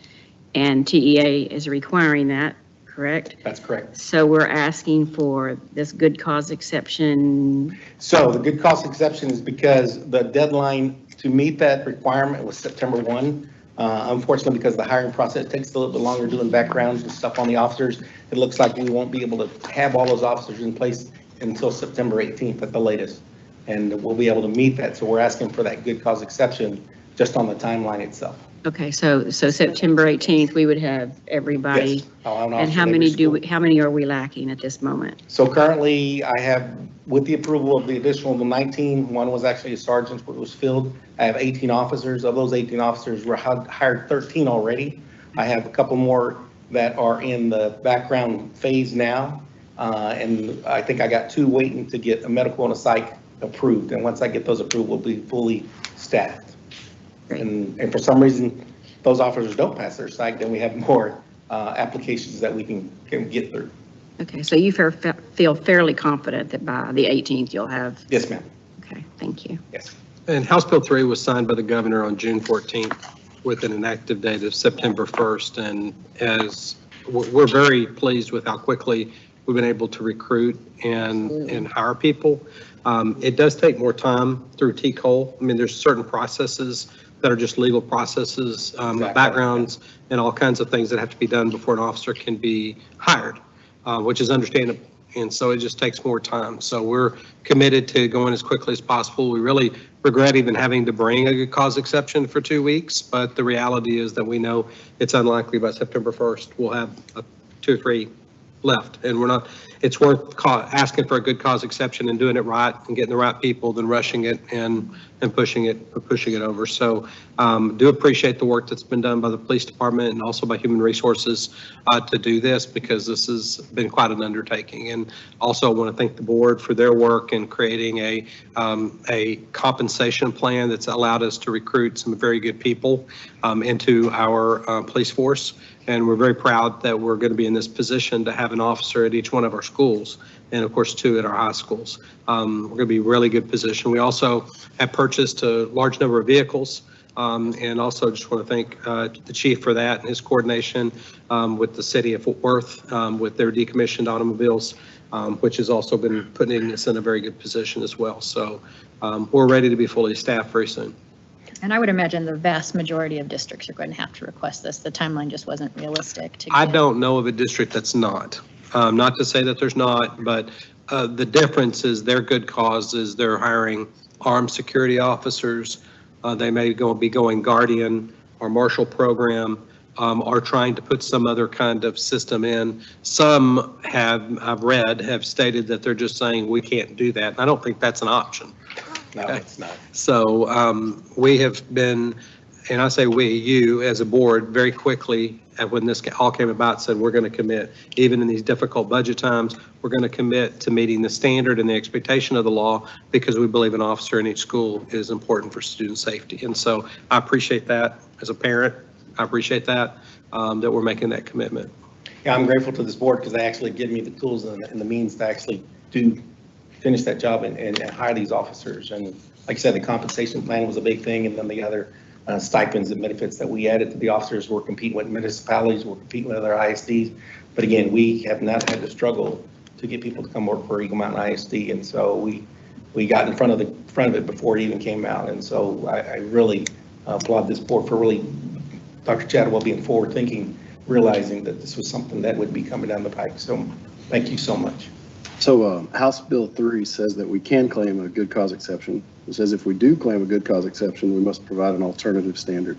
and TEA is requiring that, correct? That's correct. So we're asking for this good cause exception. So the good cause exception is because the deadline to meet that requirement was September 1. Unfortunately, because the hiring process takes a little bit longer doing backgrounds and stuff on the officers, it looks like we won't be able to have all those officers in place until September 18th at the latest. And we'll be able to meet that. So we're asking for that good cause exception just on the timeline itself. Okay, so September 18th, we would have everybody. Yes. I'll have an And officer how in many every how many are we lacking at this moment? So currently, I have, with the approval of the additional 19, one was actually a sergeant, which was filled. I have 18 officers. Of those 18 officers, we're hired 13 already. I have a couple more that are in the background phase now. And I think I got 2 waiting to get a medical and a psych approved. And once I get those approved, we'll be fully staffed. And for some reason, those officers don't pass their psych, then we have more applications that we can get through. Okay, so you feel fairly confident that by the 18th you'll have? Yes, ma'am. Okay, thank you. Yes. And House Bill 3 was signed by the governor on June 14th with an enactive date of September 1st. And as we're very pleased with how quickly we've been able to recruit and hire people. It does take more time through TCOLE. I mean, there's certain processes that are just legal processes, backgrounds, and all kinds of things that have to be done before an officer can be hired, which is understandable. And so it just takes more time. So we're committed to going as quickly as possible. We really regret even having to bring a good cause exception for 2 weeks, but the reality is that we know it's unlikely by September 1st we'll have 2 or 3 left, and we're not, it's worth asking for a good cause exception and doing it right and getting the right people than rushing it and pushing it over. So do appreciate the work that's been done by the police department and also by human resources to do this, because this has been quite an undertaking. And also I want to thank the board for their work in creating a compensation plan that's allowed us to recruit some very good people into our police force. And we're very proud that we're going to be in this position to have an officer at each one of our schools, and of course 2 at our high schools. We're going to be in a really good position. We also have purchased a large number of vehicles, and also just want to thank the chief for that and his coordination with the city of Fort Worth with their decommissioned automobiles, which has also been putting us in a very good position as well. So we're ready to be fully staffed very soon. And I would imagine the vast majority of districts are going to have to request this. The timeline just wasn't realistic to I get. don't know of a district that's not. Not to say that there's not, but the difference is their good causes. They're hiring armed security officers. They may be going Guardian or Marshall program, or trying to put some other kind of system in. Some I've read, have stated that they're just saying we can't do that. I don't think that's an option. No, it's not. So we have been, and I say we, you as a board, very quickly, when this all came about, said we're going to commit, even in these difficult budget times, we're going to commit to meeting the standard and the expectation of the law, because we believe an officer in each school is important for student safety. And so I appreciate that as a parent. I appreciate that, that we're making that commitment. Yeah, I'm grateful to this board because they actually give me the tools and the means to actually do finish that job and hire these officers. And like I said, the compensation plan was a big thing, and then the other stipends and benefits that we added to the officers. We're competing with municipalities, we're competing with other ISDs. But again, we have not had to struggle to get people to come work for Eagle Mountain ISD, and so we got in front of it before it even came out. And so I really applaud this board for really, Dr. Chadwell being forward thinking, realizing that this was something that would be coming down the pike. So thank you so much. So House Bill 3 says that we can claim a good cause exception. It says if we do claim a good cause exception, we must provide an alternative standard.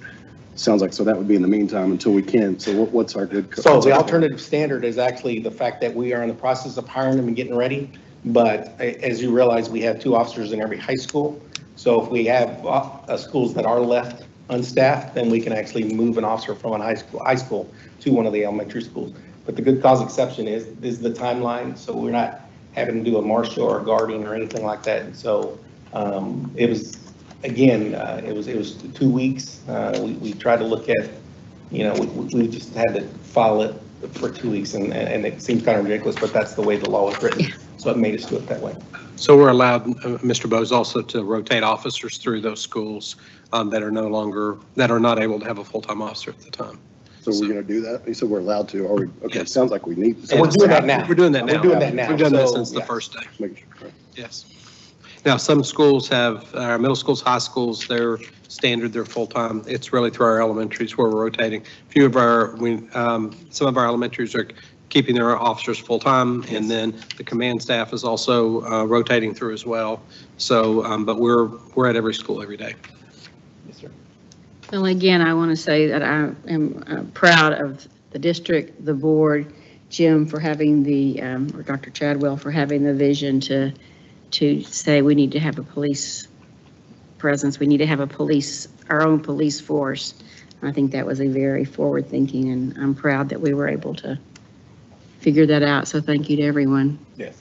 Sounds like, so that would be in the meantime until we can. So what's our good? So the alternative standard is actually the fact that we are in the process of hiring them and getting ready. But as you realize, we have 2 officers in every high school. So if we have schools that are left unstaffed, then we can actually move an officer from a high school to one of the elementary schools. But the good cause exception is the timeline. So we're not having to do a Marshall or a Guardian or anything like that. And so it was, again, it was 2 weeks. We tried to look at, we just had to follow it for 2 weeks, and it seems kind of ridiculous, but that's the way the law is written. So it made us do it that way. So we're allowed, Mr. Bose, also to rotate officers through those schools that are not able to have a full-time officer at the time. So we're going to do that? You said we're allowed to. Are we? Okay, Yes. It sounds like we need to. So we're doing that now. We're doing that now. We're doing that now. We've done that So, since the yeah. first day. Making sure. Yes. Now, some schools have, middle schools, high schools, they're standard, they're full-time. It's really through our elementaries where we're rotating. Few of our, some of our elementaries are keeping their officers full-time, and then the command staff is also rotating through as well. So, but we're at every school every day. Yes, sir. Well, again, I want to say that I am proud of the district, the board, Jim for having the, or Dr. Chadwell for having the vision to say we need to have a police presence, we need to have our own police force. I think that was a very forward thinking, and I'm proud that we were able to figure that out. So thank you to everyone. Yes.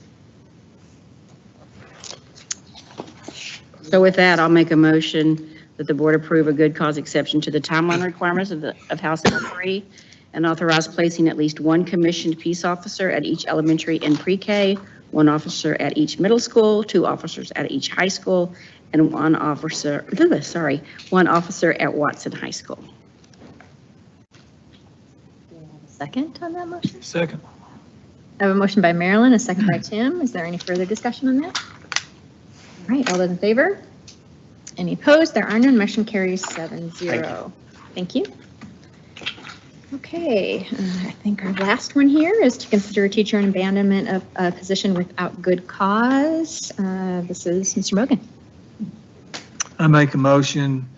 So with that, I'll make a motion that the board approve a good cause exception to the timeline requirements of House Bill 3 and authorize placing at least one commissioned peace officer at each elementary and pre-K, one officer at each middle school, 2 officers at each high school, and one officer at Watson High School. Second on that motion? Second. I have a motion by Marilyn, a second by Tim. Is there any further discussion on that? All right, all those in favor? Any opposed? There are none. Motion carries 7-0. Thank you. Okay, I think our last one here is to consider a teacher in abandonment of a position without good cause. This is Mr. Mogan. I make a motion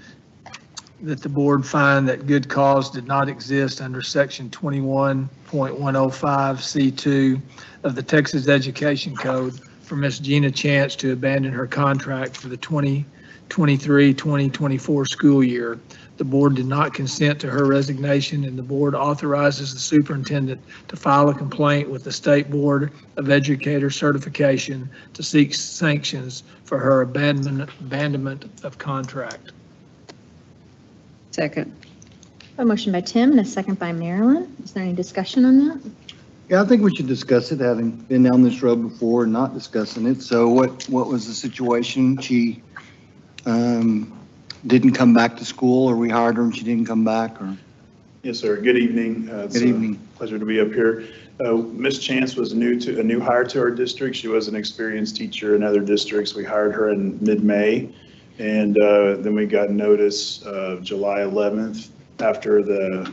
that the board find that good cause did not exist under section 21.105C2 of the Texas Education Code for Ms. Gina Chance to abandon her contract for the 2023-2024 school year. The board did not consent to her resignation, and the board authorizes the superintendent to file a complaint with the State Board of Educator Certification to seek sanctions for her abandonment of contract. Second. A motion by Tim and a second by Marilyn. Is there any discussion on that? Yeah, I think we should discuss it, having been down this road before and not discussing it. So what was the situation? She didn't come back to school, or we hired her and she didn't come back, or? Yes, sir. Good evening. It's Good evening. a pleasure to be up here. Ms. Chance was a new hire to our district. She was an experienced teacher in other districts. We hired her in mid-May, and then we got notice July 11th after the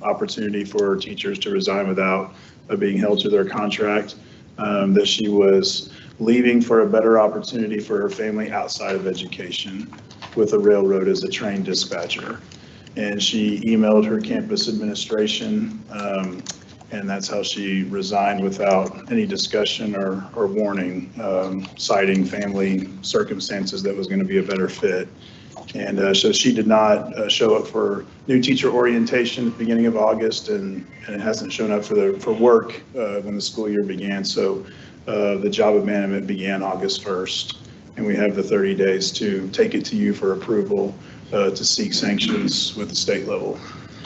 opportunity for teachers to resign without being held to their contract, that she was leaving for a better opportunity for her family outside of education with the railroad as a train dispatcher. And she emailed her campus administration, and that's how she resigned without any discussion or warning, citing family circumstances that was going to be a better fit. And so she did not show up for new teacher orientation at the beginning of August, and it hasn't shown up for work when the school year began. So the job abandonment began August 1st, and we have the 30 days to take it to you for approval to seek sanctions with the state level.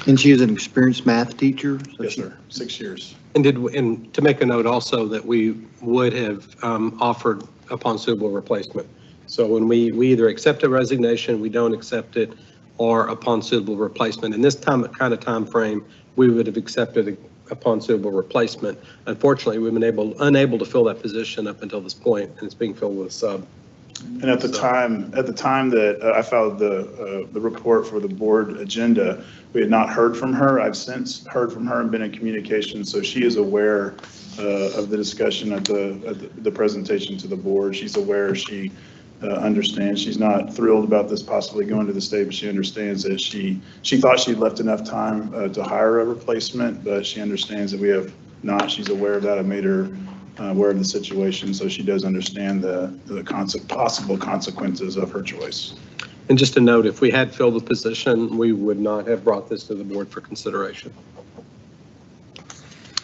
And she is an experienced math teacher? So Yes, sir. 6 years. And to make a note also that we would have offered upon suitable replacement. So when we either accept a resignation, we don't accept it, or upon suitable replacement. In this kind of time frame, we would have accepted it upon suitable replacement. Unfortunately, we've been unable to fill that position up until this point, and it's being filled with a sub. And at the time that I filed the report for the board agenda, we had not heard from her. I've since heard from her and been in communication, so she is aware of the discussion at the presentation to the board. She's aware. She understands. She's not thrilled about this possibly going to the state, but she understands that she thought she'd left enough time to hire a replacement, but she understands that we have not. She's aware of that. I made her aware of the situation, so she does understand the possible consequences of her choice. And just a note, if we had filled the position, we would not have brought this to the board for consideration.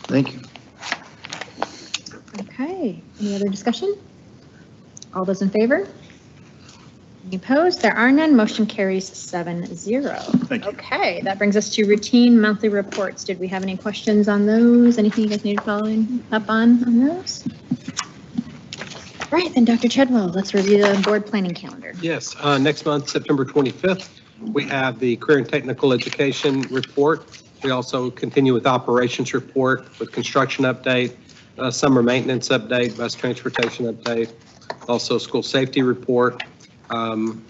Thank you. Okay, any other discussion? All those in favor? Any opposed? There are none. Motion carries 7-0. Thank you. Okay, that brings us to routine monthly reports. Did we have any questions on those? Anything you guys need to follow up on those? All right, then Dr. Chadwell, let's review the board planning calendar. Yes, next month, September 25th, we have the career and technical education report. We also continue with operations report with construction update. summer maintenance update, bus transportation update, also school safety report.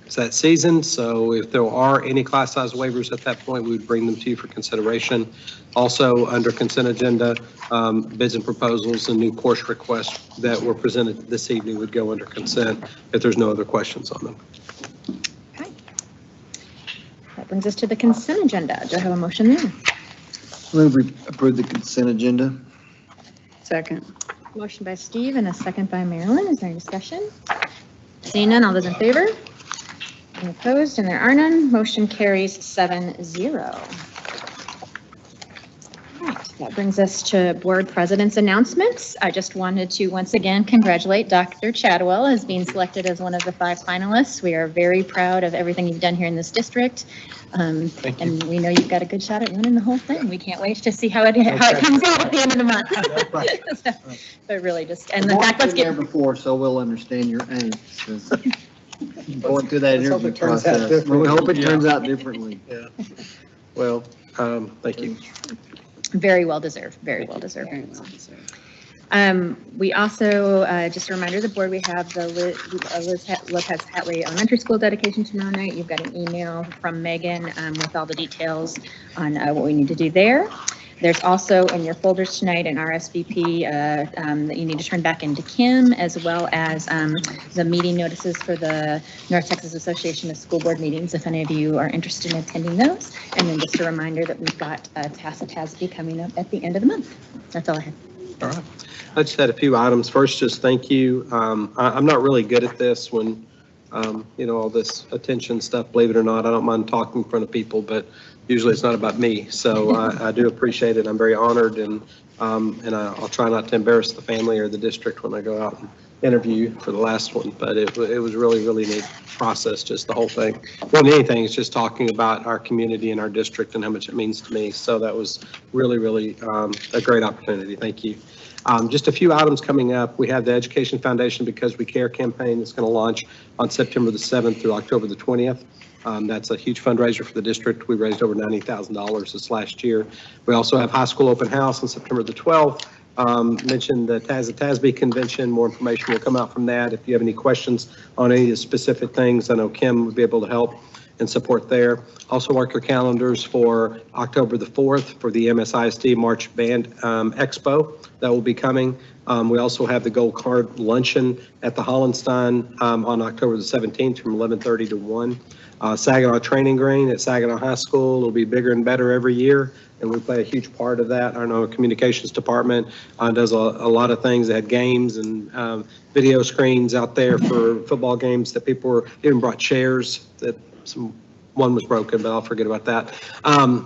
It's that season, so if there are any class size waivers at that point, we would bring them to you for consideration. Also, under consent agenda, bids and proposals and new course requests that were presented this evening would go under consent if there's no other questions on them. Okay. That brings us to the consent agenda. Do I have a motion there? Move we approve the consent agenda. Second. Motion by Steve and a second by Marilyn. Is there any discussion? Seeing none, all those in favor? Any opposed? And there are none. Motion carries 7-0. All right, that brings us to board president's announcements. I just wanted to once again congratulate Dr. Chadwell as being selected as one of the 5 finalists. We are very proud of everything you've done here in this district. And we know you've got a good shot at winning the whole thing. We can't wait to see how it comes out at the end of the month. But really just, and the fact, let's There get, before, so we'll understand your angst. Going through that Let's hope interview it turns out process. differently. We hope it turns out differently. Yeah. Well, thank you. very well deserved, very well deserved. Very well deserved. We also, just a reminder, the board, we have the Lopez Hatley Elementary School dedication tomorrow night. You've got an email from Megan with all the details on what we need to do there. There's also in your folders tonight an RSVP that you need to turn back into Kim, as well as the meeting notices for the North Texas Association of School Board Meetings, if any of you are interested in attending those. And then just a reminder that we've got TASA TASB coming up at the end of the month. That's all I have. All right. I just had a few items. First, just thank you. I'm not really good at this when, all this attention stuff, believe it or not. I don't mind talking in front of people, but usually it's not about me. So I do appreciate it. I'm very honored, and I'll try not to embarrass the family or the district when I go out and interview for the last one. But it was really, really neat process, just the whole thing. More than anything, it's just talking about our community and our district and how much it means to me. So that was really, really a great opportunity. Thank you. Just a few items coming up. We have the Education Foundation Because We Care campaign that's going to launch on September the 7th through October the 20th. That's a huge fundraiser for the district. We raised over $90,000 this last year. We also have High School Open House on September the 12th. Mentioned the TASA TASB convention. More information will come out from that. If you have any questions on any of the specific things, I know Kim would be able to help and support there. Also mark your calendars for October the 4th for the MSISD March Band Expo that will be coming. We also have the Gold Card Luncheon at the Hollenstein on October the 17th from 11:30 to 1. Saginaw Training Green at Saginaw High School. It'll be bigger and better every year, and we play a huge part of that. I know our communications department does a lot of things. They had games and video screens out there for football games that people were, even brought chairs that one was broken, but I'll forget about that.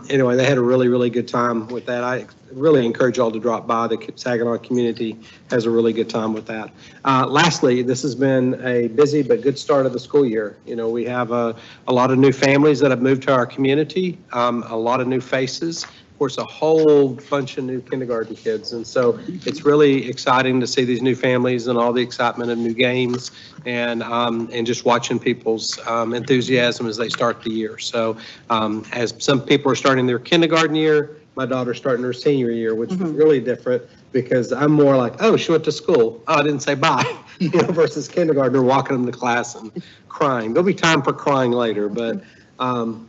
Anyway, they had a really, really good time with that. I really encourage y'all to drop by. The Saginaw community has a really good time with that. Lastly, this has been a busy but good start of the school year. We have a lot of new families that have moved to our community, a lot of new faces. Of course, a whole bunch of new kindergarten kids. And so it's really exciting to see these new families and all the excitement of new games and just watching people's enthusiasm as they start the year. So as some people are starting their kindergarten year, my daughter's starting her senior year, which is really different because I'm more like, oh, she went to school. Oh, I didn't say bye, versus kindergartner walking them to class and crying. There'll be time for crying later, but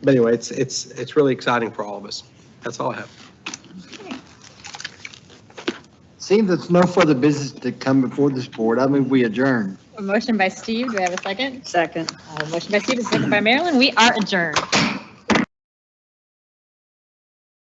anyway, it's really exciting for all of us. That's all I have. Seeing there's no further business to come before this board, I move we adjourn. A motion by Steve. Do we have a second? Second. Motion by Steve, a second by Marilyn. We are adjourned.